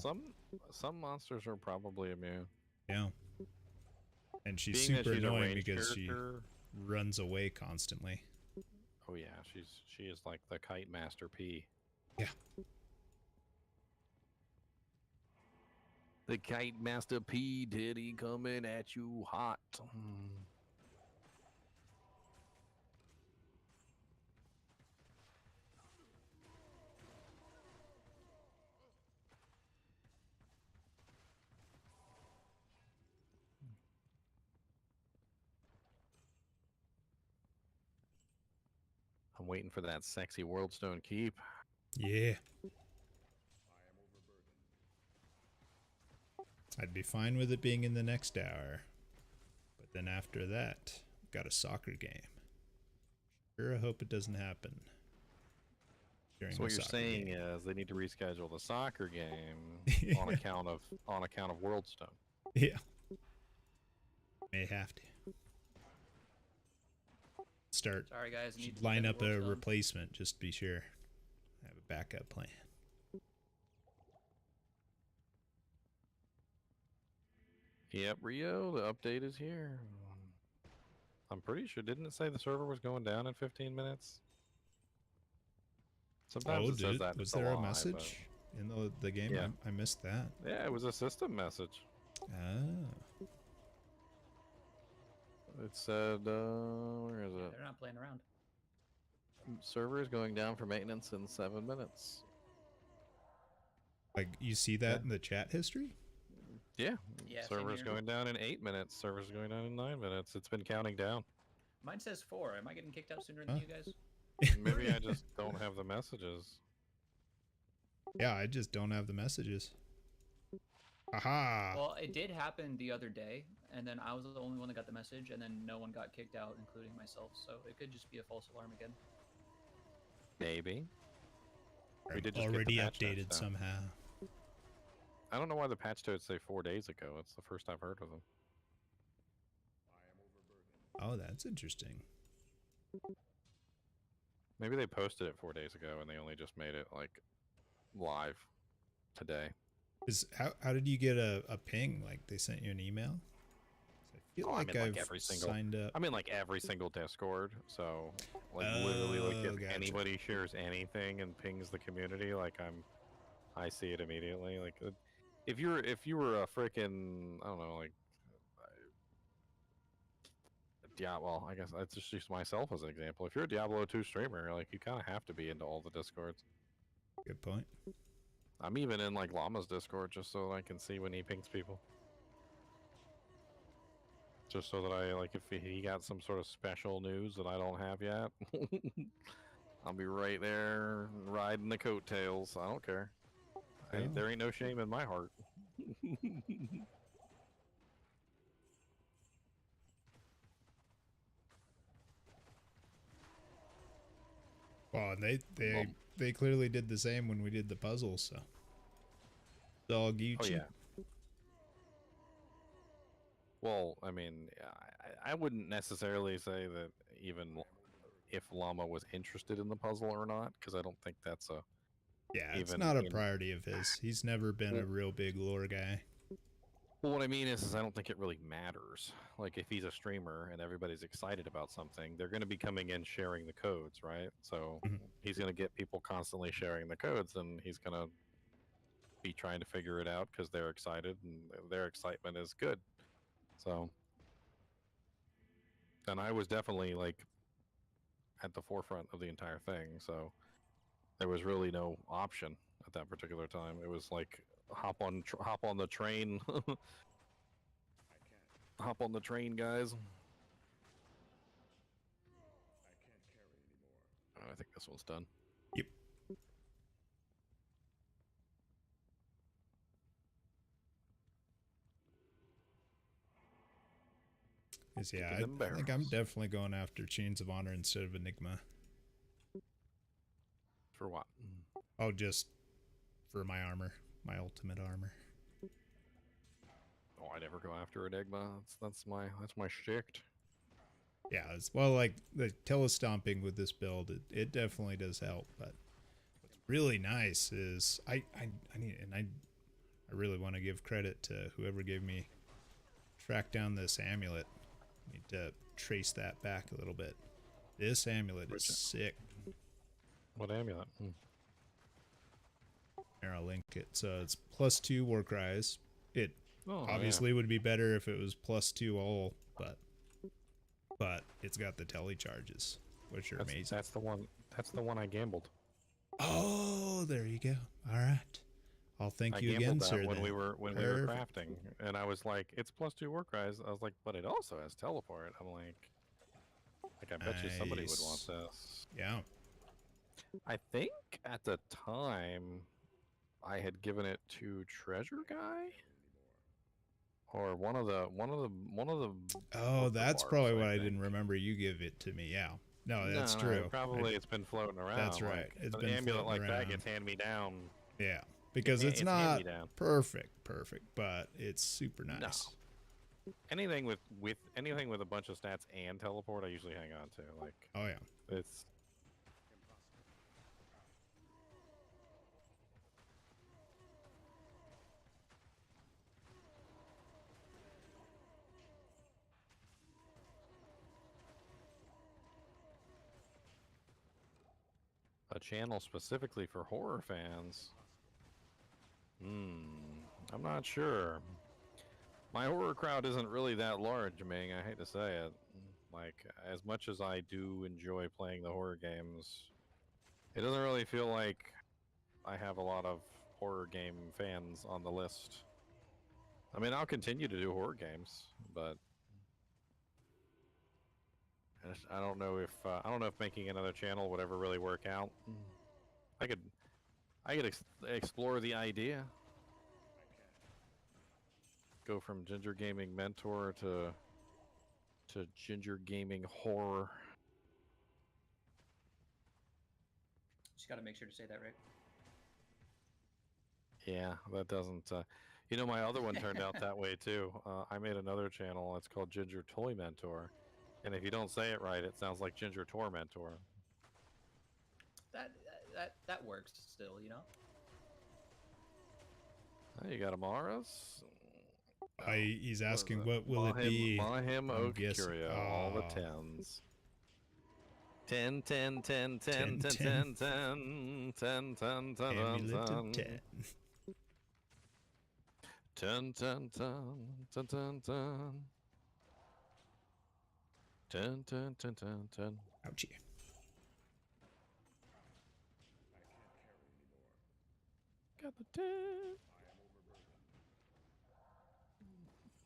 Some monsters are probably immune. Yeah. And she's Being that super she's a annoying ranged because character- she runs away constantly. Oh yeah, she is like the Kite Master P. Yeah. The Kite Master P Diddy coming at you hot. I'm waiting for that sexy Worldstone Keep. Yeah. I'd be fine with it being in the next hour. But then after that, got a soccer game. Sure, I hope it doesn't happen. So what you're saying is they need to reschedule the soccer game on account of Worldstone. Yeah. May have to. Start. Sorry, guys. I need Should to line defend up a Worldstone. replacement just to be sure. Have a backup plan. Yep, Rio, the update is here. I'm pretty sure, didn't it say the server was going down in 15 minutes? Sometimes it says that. Was it's there a lie, message in the game? Yeah. I missed that. but- Yeah, it was a system message. Ah. It said, where is it? They're not playing around. Server is going down for maintenance in 7 minutes. Like, you see that Yeah. in the chat history? Yeah. Yeah, same Server's here. going down in 8 minutes. Server's going down in 9 minutes. It's been counting down. Mine says 4. Am I getting kicked out sooner than Huh? you guys? Maybe I just don't have the messages. Yeah, I just don't have the messages. Aha! Well, it did happen the other day, and then I was the only one that got the message, and then no one got kicked out, including myself. So it could just be a false alarm again. Maybe. I'm did just get the already patch notes updated down. somehow. I don't know why the patch notes say 4 days ago. It's the first I've heard of them. Oh, that's interesting. Maybe they posted it 4 days ago and they only just made it like live today. How did you get a ping? Like they sent you an email? I feel like I'm in, I've every single signed up. I'm in like every single Discord, so like literally like if gotcha. anybody shares anything and pings the community, like I see it immediately. Like if you were a freaking I don't know like yeah, well I guess I just use myself as an example. If you're a Diablo 2 streamer, like you kind of have to be into all the Discords. Good point. I'm even in like Llama's Discord just so I can see when he pings people. Just so that I like if he got some sort of special news that I don't have yet, I'll be right there riding the coattails. I don't care. Oh. There ain't no shame in my heart. Well, and they clearly did the same when we did the puzzle, so. Dog Gucci. Oh yeah. Well, I mean, I wouldn't necessarily say that even if Llama was interested in the puzzle or not, because I don't think that's a Yeah, it's even not a in- priority of his. He's never been a real big lore guy. Well, what I mean is I don't think it really matters. Like, if he's a streamer and everybody's excited about something, they're going to be coming in sharing the codes, right? So Mhm. he's going to get people constantly sharing the codes, and he's going to be trying to figure it out because they're excited and their excitement is good. So, and I was definitely like at the forefront of the entire thing. So there was really no option at that particular time. It was like hop on the train. Hop on the train, guys. I think this one's done. Yep. Yeah, I think I'm definitely going after Chains of Honor instead of Enigma. For what? Oh, just for my armor, my ultimate armor. Oh, I never go after Enigma. That's my shtick. Yeah, it's, well, like the telestomping with this build, it definitely does help. But what's really nice is I really want to give credit to whoever gave me track down this amulet. I need to trace that back a little bit. This amulet is sick. What amulet? Here, I'll link it. So it's +2 war cries. It obviously would be better if it was +2 all, but it's got the tele charges, which are amazing. That's the one. That's the one I gambled. Oh, there you go. All right. I'll thank you again, sir. When we were crafting, and I was like, "It's +2 work rise." I was like, "But it also has teleport." I'm like, I bet you somebody would want this. Yeah. I think at the time, I had given it to Treasure Guy, or one of the. Oh, that's probably what I didn't remember. You give it to me. Yeah. No, that's true. Probably it's been floating around. That's right. Like, It's an been amulet floating like around. that gets hand me down. Yeah, because it's not perfect, but it's super nice. No. Anything with a bunch of stats and teleport, I usually hang on to. Like, oh yeah, it's. A channel specifically for horror fans. I'm not sure. My horror crowd isn't really that large, Ming. I hate to say it. Like, as much as I do enjoy playing the horror games, it doesn't really feel like I have a lot of horror game fans on the list. I mean, I'll continue to do horror games, but I don't know if making another channel would ever really work out. I could explore the idea. Go from Ginger Gaming Mentor to Ginger Gaming Horror. Just got to make sure to say that right. Yeah, that doesn't. My other one turned out that way too. I made another channel. It's called Ginger Toy Mentor, and if you don't say it right, it sounds like Ginger Tormentor. That works still, you know. Oh, you got Amaras. He's asking what will it be? Mahim Oak Curio, all the 10s. 10, 10, 10, 10, 10, 10, 10, 10, 10, 10, 10, 10. 10, 10, 10, 10, 10, 10. 10, 10, 10, 10, 10. Ouchie. Got the 10.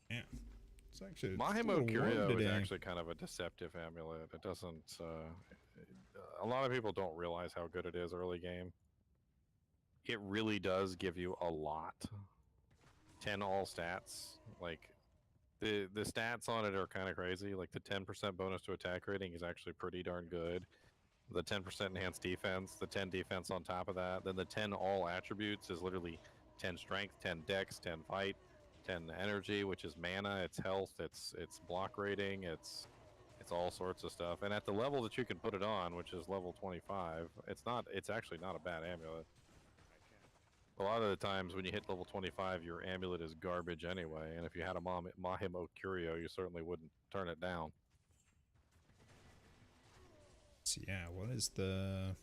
Yeah. It's actually Mahimo Curio is actually kind of a deceptive amulet. It doesn't. A lot of people don't realize how good it is early game. It really does give you a lot. 10 all stats. Like, the stats on it are kind of crazy. Like, the 10% bonus to attack rating is actually pretty darn good. The 10% enhanced defense, the 10 defense on top of that. Then the 10 all attributes is literally 10 strength, 10 dex, 10 fight. 10 energy, which is mana, it's health, it's block rating, it's all sorts of stuff. And at the level that you can put it on, which is level 25, it's actually not a bad amulet. A lot of the times when you hit level 25, your amulet is garbage anyway, and if you had a Mahim Curio, you certainly wouldn't turn it down. So yeah, what is the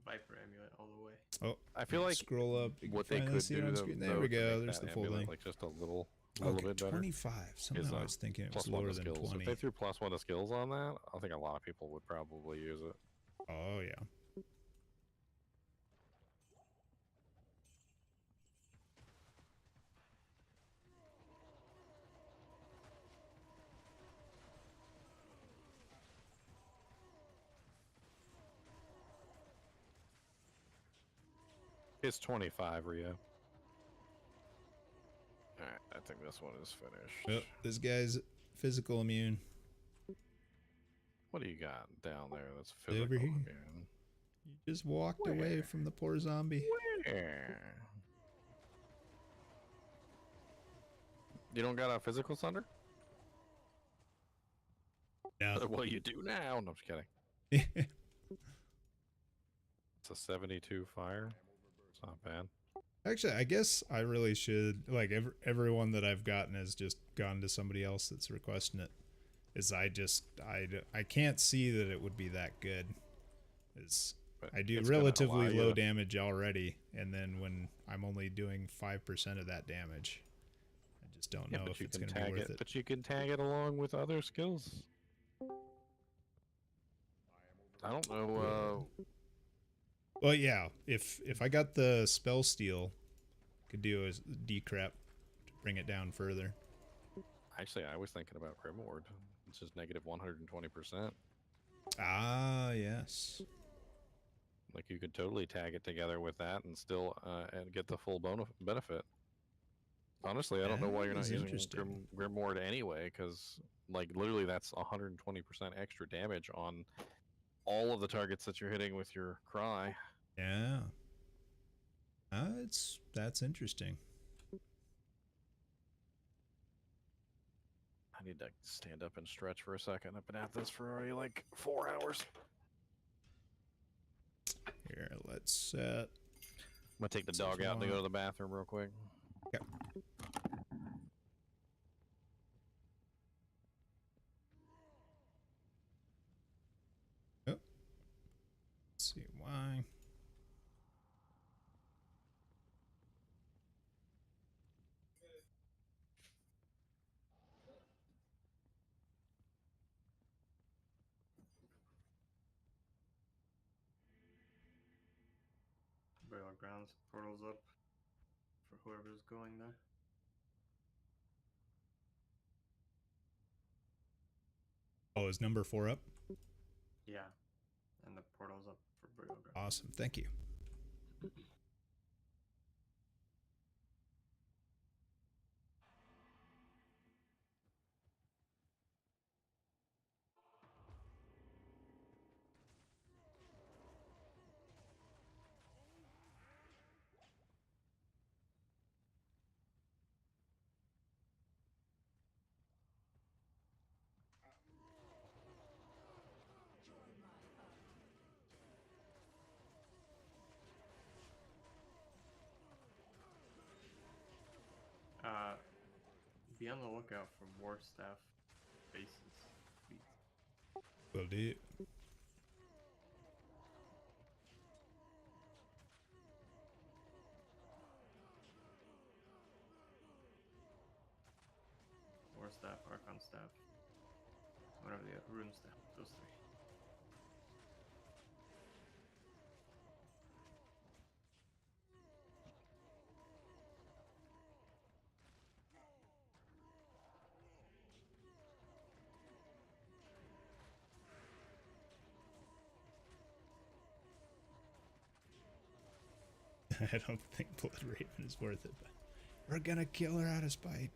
Viper amulet all the way. Oh, I feel like scroll up. What they could do on to, screen. There though, we to go. make There's that the full amulet, thing. like just a little Okay, bit better. 25. Somehow I was thinking it was lower than skills. 20. If they threw +1 to skills on that, I think a lot of people would probably use it. Oh yeah. It's 25, Rio. Alright, I think this one is finished. Well, this guy's physical immune. What do you got down there that's physical Over here. immune? You just walked away from the poor zombie. Where? You don't got a physical thunder? No. Well, you do now. No, I'm just kidding. It's a 72 fire. It's not bad. Actually, I guess I really should, like, everyone that I've gotten has just gone to somebody else that's requesting it. I can't see that it would be that good. I do relatively low damage already, and then when I'm only doing 5% of that damage, I just don't know if it's going to be worth it. But you can tag it along with other skills. I don't know. Well, yeah, if I got the spell steal, could do a decrep to bring it down further. Actually, I was thinking about Grimward. It's just negative 120%. Ah, yes. Like you could totally tag it together with that and still and get the full benefit. Honestly, I don't know why you're not using Grimward anyway, because like literally that's 120% extra damage on all of the targets that you're hitting with your cry. Yeah. That's interesting. I need to stand up and stretch for a second. I've been at this for already like 4 hours. Here, let's set. I'm gonna take the dog out and go to the bathroom real quick. Okay. Oh. Let's see why. Burial grounds, portals up for whoever's going there. Oh, is number 4 up? Yeah, and the portal's up for burial grounds. Awesome, thank you. Be on the lookout for war staff bases. Will do. War staff, Archon staff, whatever the rune staff, those three. I don't think Blood Raven is worth it, but we're gonna kill her out of spite.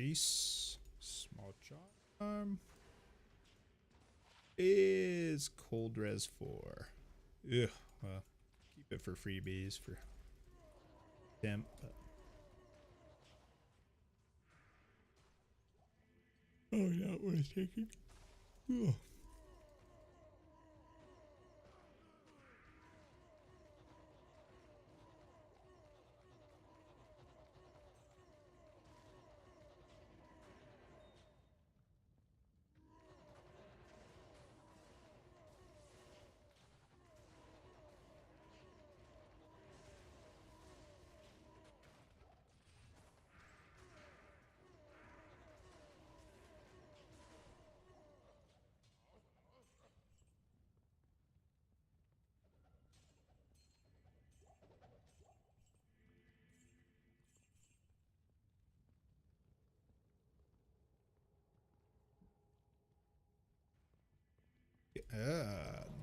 Ace. Small charm. Is cold res 4. Ugh. Well, keep it for freebies for temp. But... oh, not worth taking. Ugh.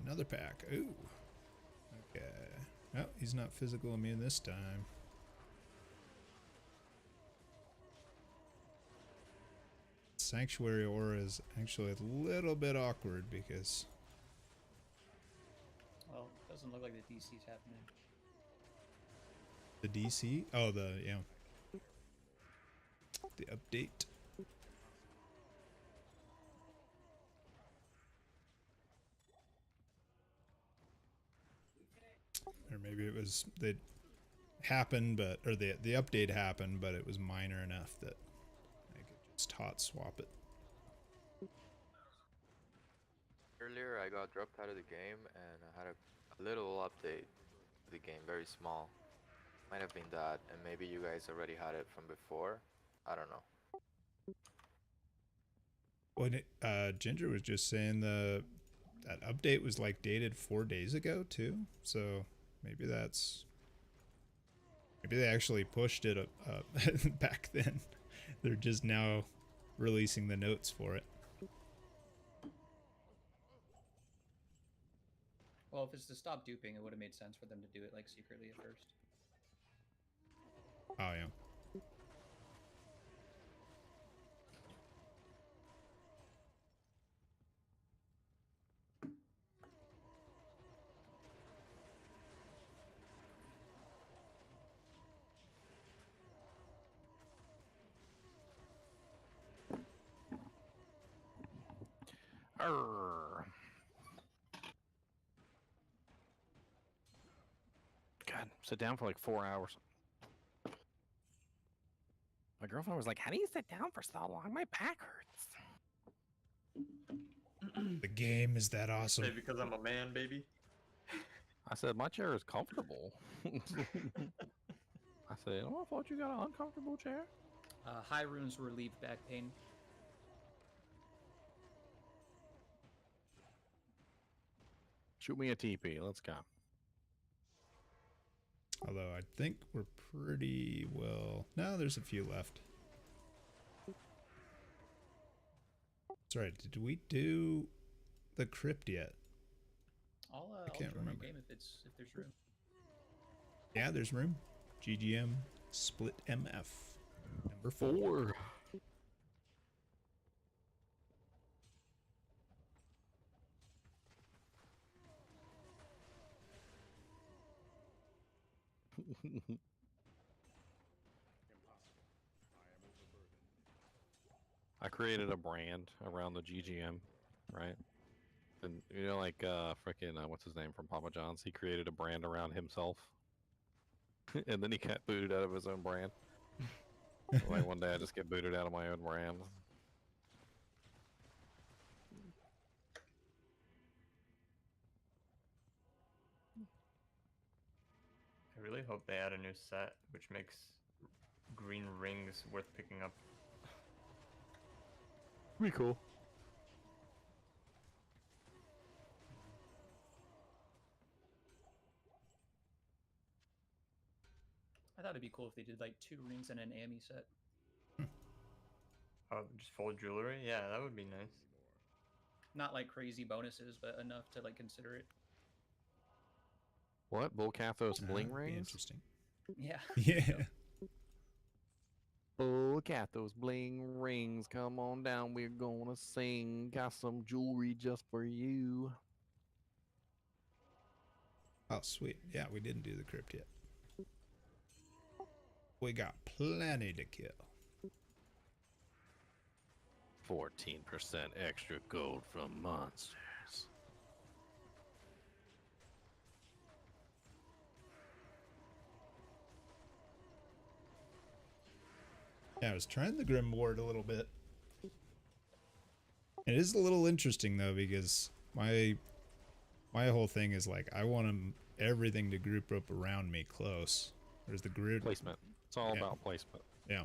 Another pack. Ooh. Okay. Oh, he's not physical immune this time. Sanctuary aura is actually a little bit awkward because... well, it doesn't look like the DC's happening. the DC? Oh, yeah. The update. Or maybe it was that happened, but or the update happened, but it was minor enough that I could just hot swap it. Earlier, I got dropped out of the game, and I had a little update to the game, very small. Might have been that, and maybe you guys already had it from before. I don't know. Well, Ginger was just saying that update was like dated 4 days ago too, so maybe they actually pushed it up back then. They're just now releasing the notes for it. Well, if it's to stop duping, it would have made sense for them to do it like secretly at first. Oh yeah. Arr. God, sit down for like 4 hours. My girlfriend was like, "How do you sit down for so long? My back hurts." The game is that awesome. Say because I'm a man, baby. I said, "My chair is comfortable." I said, "Oh, I thought you got an uncomfortable chair." High runes relieve back pain. Shoot me a TP. Let's go. Although I think we're pretty well... no, there's a few left. That's right. Did we do the crypt yet? I'll can't join remember. your game if there's room. Yeah, there's room. GGM Split MF. Number 4. I created a brand around the GGM, right? And you know, like freaking what's his name from Papa John's? He created a brand around himself, and then he got booted out of his own brand. Like one day, I just get booted out of my own brand. I really hope they add a new set which makes green rings worth picking up. Pretty cool. I thought it'd be cool if they did like 2 rings and an AMI set. Oh, just full jewelry? Yeah, that would be nice. Not like crazy bonuses, but enough to like consider it. What? Bull Cathos bling rings? Interesting. Yeah. Yeah. Look at those bling rings. Come on down, we're gonna sing. Got some jewelry just for you. Oh, sweet. Yeah, we didn't do the crypt yet. We got plenty to kill. 14% extra gold from monsters. Yeah, I was trying the Grim Ward a little bit. It is a little interesting though, because my whole thing is like I want everything to group up around me close. There's the group Placement. It's all about placement. Yeah.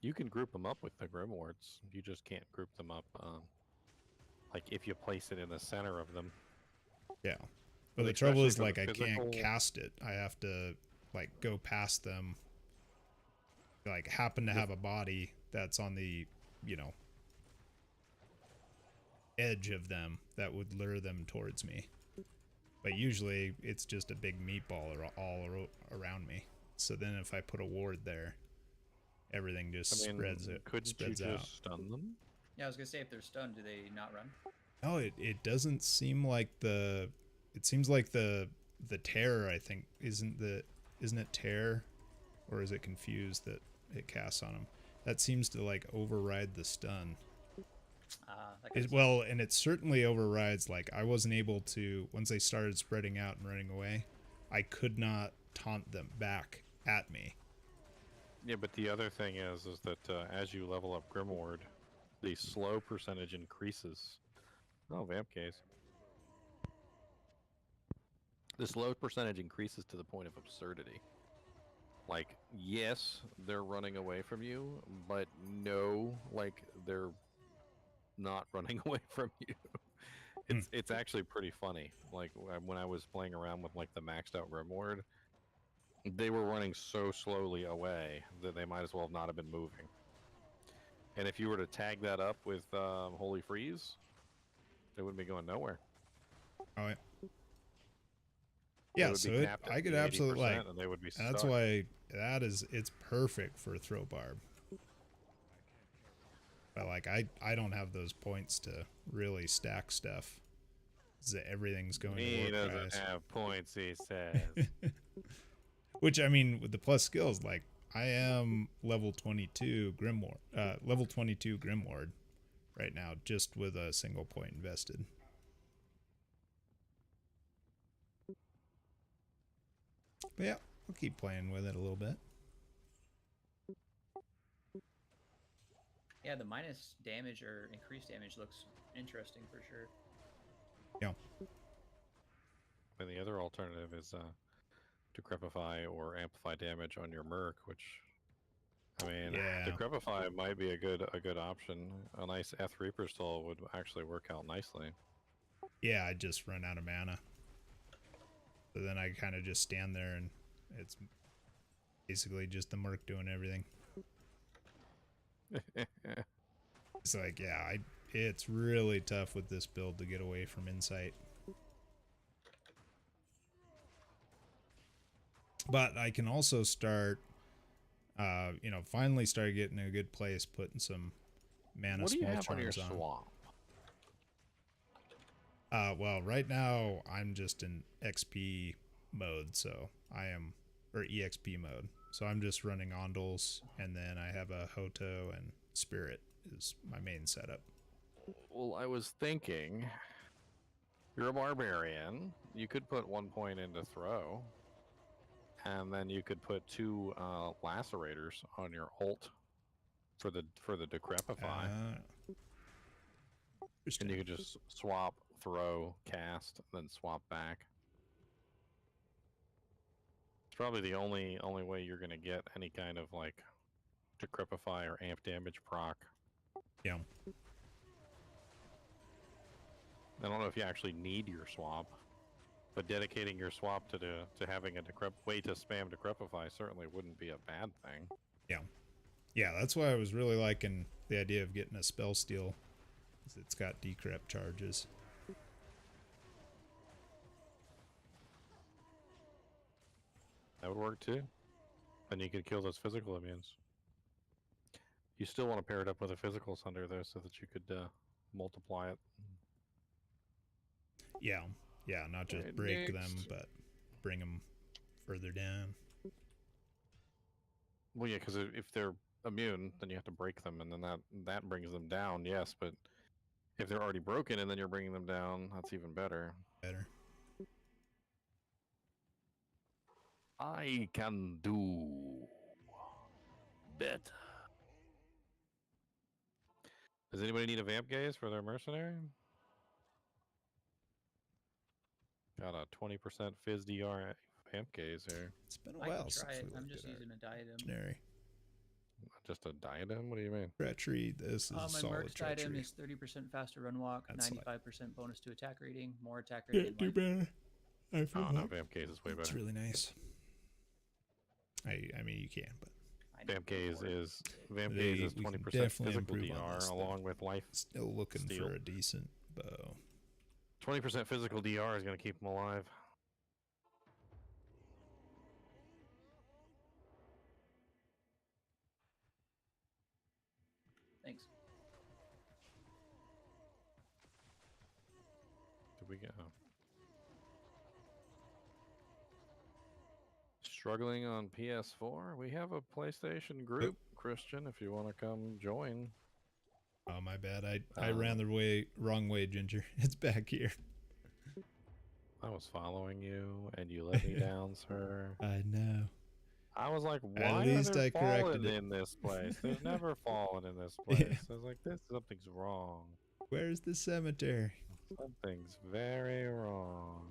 You can group them up with the Grimoires. You just can't group them up, like if you place it in the center of them. Yeah. But the trouble is, like, I can't cast it. I have to, like, go past them. Like, happen to have a body that's on the, you know, edge of them that would lure them towards me. But usually, it's just a big meatball all around me. So then if I put a ward there, everything just spreads out. Stun them? Yeah, I was gonna say, if they're stunned, do they not run? No, it doesn't seem like the. It seems like the terror. I think isn't it terror, or is it confused that it casts on them? That seems to like override the stun. Well, and it certainly overrides. Like I wasn't able to once they started spreading out and running away, I could not taunt them back at me. Yeah, but the other thing is that as you level up Grimward, the slow percentage increases. Oh, vamp case. The slow percentage increases to the point of absurdity. Like, yes, they're running away from you, but no, like they're not running away from you. It's actually pretty funny. Like when I was playing around with like the maxed out Grimward, they were running so slowly away that they might as well not have been moving. And if you were to tag that up with Holy Freeze, they wouldn't be going nowhere. Oh, yeah, so I could absolutely like, and they would be that's stuck. why it's perfect for throw barb. But like I don't have those points to really stack stuff. Everything's going to He work. doesn't have points, he says. Which, I mean, with the plus skills, like I am level 22 Grimoire, level 22 Grimward right now, just with a single point invested. But yeah, I'll keep playing with it a little bit. Yeah, the minus damage or increased damage looks interesting for sure. Yeah. And the other alternative is to decrepify or amplify damage on your Merc, which, I mean, decrepify might be a good option. A nice F Reaper Soul would actually work out nicely. Yeah, I just run out of mana. So then I kind of just stand there and it's basically just the Merc doing everything. It's like, yeah, it's really tough with this build to get away from Insight. But I can also start, you know, finally start getting a good place, putting some mana small charms on. Swamp? Well, right now I'm just in XP mode, so I am, or EXP mode. So I'm just running Ondals, and then I have a Hoto and Spirit is my main setup. Well, I was thinking, you're a barbarian. You could put 1 point into throw, and then you could put 2 lacerators on your ult for the decrepify. And you could just swap, throw, cast, then swap back. It's probably the only way you're gonna get any kind of like decrepify or amp damage proc. Yeah. I don't know if you actually need your swap, but dedicating your swap to having a way to spam decrepify certainly wouldn't be a bad thing. Yeah. Yeah, that's why I was really liking the idea of getting a spell steal. It's got decrep charges. That would work too. And you could kill those physical immunes. You still want to pair it up with a physical Sunder, though, so that you could multiply it. Yeah, yeah, not just Alright, break them, next. but bring them further down. Well, yeah, because if they're immune, then you have to break them, and then that brings them down, yes, but if they're already broken and then you're bringing them down, that's even better. Better. I can do better. Does anybody need a vamp gaze for their mercenary? Got a 20% Fizz DR vamp gaze here. It's been a I while can since try it. we I'm looked just at our using a diadem. mercenary. Just a diadem? What do you mean? Treachery. This is My solid merc diadem treachery. is 30% faster run walk, That's 95% bonus to attack rating, more attack rating. Can't do better. I feel Oh, no, like vamp gaze is way better. it's really nice. I mean, you can, but Vamp gaze is we 20% can definitely physical improve on DR this, though. along with life. Still looking steal. for a decent bow. 20% physical DR is going to keep them alive. Thanks. Did we get? Oh. Struggling on PS4. We have a PlayStation group, Christian. If you want to come join. Oh, my bad. I ran the wrong way, Ginger. It's back here. I was following you, and you let me down, sir. I know. I was like, why At least are there I corrected fallen it. in this place? There's never fallen in this place. Yeah. I was like, something's wrong. Where's the cemetery? Something's very wrong.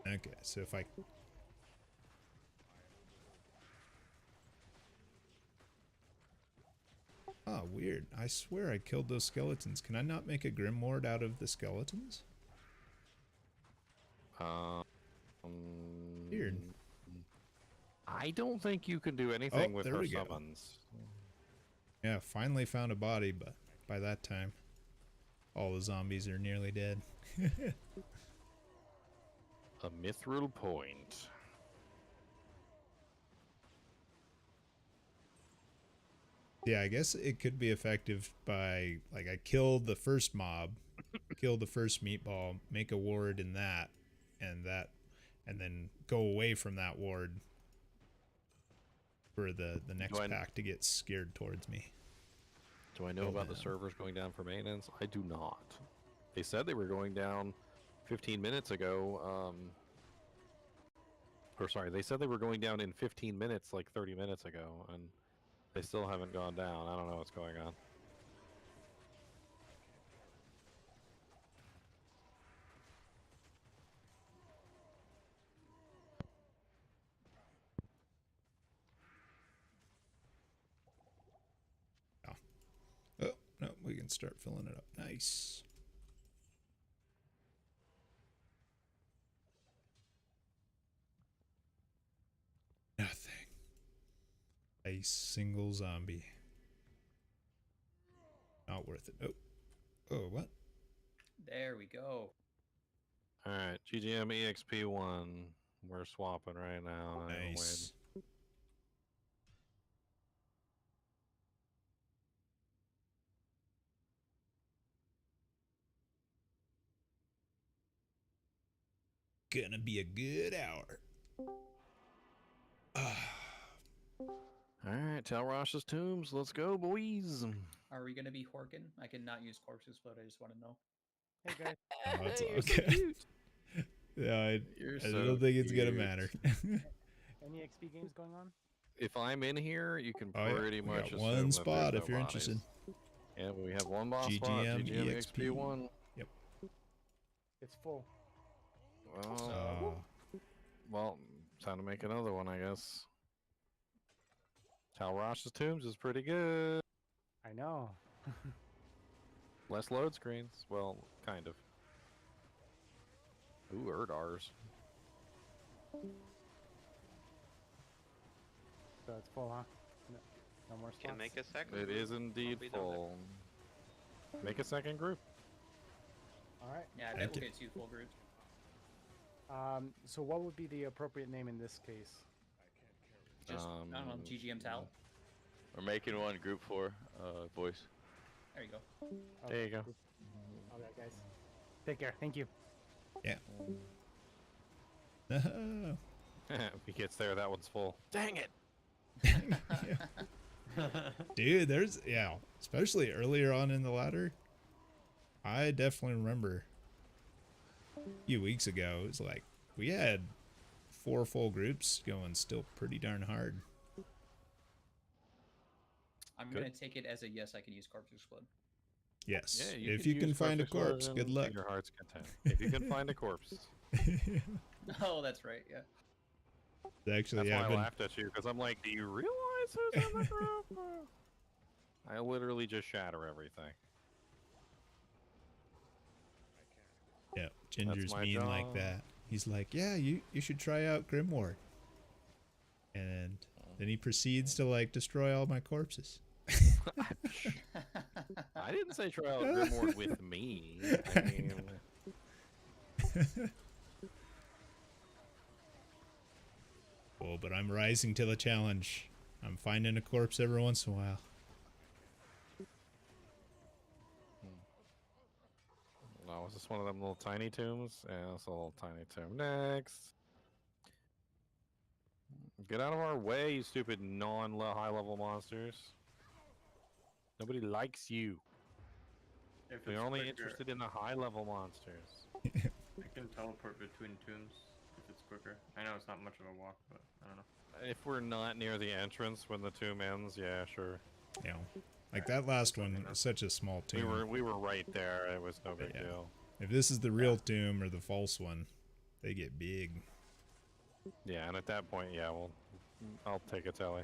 Okay, so if I... Oh, weird. I swear I killed those skeletons. Can I not make a Grimward out of the skeletons? Weird. I don't think you can do anything with there her we go. summons. Yeah, finally found a body, but by that time, all the zombies are nearly dead. A mithril point. Yeah, I guess it could be effective by, like, I killed the first mob, kill the first meatball, make a ward in that, and then go away from that ward for the next pack to get scared towards me. Do I know about the servers going down for maintenance? I do not. They said they were going down 15 minutes ago. Or sorry, they said they were going down in 15 minutes, like 30 minutes ago, and they still haven't gone down. I don't know what's going on. Oh, no, we can start filling it up. Nice. Nothing. A single zombie. Not worth it. Oh. Oh, what? There we go. Alright, GGM EXP1. We're swapping right now. Nice. Gonna be a good hour. Alright, Talrosh's Tombs. Let's go, boys. Are we gonna be Horkin? I cannot use corpses, but I just want to know. Hey guys. Oh, it's You're all so good. cute. Yeah, I so don't think it's gonna cute. matter. Any XP games going on? If I'm in here, you can Oh, yeah, pretty we much got assume one that spot there's if no you're bodies. interested. Yeah, we have one boss spot. GGM GGM EXP. EXP1. Yep. It's full. Well, time to make another one, I guess. Talrosh's Tombs is pretty good. I know. Less load screens. Well, kind of. Ooh, Erdars. So it's full, huh? No more spots. Can make a second. It group. is indeed I'll be down there. full. Make a second group. All right. Yeah, I bet Thank we'll you. get 2 full groups. So what would be the appropriate name in this case? Just, I don't know, GGM Tal. We're making one group 4, voice. There you go. There you go. All right, guys. Take care. Thank you. Yeah. If he gets there, that one's full. Dang it! Dude, there's especially earlier on in the ladder. I definitely remember a few weeks ago, it was like we had 4 full groups going still pretty darn hard. I'm Good. gonna take it as a yes. I can use Corpse Explode. Yes, Yeah, if you can use find a corpse corpse, good explosion luck. to your heart's content. If you can find a corpse. Oh, that's right. Yeah. Actually, That's yeah, why I've I been, laughed at you, because I'm like, do you realize who's in the group? I literally just shatter everything. yeah, Ginger's my mean like job. that. He's like, yeah, you should try out Grimoire. And then he proceeds to like destroy all my corpses. I didn't say try out Grimoire with me. I mean, Oh, but I'm rising to the challenge. I'm finding a corpse every once in a while. no, is this one of them little tiny tombs? Yeah, it's a little tiny tomb. Next. Get out of our way, you stupid non-high level monsters. Nobody likes you. If We're it's only quicker, interested in the high level monsters. I can teleport between tombs if it's quicker. I know it's not much of a walk, but I don't know. If we're not near the entrance when the tomb ends, yeah, sure. You know, like that last one is such a small tomb. We were right there. It was no big deal. If this is the real tomb or the false one, they get big. Yeah, and at that point, yeah, well, I'll take a tally.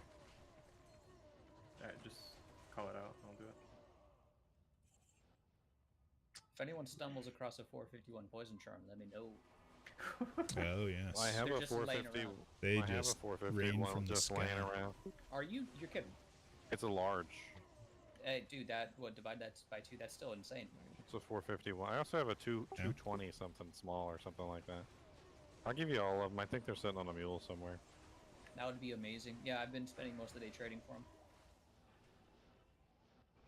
Alright, just call it out. I'll do it. If anyone stumbles across a 451 poison charm, let me know. Oh yes. I have They're a just laying 450. around. They I have just a 450 rain one from the just sky. laying around. Are you? You're kidding? It's a large. Hey, dude, divide that by 2? That's still insane. It's a 451. I also have a 220 something small or something like that. I'll give you all of them. I think they're sitting on a mule somewhere. That would be amazing. Yeah, I've been spending most of the day trading for them.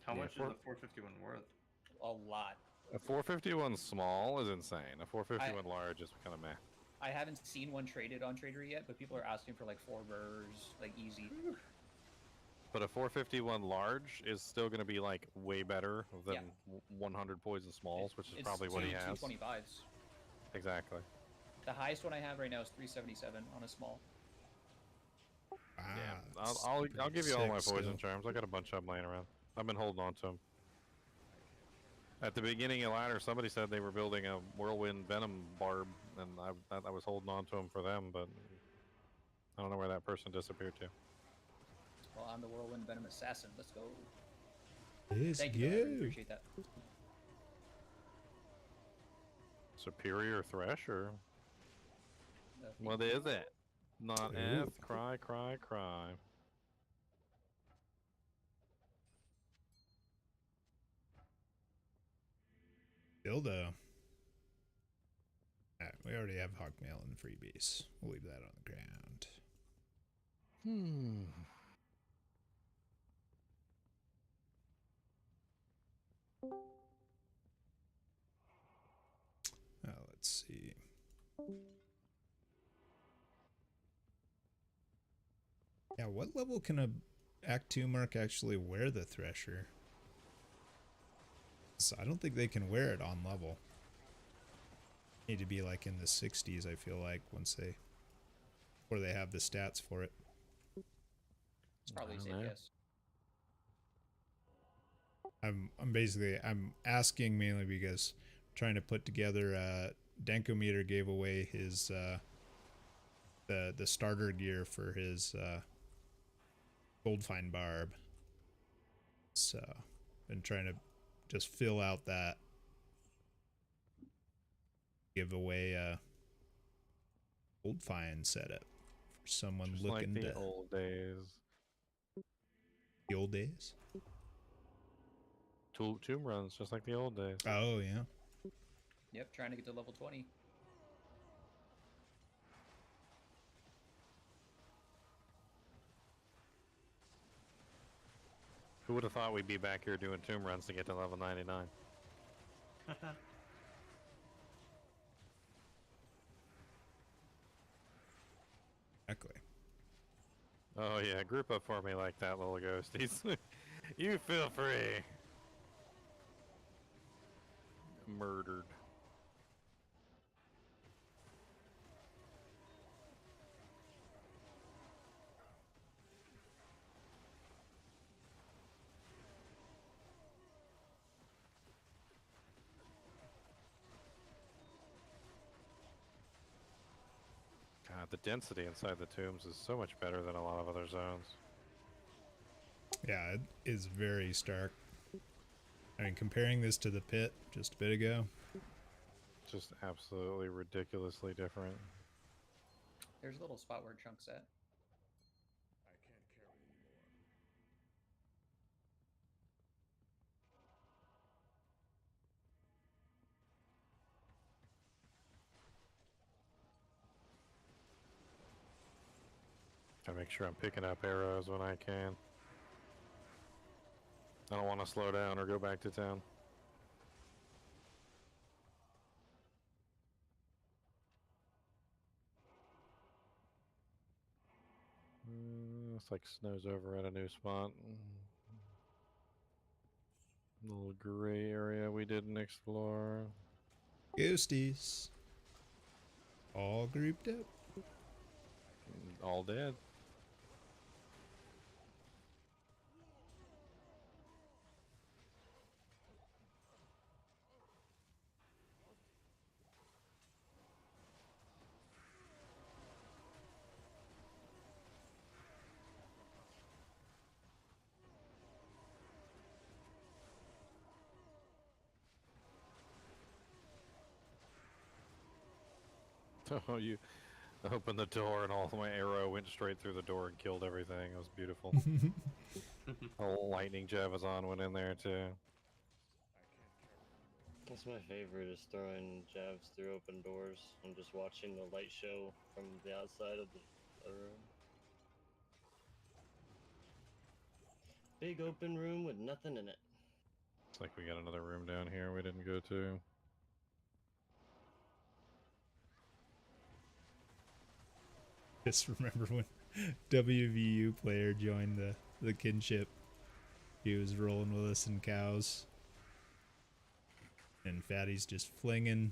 How Yeah, much is the 451 worth? A lot. A 451 small is insane. A 451 large is kind of meh. I haven't seen one traded on Trader yet, but people are asking for like 4 burrs, like easy. But a 451 large is still going to be like way better than 100 poison smalls, which is It's probably what he has. 225s. Exactly. The highest one I have right now is 377 on a small. Yeah, I'll give you all my poison charms. I got a bunch of them laying around. I've been holding on to them. At the beginning of ladder, somebody said they were building a whirlwind venom barb, and I was holding on to them for them, but I don't know where that person disappeared to. Well, I'm the whirlwind venom assassin. Let's go. Let's Thank you. though. I really go. appreciate that. Superior Thresher? thank What you. is it? Not Ooh. F. Cry, cry, cry. Dildo. Alright, we already have Hawkmail and freebies. We'll leave that on the ground. Let's see. Yeah, what level can a Act 2 mark actually wear the Thresher? So I don't think they can wear it on level. Need to be like in the 60s, I feel like, before they have the stats for it. It's probably a safe guess. I'm asking mainly because I'm trying to put together Denkometer gave away his the starter gear for his Goldfine Barb. So been trying to just fill out that giveaway Goldfine setup for someone Just looking like the to old days. the old days. Tomb runs, just like the old days. Oh yeah. Yep, trying to get to level 20. Who would have thought we'd be back here doing tomb runs to get to level 99? Exactly. Oh yeah, group up for me like that, little ghosties. You feel free. Murdered. God, the density inside the tombs is so much better than a lot of other zones. Yeah, it is very stark. I mean, comparing this to the pit just a bit ago. Just absolutely ridiculously different. There's a little spot where Chunk's at. Gotta make sure I'm picking up arrows when I can. I don't want to slow down or go back to town. Looks like snow's over at a new spot. Little gray area we didn't explore. Ghosties. All grouped up. All dead. Oh, you opened the door and all my arrow went straight through the door and killed everything. It was beautiful. A lightning Javazon went in there too. That's my favorite, is throwing jabs through open doors and just watching the light show from the outside of the room. Big open room with nothing in it. Looks like we got another room down here we didn't go to. Just remember when WVU player joined the kinship. He was rolling with us in cows. And Fatty's just flinging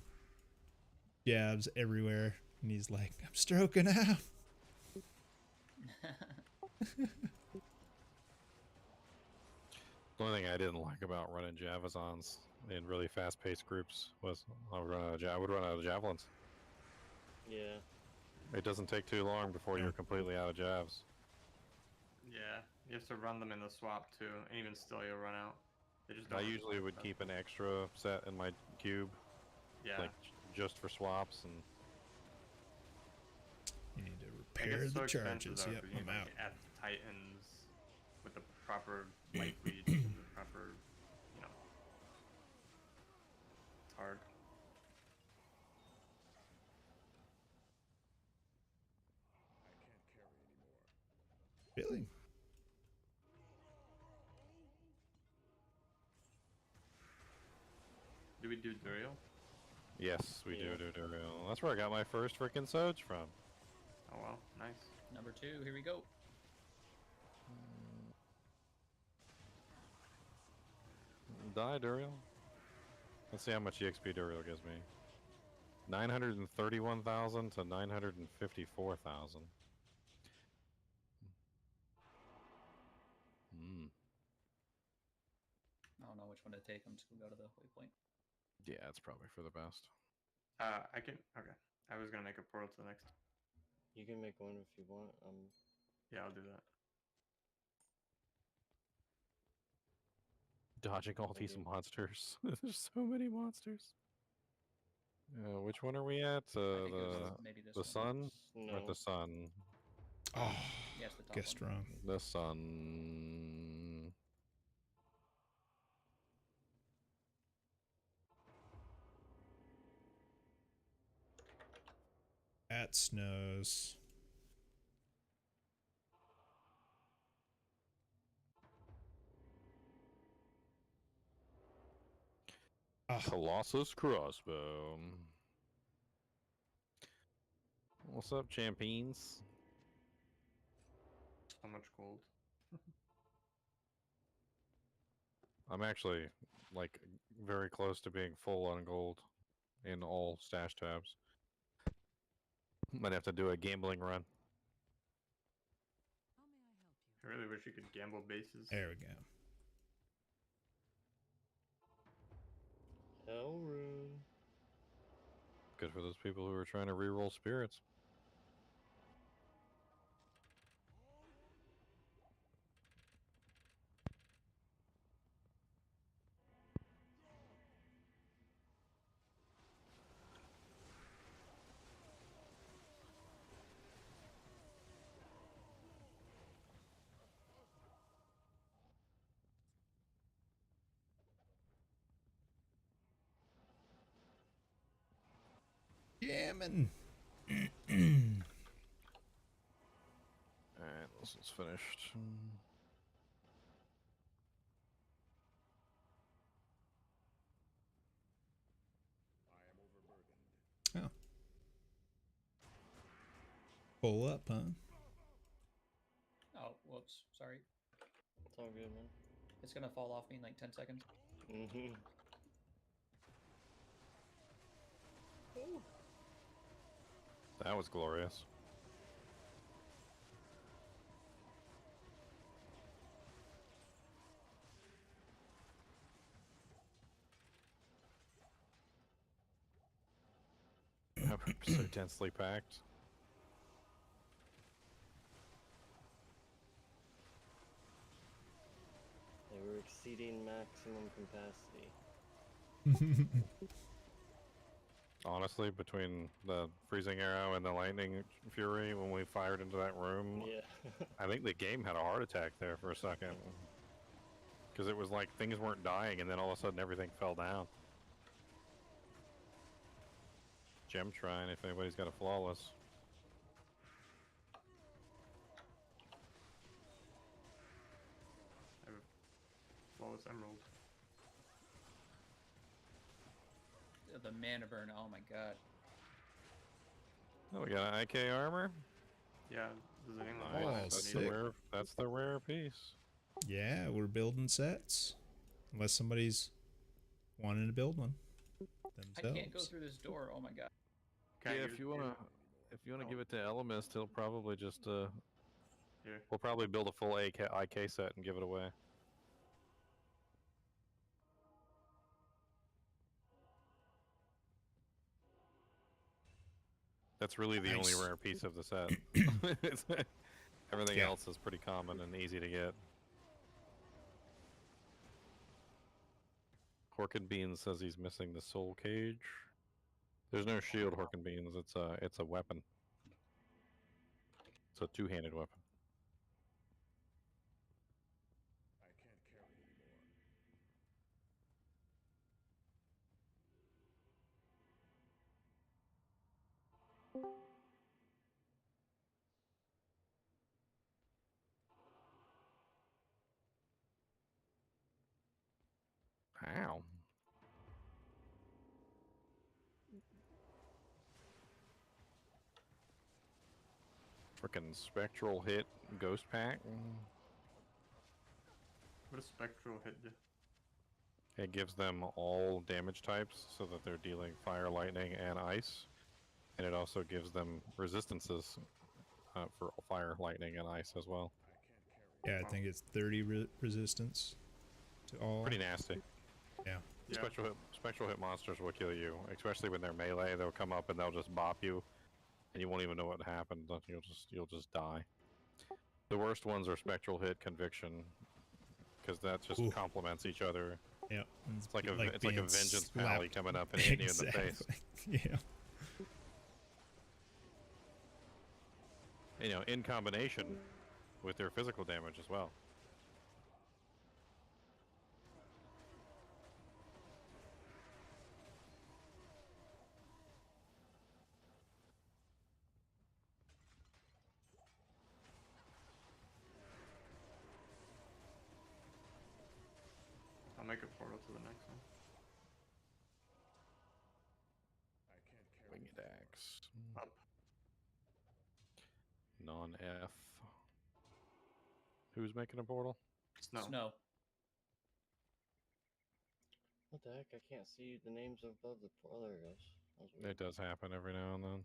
jabs everywhere. And he's like, I'm stroking out. The only thing I didn't like about running Javazons in really fast-paced groups was I would run out of javelins. Yeah. It doesn't take too long before you're completely out of jabs. Yeah, you have to run them in the swap too, and even still you'll run out. They just I don't usually would keep an extra set in my cube, Yeah. like just for swaps and. You need to It repair gets so the expensive, charges. though, Yep, if you I'm need, out. like, add Titans with the proper light reach and the proper, you know. It's hard. Really? Do we do Duriel? Yes, we do. That's where I got my first freaking Soj from. Oh well, nice. Number 2, here we go. Die, Duriel. Let's see how much EXP Duriel gives me. 931,000 to 954,000. I don't know which one to take. I'm just gonna go to the waypoint. Yeah, it's probably for the best. I can. Okay. I was gonna make a portal to the next. You can make one if you want. Yeah, I'll do that. Dodging all these monsters. There's so many monsters. Which one are we at? maybe this the one. sun? Or the sun? Oh, Yes, the top guessed one. wrong. The sun. at Snows. Colossus crossbow. What's up, champions? So much gold. I'm actually like very close to being full on gold in all stash tabs. Might have to do a gambling run. I really wish you could gamble bases. There we go. Elrune. Good for those people who are trying to reroll spirits. Jamming. Alright, this one's finished. Oh. Pull up, huh? Oh, whoops. Sorry. It's all good, man. It's gonna fall off me in like 10 seconds. Mm-hmm. That was glorious. So densely packed. They were exceeding maximum capacity. Honestly, between the freezing arrow and the lightning fury when we fired into that room, Yeah. I think the game had a heart attack there for a second. Because it was like things weren't dying and then all of a sudden everything fell down. Gem trying if anybody's got a flawless. I have a flawless emerald. The mana burn, oh my god. Oh, we got an IK armor? Yeah, there's an England Oh, one. sick. That's the rare piece. Yeah, we're building sets. Unless somebody's wanting to build one I themselves. can't go through this door, oh my god. Yeah, if you wanna give it to Elemist, he'll probably just Here. we'll probably build a full IK set and give it away. That's really the only Nice. rare piece of the set. Everything Yeah. else is pretty common and easy to get. Horkin Beans says he's missing the soul cage. There's no shield, Horkin Beans. It's a weapon. It's a two-handed weapon. Ow. Frickin' spectral hit ghost pack. What does spectral hit do? It gives them all damage types so that they're dealing fire, lightning, and ice. And it also gives them resistances for fire, lightning, and ice as well. Yeah, I think it's 30 resistance to all. Pretty nasty. Yeah. Spectral hit monsters will kill you, especially when they're melee. They'll come up and they'll just bop you, and you won't even know what happened. You'll just die. The worst ones are spectral hit conviction, because that just complements each other. Yeah, it's like a being vengeance slapped. pally coming up and hitting you in the face. Yeah. You know, in combination with their physical damage as well. I'll make a portal to the next one. Winged axe. Up. Non-F. Who's making a portal? Snow. Snow. What the heck? I can't see the names above the. Oh, there it goes. That was weird. It does happen every now and then.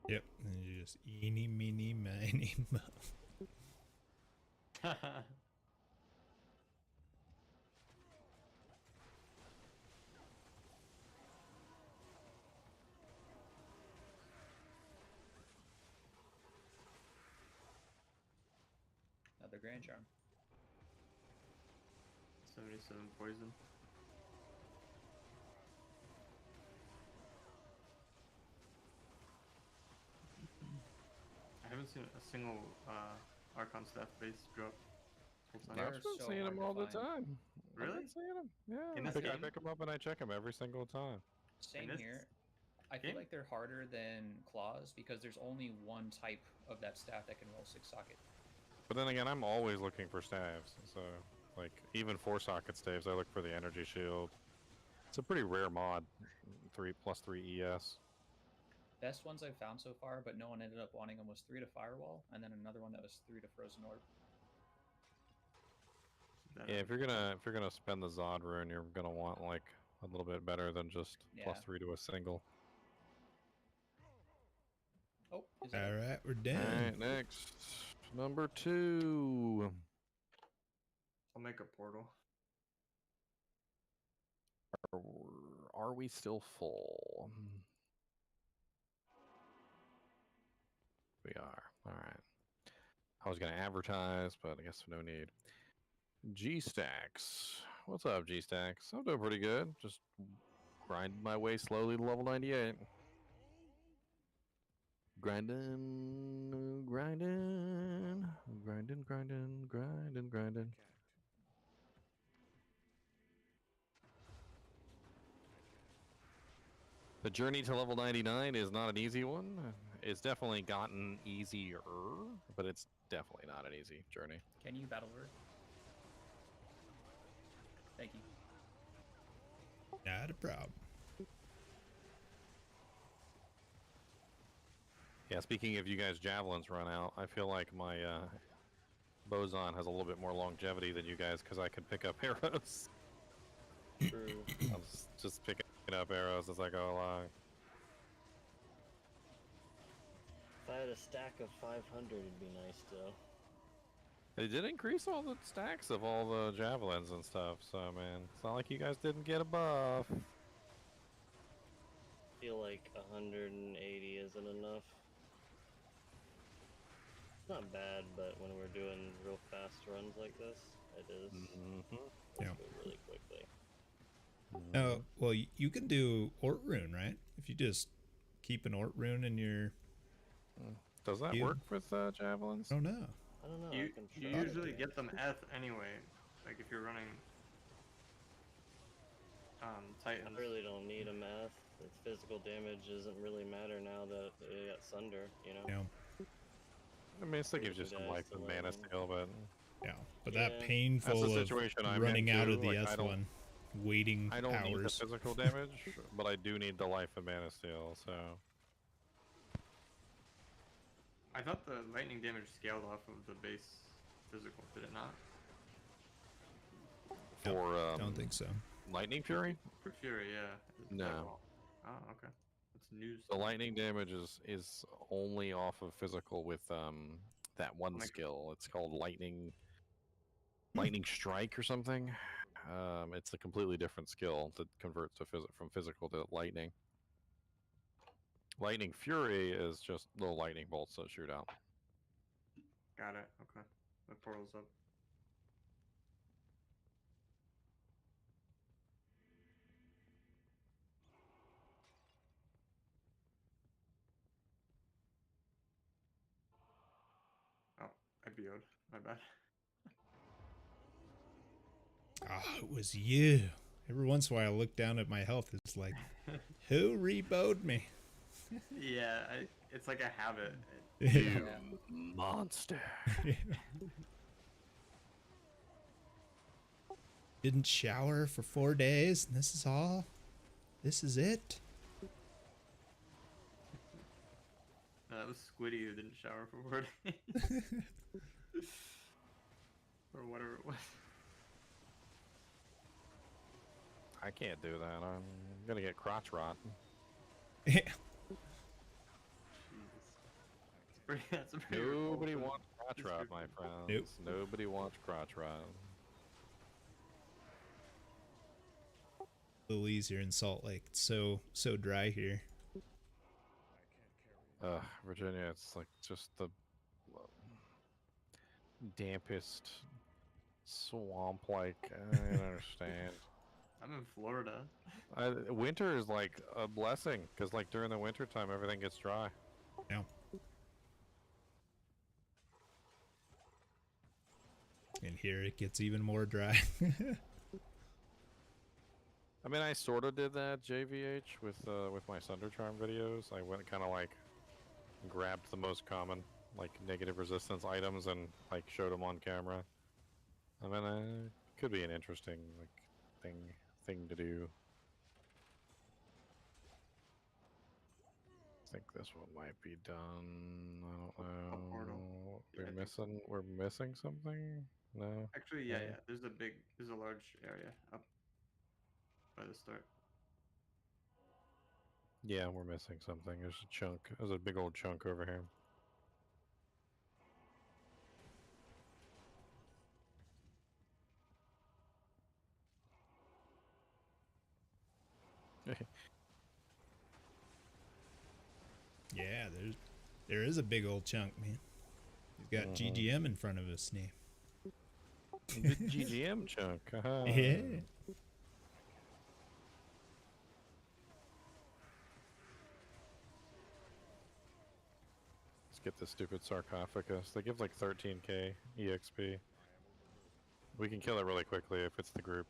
Yep. And you just eeny, meeny, miny, mo. Another Grand Charm. 77 poison. I haven't seen a single Archon staff base drop. I've been seeing them all the time. Really? I've been seeing them. Yeah. In I this pick, I game? pick them up and I check them every single time. Same this here. I feel game? like they're harder than claws because there's only one type of that staff that can roll 6 socket. But then again, I'm always looking for staves. So, like, even 4-socket staves, I look for the energy shield. It's a pretty rare mod. 3 + 3 ES. Best ones I've found so far, but no one ended up wanting them, was 3 to Firewall, and then another one that was 3 to Frozen Orb. Yeah, if you're gonna spend the Zod rune, you're gonna want like a little bit better than just +3 to a single. Oh, all right, we're done. All right, next number 2. I'll make a portal. Are we still full? We are. All right. I was gonna advertise, but I guess no need. G-Stacks. What's up, G-Stacks? I'm doing pretty good. Just grinding my way slowly to level 98. Grinding, grinding, grinding, grinding, grinding, grinding. The journey to level 99 is not an easy one. It's definitely gotten easier, but it's definitely not an easy journey. Can you battle her? Thank you. Not a problem. Yeah, speaking of you guys' javelins run out, I feel like my boson has a little bit more longevity than you guys because I can pick up arrows. True. I'm just picking up arrows as I go along. If I had a stack of 500, it'd be nice though. They did increase all the stacks of all the javelins and stuff, so man, it's not like you guys didn't get a buff. I feel like 180 isn't enough. It's not bad, but when we're doing real fast runs like this, it is. Yeah. Go really quickly. Oh, well, you can do Ort Rune, right? If you just keep an Ort Rune in your... Does that work with javelins? Oh, no. I don't know. You, I can you try usually it. get them F anyway. Like if you're running Titans. I really don't need a math. The physical damage doesn't really matter now that they got Sunder, you know? Yeah. I mean, it still gives you some life and mana still, but... Yeah, but that Yeah. painful That's the of situation I'm running in out too, of the like, I don't- S1, waiting I don't need the hours. physical damage, but I do need the life and mana steel, so... I thought the lightning damage scaled off of the base physical, did it not? For, don't think so. Lightning Fury? For Fury, yeah. Is that No. wrong? Oh, okay. That's news. The lightning damage is only off of physical with that one skill. It's called lightning strike or something. It's a completely different skill that converts to from physical to lightning. Lightning Fury is just little lightning bolts that shoot out. Got it. Okay. The portal's up. Oh, I BO'd. My bad. Ah, it was you. Every once in a while I look down at my health. It's like, who rebowed me? Yeah, it's like a habit. You monster. Didn't shower for 4 days, and this is all? This is it? No, that was Squiddy who didn't shower for 4 days. Or whatever it was. I can't do that. I'm gonna get crotch rot. Yeah. That's a pretty Nobody repulsive wants crotch rot, description. my friends. Nope. Nobody wants crotch rot. A little easier in Salt Lake. It's so dry here. Virginia, it's like just the dampest swamp-like. I don't understand. I'm in Florida. Winter is like a blessing because, like, during the winter time, everything gets dry. Yeah. And here it gets even more dry. I mean, I sort of did that JVH with my Thunder Charm videos. I went kind of like grabbed the most common like negative resistance items and like showed them on camera. I mean, it could be an interesting like thing to do. I think this one might be done. I don't know. We're missing something. No. Actually, yeah. There's a large area up by the start. Yeah, we're missing something. There's a chunk. There's a big old chunk over here. Yeah, there is a big old chunk, man. We've got GGM in front of us now. The GGM chunk. Yeah. Let's get this stupid sarcophagus. They give like 13k EXP. We can kill it really quickly if it's the group.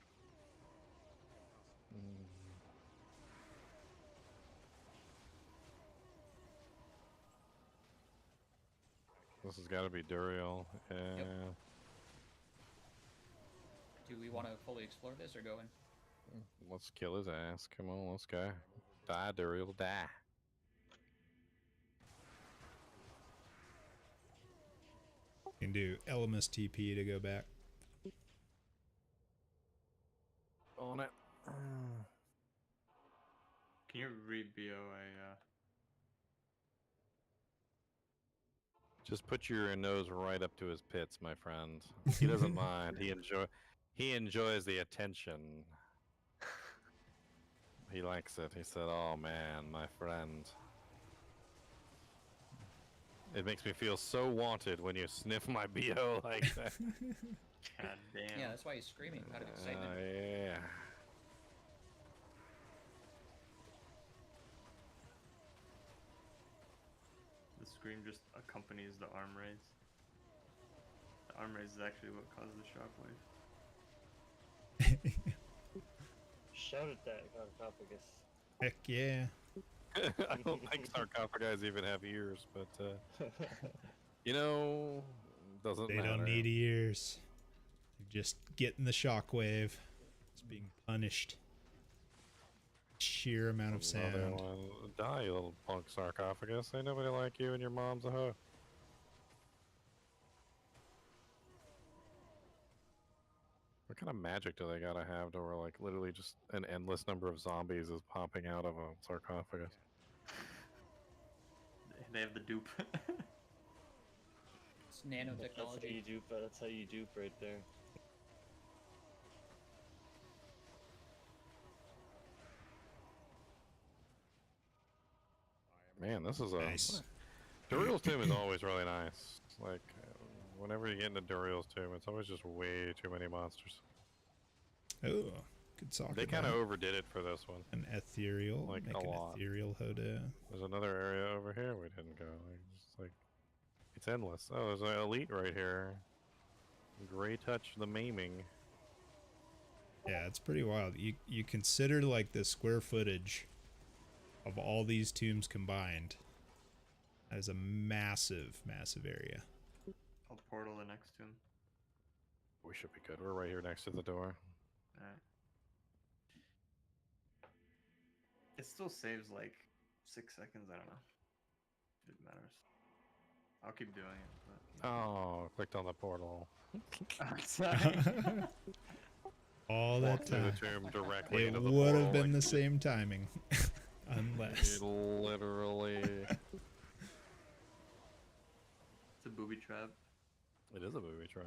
This has got to be Duriel. Yeah. Yep. Do we want to fully explore this or go in? Let's kill his ass. Come on, let's go. Die, Duriel, die. Can do Elemis TP to go back. On it. Can you re-BO a Just put your nose right up to his pits, my friend. He doesn't mind. He enjoys the attention. He likes it. He said, "Oh man, my friend. It makes me feel so wanted when you sniff my BO like that." God damn. Yeah, that's why he's screaming out of excitement. Yeah. The scream just accompanies the arm raise. The arm raise is actually what caused the shockwave. Shout at that sarcophagus. Heck yeah. I don't think sarcophagi even have ears, but you know, doesn't They matter. don't need ears. They're just getting the shockwave. It's being punished. Sheer amount of Another sound. one. Die, you little punk sarcophagus. Ain't nobody like you and your mom's a hoe. What kind of magic do they gotta have to where, like, literally just an endless number of zombies is popping out of a sarcophagus? They have the dupe. It's nanotechnology. That's how you dupe right there. Man, this is a Nice. Duriel's tomb is always really nice. Like, whenever you get into Duriel's tomb, it's always just way too many monsters. Oh, good soccer. They kind of overdid it for this one. An ethereal, Like, make a an lot. ethereal Hoda. There's another area over here we didn't go. It's endless. Oh, there's an elite right here. Grey Touch the Maiming. Yeah, it's pretty wild. You consider like the square footage of all these tombs combined as a massive, massive area. I'll portal the next to him. We should be good. We're right here next to the door. Alright. It still saves like 6 seconds. I don't know if it matters. I'll keep doing it. But... Oh, clicked on the portal. I'm sorry. All that Walked through time. the tomb directly It into the would portal. have been like, the same timing, unless. It literally. It's a booby trap. It is a booby trap.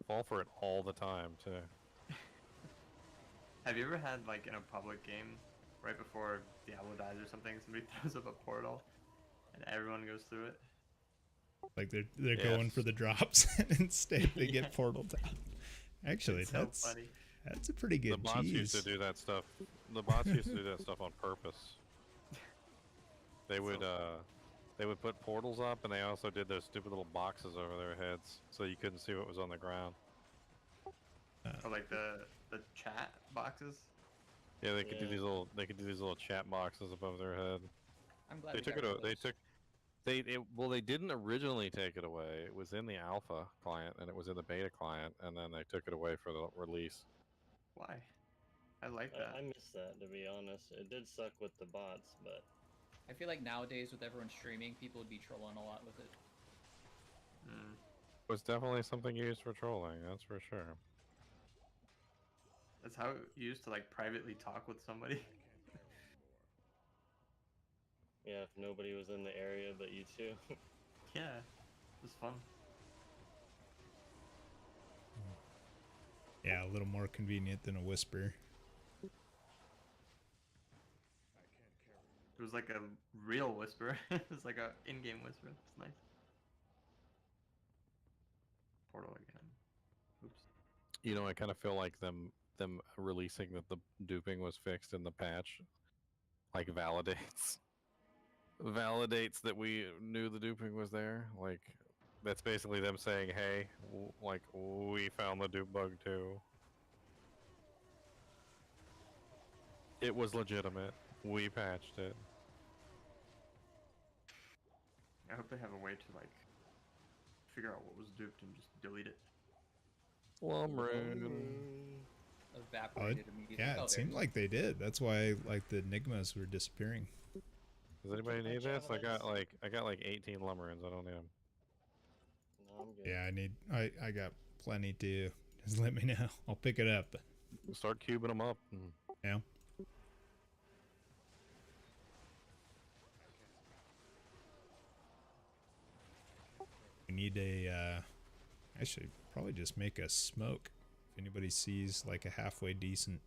Fall for it all the time too. Have you ever had like in a public game, right before Diablo dies or something, somebody throws up a portal, and everyone goes through it? Like they're going for the drops, and instead they get portal down. Actually, It's so funny. that's a pretty good The bots used to cheese. do that stuff. The bots used to do that stuff on purpose. They would put portals up, and they also did those stupid little boxes over their heads, so you couldn't see what was on the ground. Or like the chat boxes. Yeah, they could do these little. They could do these little chat boxes above their head. I'm glad They we took got it. rid of They those. took. Well, they didn't originally take it away. It was in the alpha client, and it was in the beta client, and then they took it away for the release. Why? I like that. I miss that, to be honest. It did suck with the bots, but I feel like nowadays with everyone streaming, people would be trolling a lot with it. It was definitely something used for trolling. That's for sure. That's how you used to like privately talk with somebody. yeah, if nobody was in the area but you two. Yeah, it was fun. Yeah, a little more convenient than a whisper. It was like a real whisper. It was like a in-game whisper. It's nice. Portal again. Oops. You know, I kind of feel like them releasing that the duping was fixed in the patch, like validates that we knew the duping was there. Like, that's basically them saying, "Hey, like we found the dupe bug too. It was legitimate. We patched it." I hope they have a way to like figure out what was duped and just delete it. Evaporated immediately. Yeah, Oh, it there seemed is. like they did. That's why like the Enigmas were disappearing. Does anybody need this? I got like 18 lumberins. I don't need them. No, I'm good. Yeah, I got plenty too. Just let me know. I'll pick it up. Start cubing them up. Yeah. We need a actually probably just make a smoke. If anybody sees like a halfway decent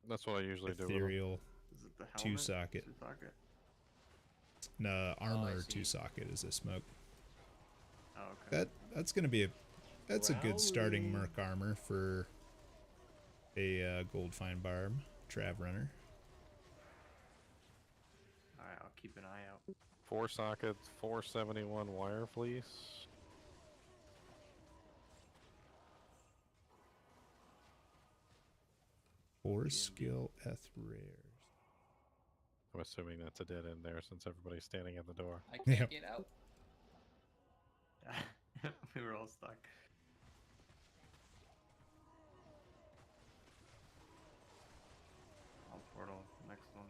That's what I usually do. With them. ethereal Is it the helmet? two socket. Two-socket? No, armor see. two socket is a smoke. Oh, okay. That's gonna be a good starting merc armor for a gold fine barb trav runner. Alright, I'll keep an eye out. 4 sockets, 471 wire fleece. Four skill eth rares. I'm assuming that's a dead end there since everybody's standing at the door. I can't Yep. get out. We were all stuck. I'll portal next one.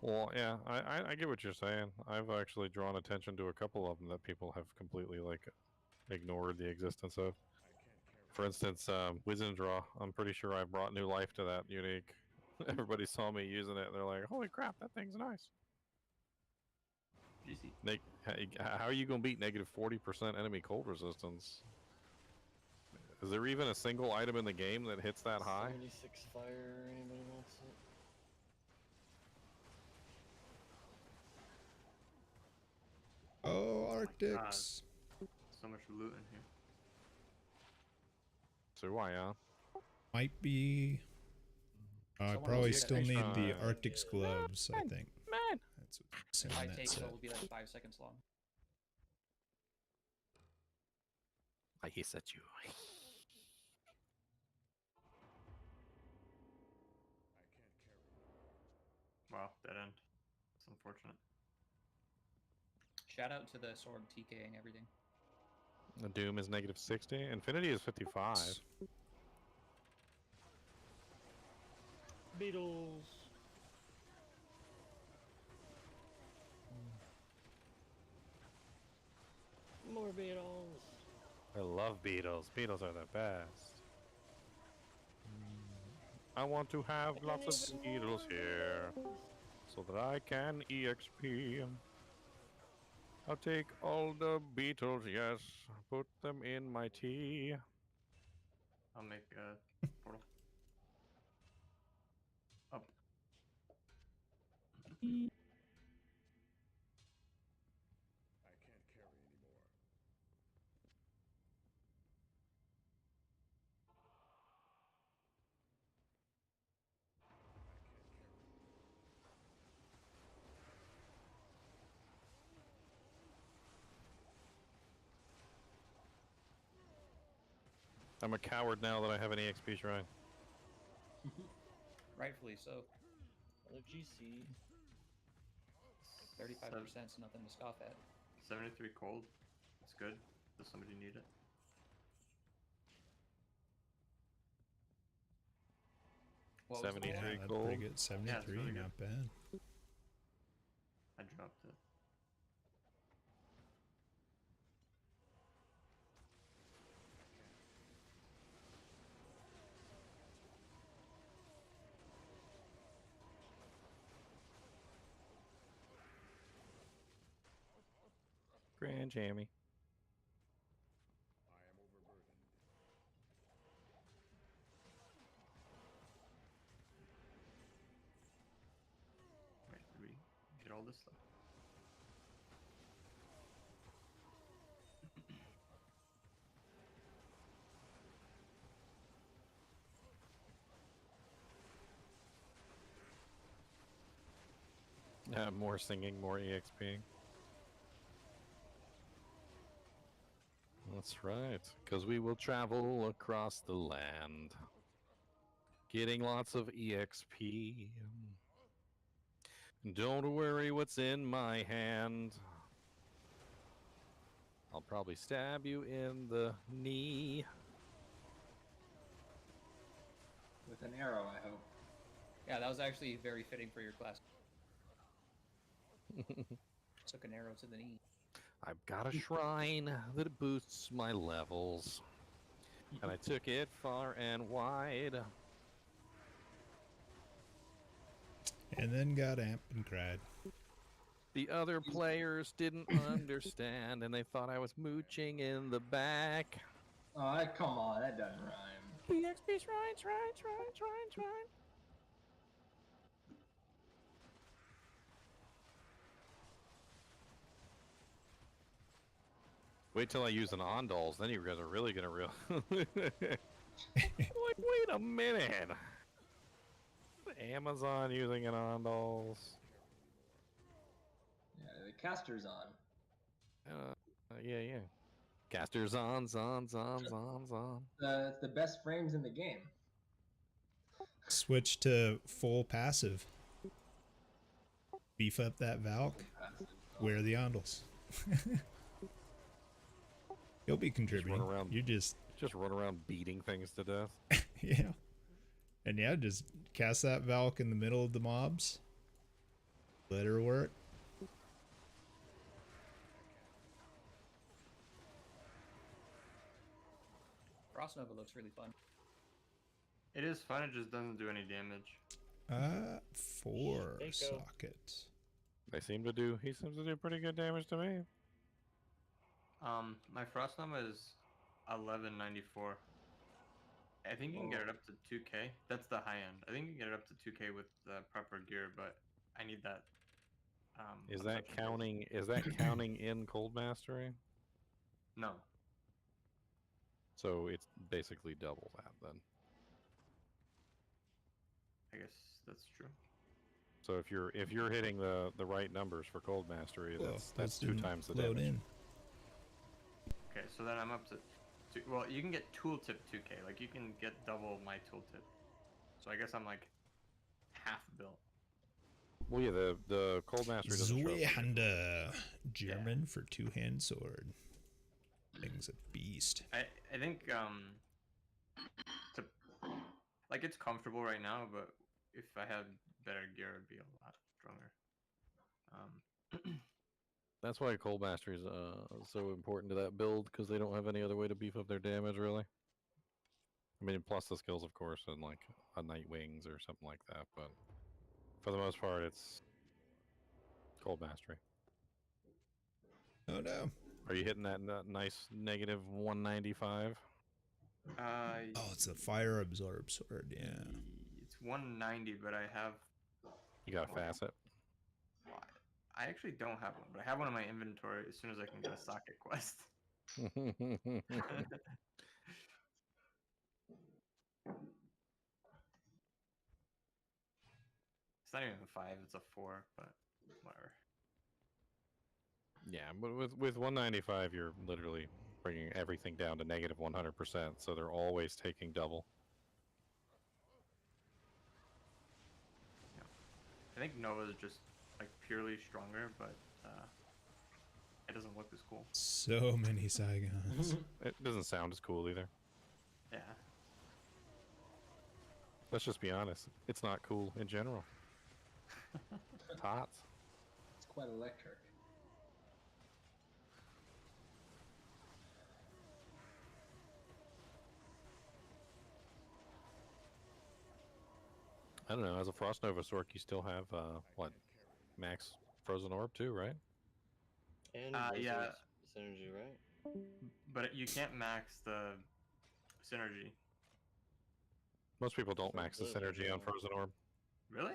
Well, yeah, I get what you're saying. I've actually drawn attention to a couple of them that people have completely like ignored the existence of. For instance, Wiz Draw. I'm pretty sure I brought new life to that unique. Everybody saw me using it, and they're like, "Holy crap, that thing's nice." GC. How are you gonna beat negative 40% enemy cold resistance? Is there even a single item in the game that hits that high? 76 fire, anybody wants it? Oh, God. Arctics. So much loot in here. So I Might be. I Someone probably else still get need extra- the Arctic's gloves. I think. Man. That's what If assuming I that's take it, it. it will be like 5 seconds long. I hiss at you. Wow, dead end. It's unfortunate. Shout out to the Sorg TKing everything. The Doom is -60. Infinity is 55. Beatles. More Beatles. I love beetles. Beetles are the best. I want to have lots of beetles here so that I can EXP. I'll take all the beetles, yes, put them in my tea. I'll make a portal. Up. I'm a coward now that I have an EXP shrine. Rightfully so. Another GC. 35% is nothing to scoff at. 73 cold. It's good. Does somebody need it? What was the 73 Yeah, that's gold. pretty good. 73, really good. not bad. I dropped it. Grand Jammy. Wait, did we get all this stuff? More singing, more EXP. That's right, because we will travel across the land, getting lots of EXP. Don't worry what's in my hand. I'll probably stab you in the knee. With an arrow, I hope. Yeah, that was actually very fitting for your class. Took an arrow to the knee. I've got a shrine that boosts my levels, and I took it far and wide. And then got amped and cried. The other players didn't understand, and they thought I was mooching in the back. Oh, come on, that doesn't rhyme. EXP shrine. Wait till I use an Ondals, then you guys are really gonna like, wait a minute. Amazon using an Ondals. Yeah, the caster's on. Yeah. Casters on. It's the best frames in the game. Switch to full passive. Beef up that Valk. Wear the Ondals. You'll be contributing. Just run around, you just run around beating things to death. Yeah. And yeah, just cast that Valk in the middle of the mobs. Let her work. Frost Nova looks really fun. It is fun, it just doesn't do any damage. 4 sockets. He seems to do pretty good damage to me. My Frost Nova is 1194. I think you can get it up to 2k. That's the high end. I think you can get it up to 2k with the proper gear, but I need that. Is that counting? Is that counting in Cold Mastery? No. So it's basically double that then. I guess that's true. So if you're hitting the right numbers for Cold Mastery, that's 2 times the load damage. in. Okay, so then I'm up to well, you can get tooltip 2k. Like you can get double my tooltip. So I guess I'm like half built. Well, yeah, the Cold Mastery doesn't show up. Zweihander, German for two-hand sword. Thing's a beast. I think to, like, it's comfortable right now, but if I had better gear, it'd be a lot stronger. That's why Cold Mastery is so important to that build, because they don't have any other way to beef up their damage, really. I mean, plus the skills, of course, and like a Night Wings or something like that, but for the most part, it's Cold Mastery. Oh no. Are you hitting that nice negative 195? Oh, it's a fire absorb sword, yeah. It's 190, but I have... You got a facet? I actually don't have one, but I have one in my inventory as soon as I can get a socket quest. It's not even a 5, it's a 4, but whatever. Yeah, but with 195, you're literally bringing everything down to negative 100%, so they're always taking double. Yeah. I think Nova is just like purely stronger, but it doesn't look as cool. So many Saigons. It doesn't sound as cool either. Yeah. Let's just be honest. It's not cool in general. Tots. It's quite electric. I don't know. As a Frost Nova Sork, you still have what, max Frozen Orb too, right? And yeah. Synergy, right? But you can't max the synergy. Most people don't max the synergy on Frozen Orb. Really?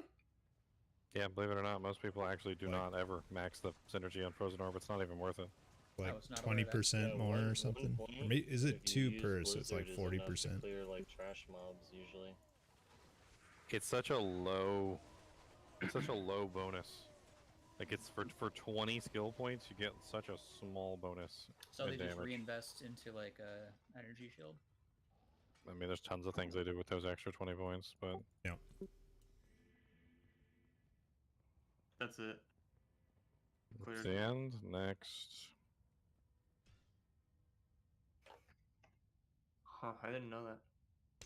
Yeah, believe it or not, most people actually do not ever max the synergy on Frozen Orb. It's not even worth it. Like 20% more or something? Or is it 2 per, so it's like 40%? Clear like trash mobs usually. It's such a low bonus. Like it's for 20 skill points, you get such a small bonus. So they in just damage. reinvest into like a energy shield. I mean, there's tons of things they do with those extra 20 points, but yeah. That's it. That's the end. Next. Huh, I didn't know that.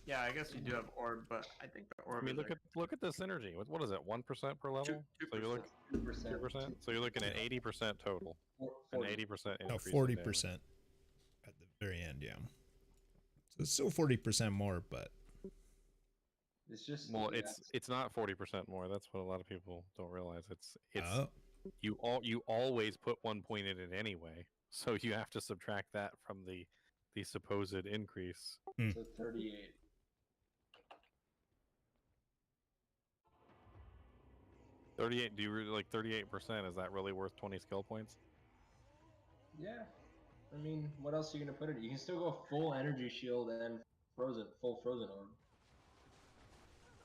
Yeah, I guess you do have orb, but I think the orb. I mean, is look at the synergy. What is it? 1% per level? 2%. So you're looking 2%. So you're looking at 80% total, and 80% increase. No, 40% at the very end. Yeah. So it's still 40% more, but it's just it's not 40% more. That's what a lot of people don't realize. It's oh. you always put 1 point in it anyway, so you have to subtract that from the supposed increase. So 38. 38. Do you really like 38%? Is that really worth 20 skill points? Yeah. I mean, what else are you gonna put it? You can still go full energy shield and full frozen orb.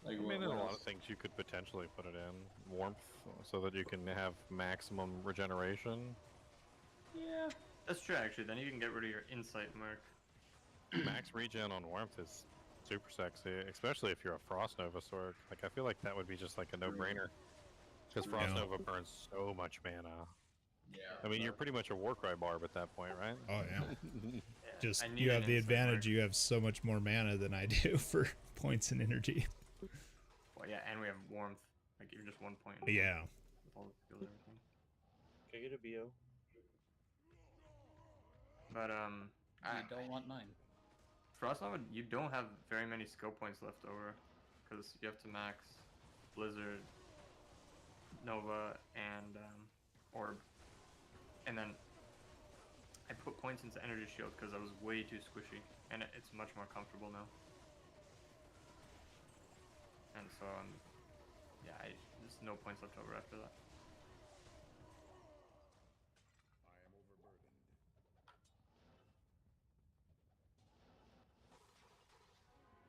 Like, I mean, there's a lot of things you could potentially put it in. Warmth, so that you can have maximum regeneration. Yeah, that's true actually. Then you can get rid of your insight mark. Max regen on warmth is super sexy, especially if you're a Frost Nova Sork. Like, I feel like that would be just like a no-brainer. Because Frost Nova burns so much mana. Yeah. I mean, you're pretty much a Warcry barb at that point, right? Oh yeah. Just you have the advantage. You have so much more mana than I do for points and energy. Well, yeah, and we have warmth. Like you're just 1 point. Yeah. With all the skills and everything. Can I get a BO? But you don't want mine. Frost Nova, you don't have very many skill points left over, because you have to max Blizzard, Nova, and Orb. And then I put points into Energy Shield because I was way too squishy, and it's much more comfortable now. And so, yeah, there's no points left over after that.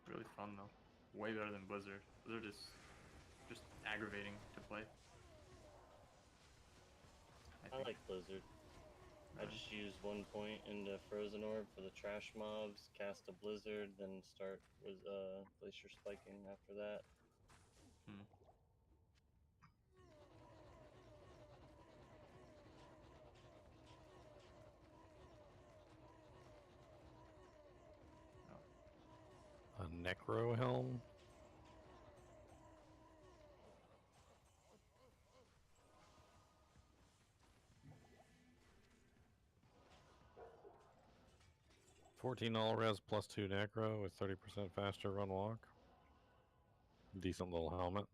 Really fun though. Way better than Blizzard. Blizzard is just aggravating to play. I like Blizzard. I just use 1 point into Frozen Orb for the trash mobs, cast a Blizzard, then start with Glacier Spiking after that. Necro helm. $14 res plus 2 Necro with 30% faster run walk. Decent little helmet.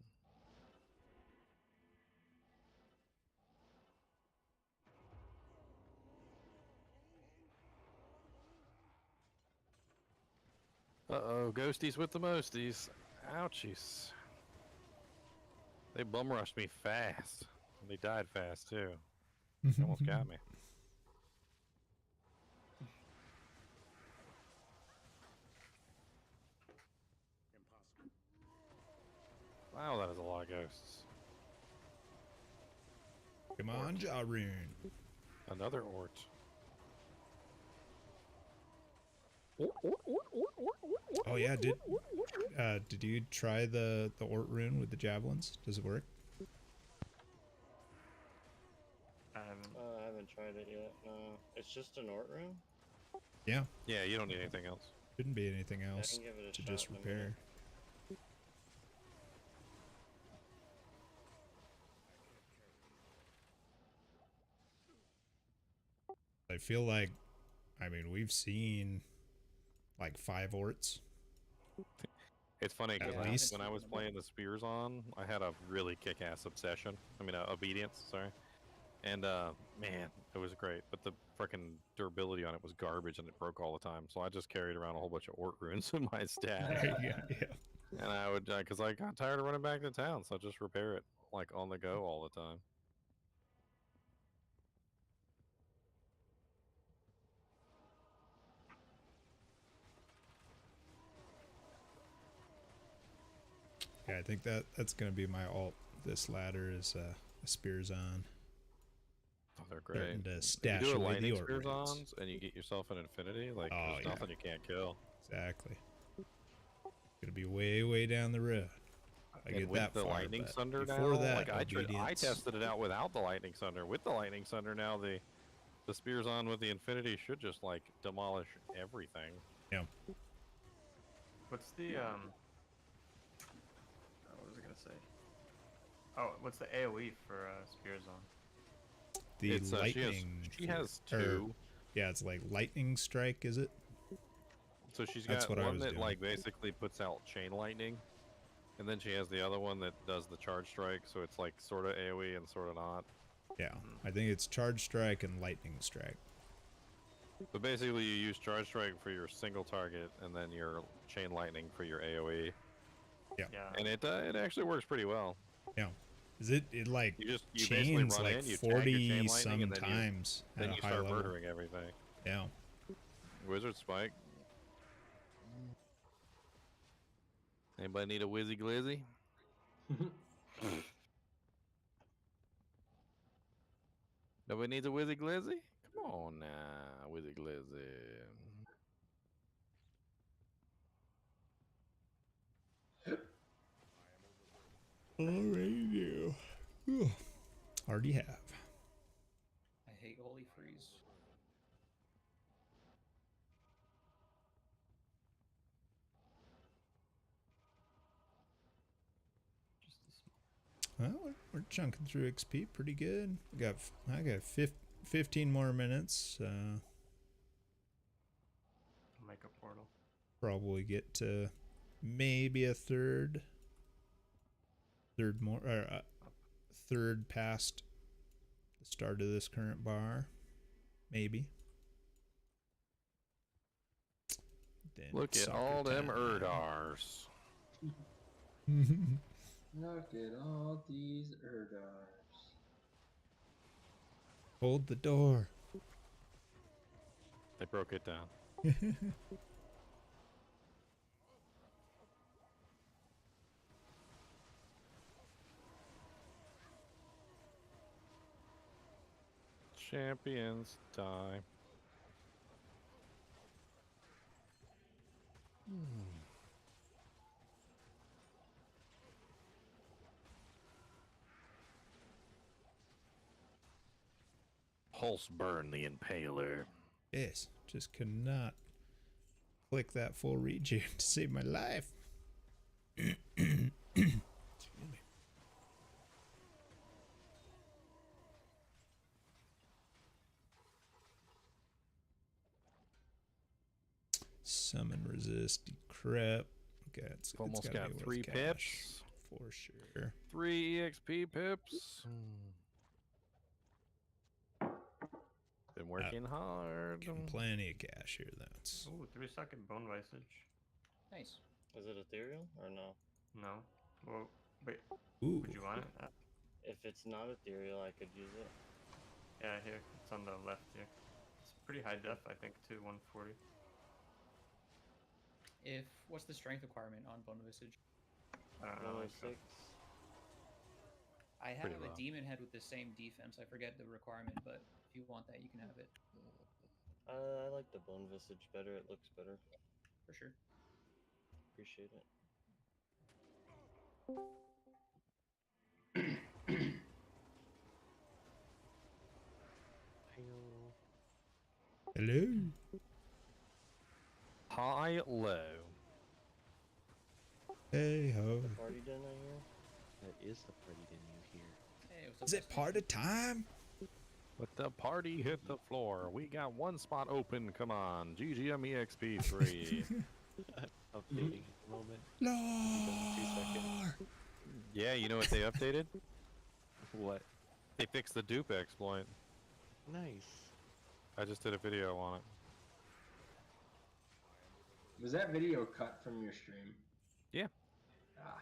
Uh-oh, ghosties with the mosties. Ouchies. They bum rushed me fast. They died fast too. They almost got me. Wow, that is a lot of ghosts. Come on, Jarun. Another Ort. Oh yeah, did you try the Ort rune with the javelins? Does it work? I haven't tried it yet. No, it's just an Ort rune. Yeah. Yeah, you don't need anything else. Shouldn't be anything else can give it a to shot just in a repair. minute. I feel like, I mean, we've seen like 5 Orts. It's funny because At least. when I was playing the spears on, I had a really kick-ass obsession. I mean, obedience. Sorry. And man, it was great. But the freaking durability on it was garbage, and it broke all the time. So I just carried around a whole bunch of Ort runes in my stat. Yeah. And I would, because I got tired of running back to town, so I just repair it like on the go all the time. Yeah, I think that's gonna be my alt. This ladder is a spears on. Oh, they're great. Starting to If stash you do a away the lightning Ort spears runes. ons and you get yourself an infinity, like Oh, there's yeah. nothing you can't kill. Exactly. Gonna be way down the road. I And get with that the far, lightning but thunder now, before that, like I obedience. tested it out without the lightning thunder. With the lightning thunder now, the spears on with the infinity should just like demolish everything. Yeah. What's the what was I gonna say? Oh, what's the AOE for Spear Zone? The It's, lightning. she has or- 2. yeah, it's like lightning strike, is it? So she's That's got what I one was that doing. like basically puts out chain lightning, and then she has the other one that does the charge strike. So it's like sort of AOE and sort of not. Yeah, I think it's charge strike and lightning strike. But basically, you use charge strike for your single target, and then your chain lightning for your AOE. Yeah. And it actually works pretty well. Yeah. Is it like You basically chains run like in, you tag your chain 40 lightning, some and then times then at you a high start level? murdering everything. Yeah. Wizard Spike. Anybody need a Wizzy Glizzy? Nobody needs a Wizzy Glizzy? Come on now, Wizzy Glizzy. Alrighty. Whew. Already have. I hate Holy Freeze. Well, we're chunking through XP pretty good. I got 15 more minutes. Make a portal. Probably get to maybe a third more, or third past the start of this current bar, maybe. Then Look at all them Erdars. Look at all these Erdars. Hold the door. They broke it down. Champions die. Pulse burn the Impaler. Yes, just could not click that full regen to save my life. Excuse me. Summon, resist, decrypt. Okay, it's Almost gotta got be worth 3 cash, pips. for sure. 3 EXP pips. Been working hard. Getting plenty of cash here. That's Ooh, 3-second bone visage. Nice. Is it ethereal or no? No. Well, wait. Ooh. Would you want it? If it's not ethereal, I could use it. Yeah, here. It's on the left here. It's pretty high def, I think, too. 140. What's the strength requirement on Bone Visage? I don't know. 106. I have Pretty a low. demon head with the same defense. I forget the requirement, but if you want that, you can have it. I like the bone visage better. It looks better. For sure. Appreciate it. hello. High low. Hey ho. The party den I hear? That is the party den you hear. Hey, what's up, Is it part of time? Let the party hit the floor. We got 1 spot open. Come on. GGM EXP 3. Updating at the moment. Lord. Yeah, you know what they updated? What? They fixed the dupe exploit. Nice. I just did a video on it. Was that video cut from your stream? Yeah. Ah.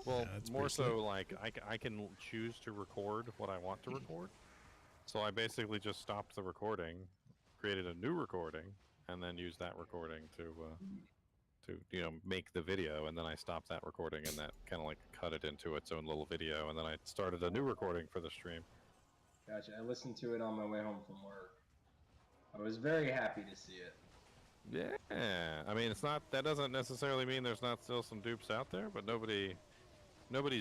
Well, Yeah, that's more pretty so slick. like I can choose to record what I want to record. So I basically just stopped the recording, created a new recording, and then used that recording to make the video. And then I stopped that recording, and that kind of like cut it into its own little video. And then I started a new recording for the stream. Gotcha. I listened to it on my way home from work. I was very happy to see it. Yeah, I mean, that doesn't necessarily mean there's not still some dupes out there, but nobody's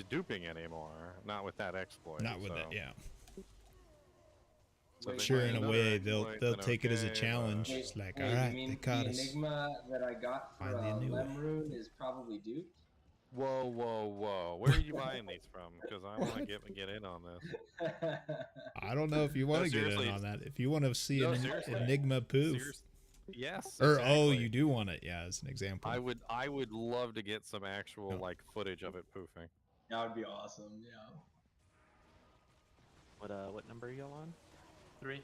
duping anymore. Not with that exploit. Not with so. that, yeah. So Wait, they Sure, find in a another way, exploit, they'll then take it as a okay, challenge. but- It's like, wait, all right, you mean they caught the us. Enigma that I got for Find the new way. Lemrune is probably duped? Whoa, whoa, whoa! Where are you buying these from? Because I want to get in on this. I don't know if you want to get in seriously. on that. If you want to see No, an seriously. Enigma poof. Yes. Or exactly. you do want it, yeah, as an example. I would love to get some actual like footage of it poofing. That would be awesome, yeah. What number are y'all on? 3.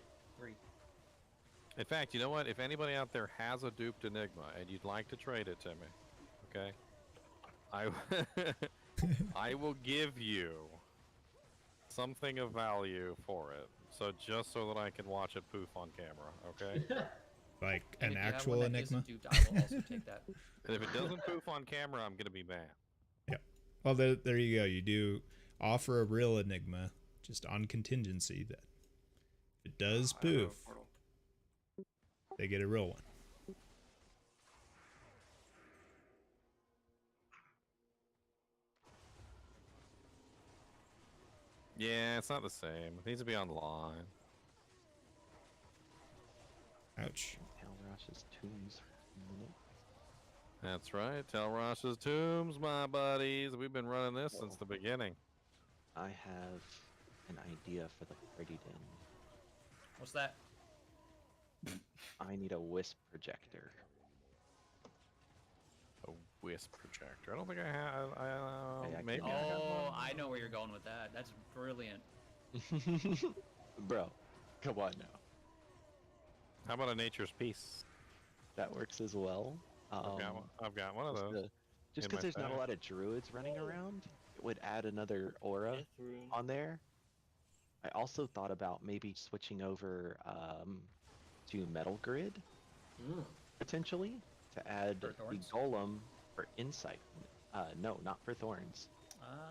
In fact, you know what? If anybody out there has a duped Enigma and you'd like to trade it to me, okay? I will give you something of value for it. So just so that I can watch it poof on camera, okay? Like And an if you have actual one that Enigma? isn't duped, I will also take that. And if it doesn't poof on camera, I'm gonna be mad. Yep. Well, there you go. You do offer a real Enigma, just on contingency that if it does I have a poof, portal. they get a real one. Yeah, it's not the same. It needs to be online. Ouch. Talrosh's tombs. That's right. Telrosh's Tombs, my buddies. We've been running this since the beginning. I have an idea for the party den. What's that? I need a wisp projector. A wisp projector. I don't think I have. Hey, I Maybe. can- I have Oh, one. I know where you're going with that. That's brilliant. Bro, come on now. How about a nature's piece? That works as well. I've got one of just those. to- Just in because my there's not a stack. lot of druids running around, it would add another aura Death rune. on there. I also thought about maybe switching over to Metal Grid, potentially, to add For the thorns? Golem for Insight. No, not for Thorns.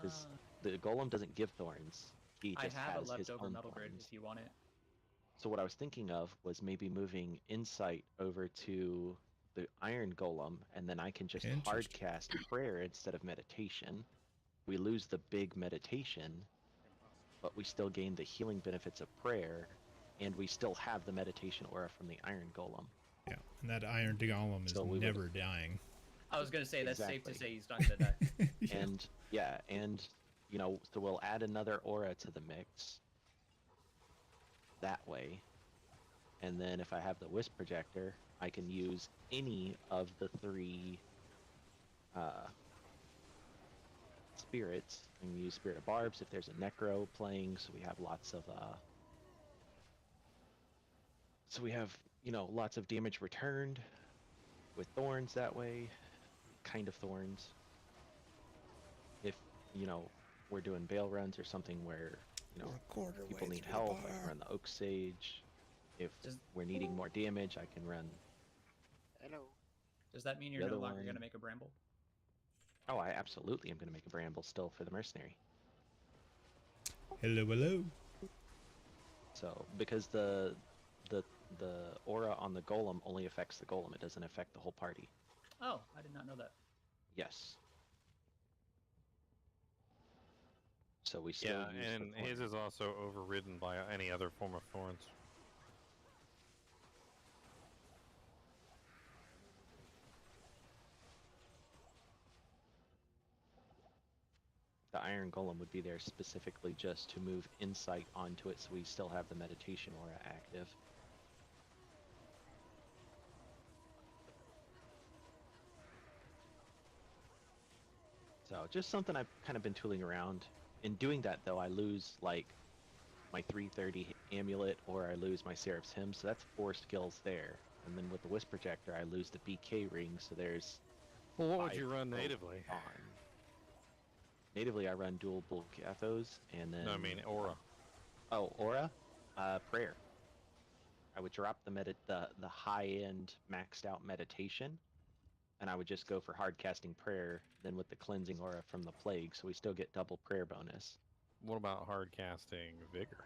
Because Ah. the Golem doesn't give Thorns. He I just have a has his leftover own metal grid thorns. if you want it. So what I was thinking of was maybe moving Insight over to the Iron Golem, and then I can just hard cast Prayer instead of Meditation. We lose the big Meditation, but we still gain the healing benefits of Prayer, and we still have the Meditation aura from the Iron Golem. Yeah, and that iron golem is So we would- never dying. I was gonna say that's safe to Exactly. say he's not gonna die. And yeah, and so we'll add another aura to the mix that way. And then if I have the wisp projector, I can use any of the 3 spirits. I can use Spirit of Barbs if there's a Necro playing, so we have lots of lots of damage returned with thorns that way, kind of thorns. If we're doing bail runs or something where people need help, I can run the Oak Sage. If we're needing more damage, I can run. Hello. Does that mean you're no longer gonna make a bramble? Oh, I absolutely am going to make a bramble still for the mercenary. Hello, hello. So because the aura on the golem only affects the golem, it doesn't affect the whole party. Oh, I did not know that. Yes. So we still use and the his thorn. is also overridden by any other form of thorns. The iron golem would be there specifically just to move insight onto it, so we still have the meditation aura active. So just something I've kind of been tooling around. In doing that though, I lose like my 330 amulet, or I lose my Seraph's Hymn, so that's 4 skills there. And then with the Wisp Projector, I lose the BK ring, so there's. Well, what would 5 you run skills natively? gone. Natively, I run dual bull Cathos, and then. No, I mean aura. Oh, aura, prayer. I would drop the high end maxed out meditation, and I would just go for hard casting prayer. Then with the cleansing aura from the plague, so we still get double prayer bonus. What about hard casting vigor?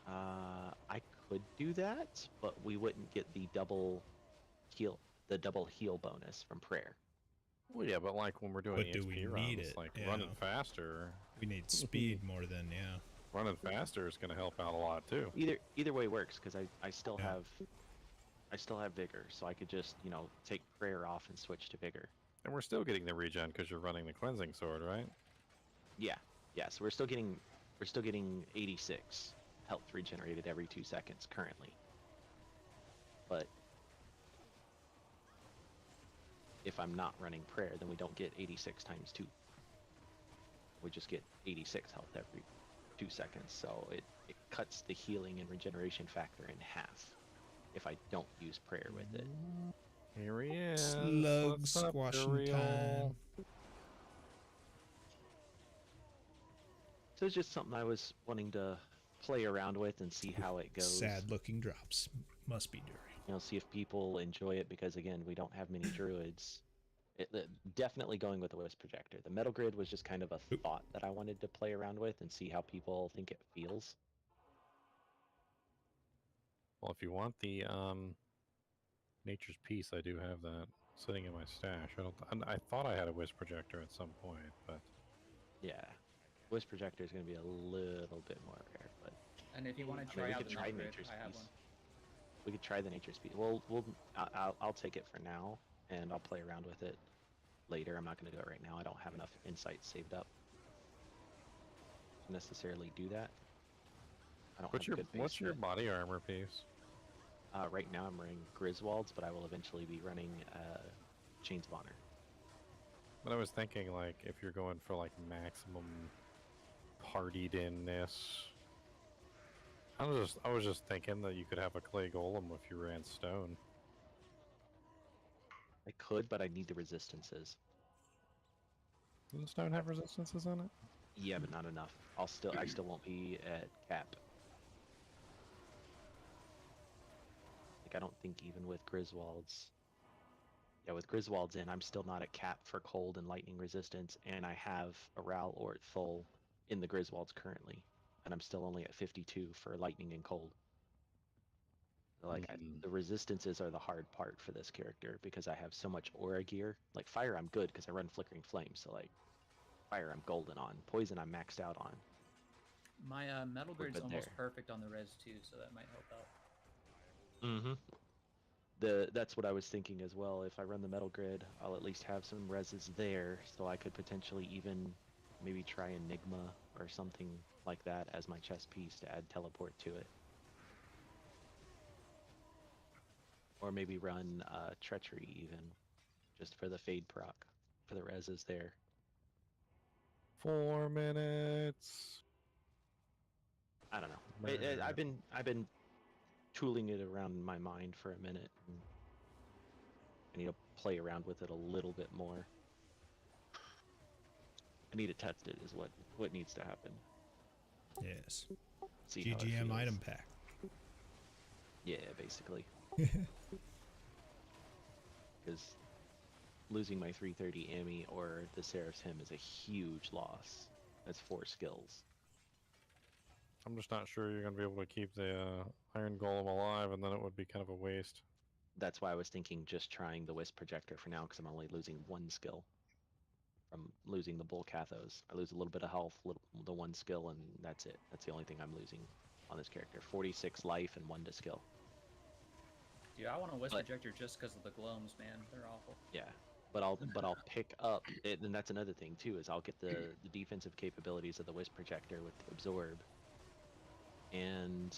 I could do that, but we wouldn't get the double heal bonus from prayer. Well, yeah, but like when we're doing But do we EXP need runs, it? like Yeah. running faster. We need speed more than Running faster is going to help out a lot too. Either way works, because I still Yeah. have vigor, so I could just take prayer off and switch to vigor. And we're still getting the regen because you're running the cleansing sword, right? Yeah. So we're still getting 86 health regenerated every 2 seconds currently. But if I'm not running prayer, then we don't get 86 times 2. We just get 86 health every 2 seconds, so it cuts the healing and regeneration factor in half if I don't use prayer with it. Here he is. Slug What's up, squashing Guriel? time. So it's just something I was wanting to play around with and see how it goes. Sad looking drops. Must be during. See if people enjoy it, because again, we don't have many druids. Definitely going with the Wisp Projector. The Metal Grid was just kind of a thought that I wanted to play around with and see how people think it feels. Well, if you want the Nature's Peace, I do have that sitting in my stash. I thought I had a Wisp Projector at some point, but Yeah, Wisp Projector is going to be a little bit more rare, but. And if you want to I try mean, we out could the try Metal Grid, Nature's I have Peace. one. We could try the Nature's Peace. I'll take it for now, and I'll play around with it later. I'm not going to do it right now. I don't have enough insights saved up to necessarily do that. I don't have a good base what's your yet. body armor piece? Right now I'm running Griswolds, but I will eventually be running Chains of Honor. But I was thinking, like, if you're going for like maximum partied in-ness, I was just thinking that you could have a clay golem if you ran stone. I could, but I need the resistances. Doesn't stone have resistances on it? Yeah, but not enough. I still won't be at cap. Like, I don't think even with Griswolds. Yeah, with Griswolds in, I'm still not at cap for cold and lightning resistance, and I have a Ral or Thul in the Griswolds currently, and I'm still only at 52 for lightning and cold. So, like, the resistances are the hard part for this character, because I have so much aura gear. Like, fire I'm good because I run Flickering Flame, so like, fire I'm golden on. Poison I'm maxed out on. My Metal We're Grid's good almost there. perfect on the res too, so that might help out. Mm-hmm. That's what I was thinking as well. If I run the metal grid, I'll at least have some reses there, so I could potentially even maybe try Enigma or something like that as my chess piece to add teleport to it. Or maybe run Treachery even, just for the fade proc, for the reses there. 4 minutes. I don't know. I've been tooling it around in my mind for a minute. And I need to play around with it a little bit more. I need to test it is what needs to happen. Yes. See how it GGM feels. item pack. Yeah, basically. Because losing my 330 Ami or the Seraph's Hymn is a huge loss. That's 4 skills. I'm just not sure you're going to be able to keep the Iron Golem alive, and then it would be kind of a waste. That's why I was thinking just trying the Wisp Projector for now, because I'm only losing 1 skill from losing the Bull Cathos. I lose a little bit of health, the 1 skill, and that's it. That's the only thing I'm losing on this character. 46 life and 1 to skill. Dude, I want a Wisp Projector just because of the gloams, man. They're awful. Yeah, but I'll pick up, and that's another thing too, is I'll get the defensive capabilities of the Wisp Projector with the Absorb, and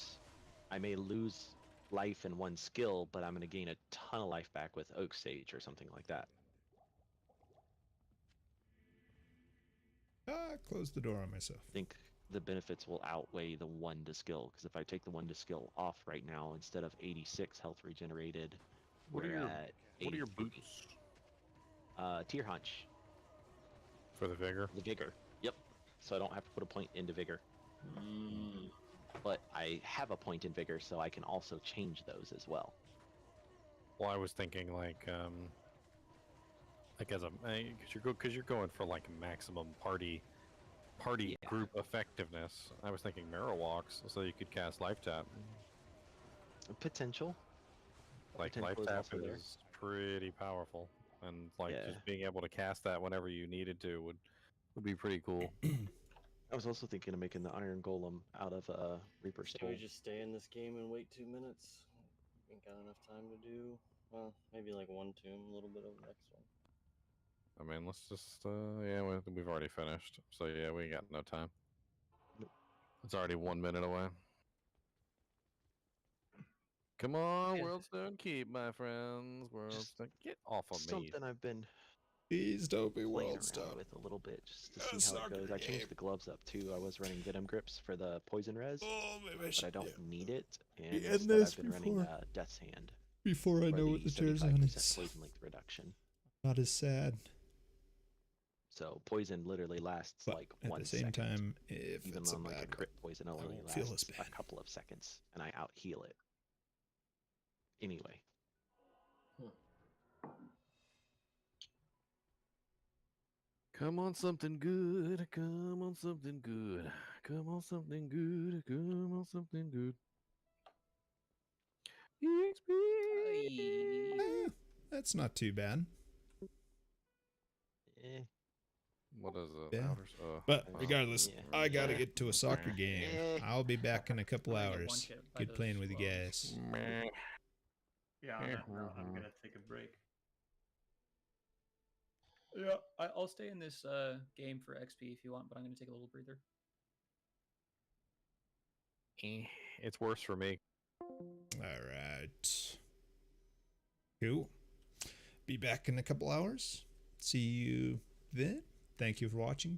I may lose life and 1 skill, but I'm going to gain a ton of life back with Oak Sage or something like that. Close the door on myself. I think the benefits will outweigh the 1 to skill, because if I take the 1 to skill off right now, instead of 86 health regenerated, What are your 83. boots? Tier Hunch. For the Vigor? The Vigor, yep. So I don't have to put a point into Vigor. But I have a point in Vigor, so I can also change those as well. Well, I was thinking like as a because you're going for like maximum party group effectiveness. I was thinking Mirror Walks, so you could cast Life Tap. Potential. Like Potential Life Tap also there. is pretty powerful, and like just being able to cast that whenever you needed to would be pretty cool. I was also thinking of making the Iron Golem out of Reaper's Should Soul. we just stay in this game and wait 2 minutes? Ain't got enough time to do. Well, maybe like 1 tomb, a little bit of the next one. I mean, let's just yeah, we've already finished, so yeah, we got no time. Nope. It's already 1 minute away. Come on, Worldstone Keep, my friends. Worldstone, get off of me. Something I've been Please don't be playing Worldstone around with a little bit just to see how it goes. I changed the gloves up too. I was running Venom Grips for the poison res, but I don't need it, and instead I've been running Death's Hand. Before I know what the tears on 75% poison length reduction. Not as sad. So poison literally lasts But like at 1 the same second. time, if Even it's on like a crit poison, it only won't feel as lasts bad. a couple of seconds, and I out heal it. Anyway. Come on, something good. Come on, something good. Come on, something good. Come on, something good. EXP. That's not too bad. What is it? Yeah. But regardless, yeah. I gotta get to a soccer game. I'll be back in a couple hours. Good playing with you guys. Yeah, on that note, I'm gonna take a break. Yeah, I'll stay in this game for XP if you want, but I'm going to take a little breather. It's worse for me. Alright. Cool. Be back in a couple hours. See you then. Thank you for watching.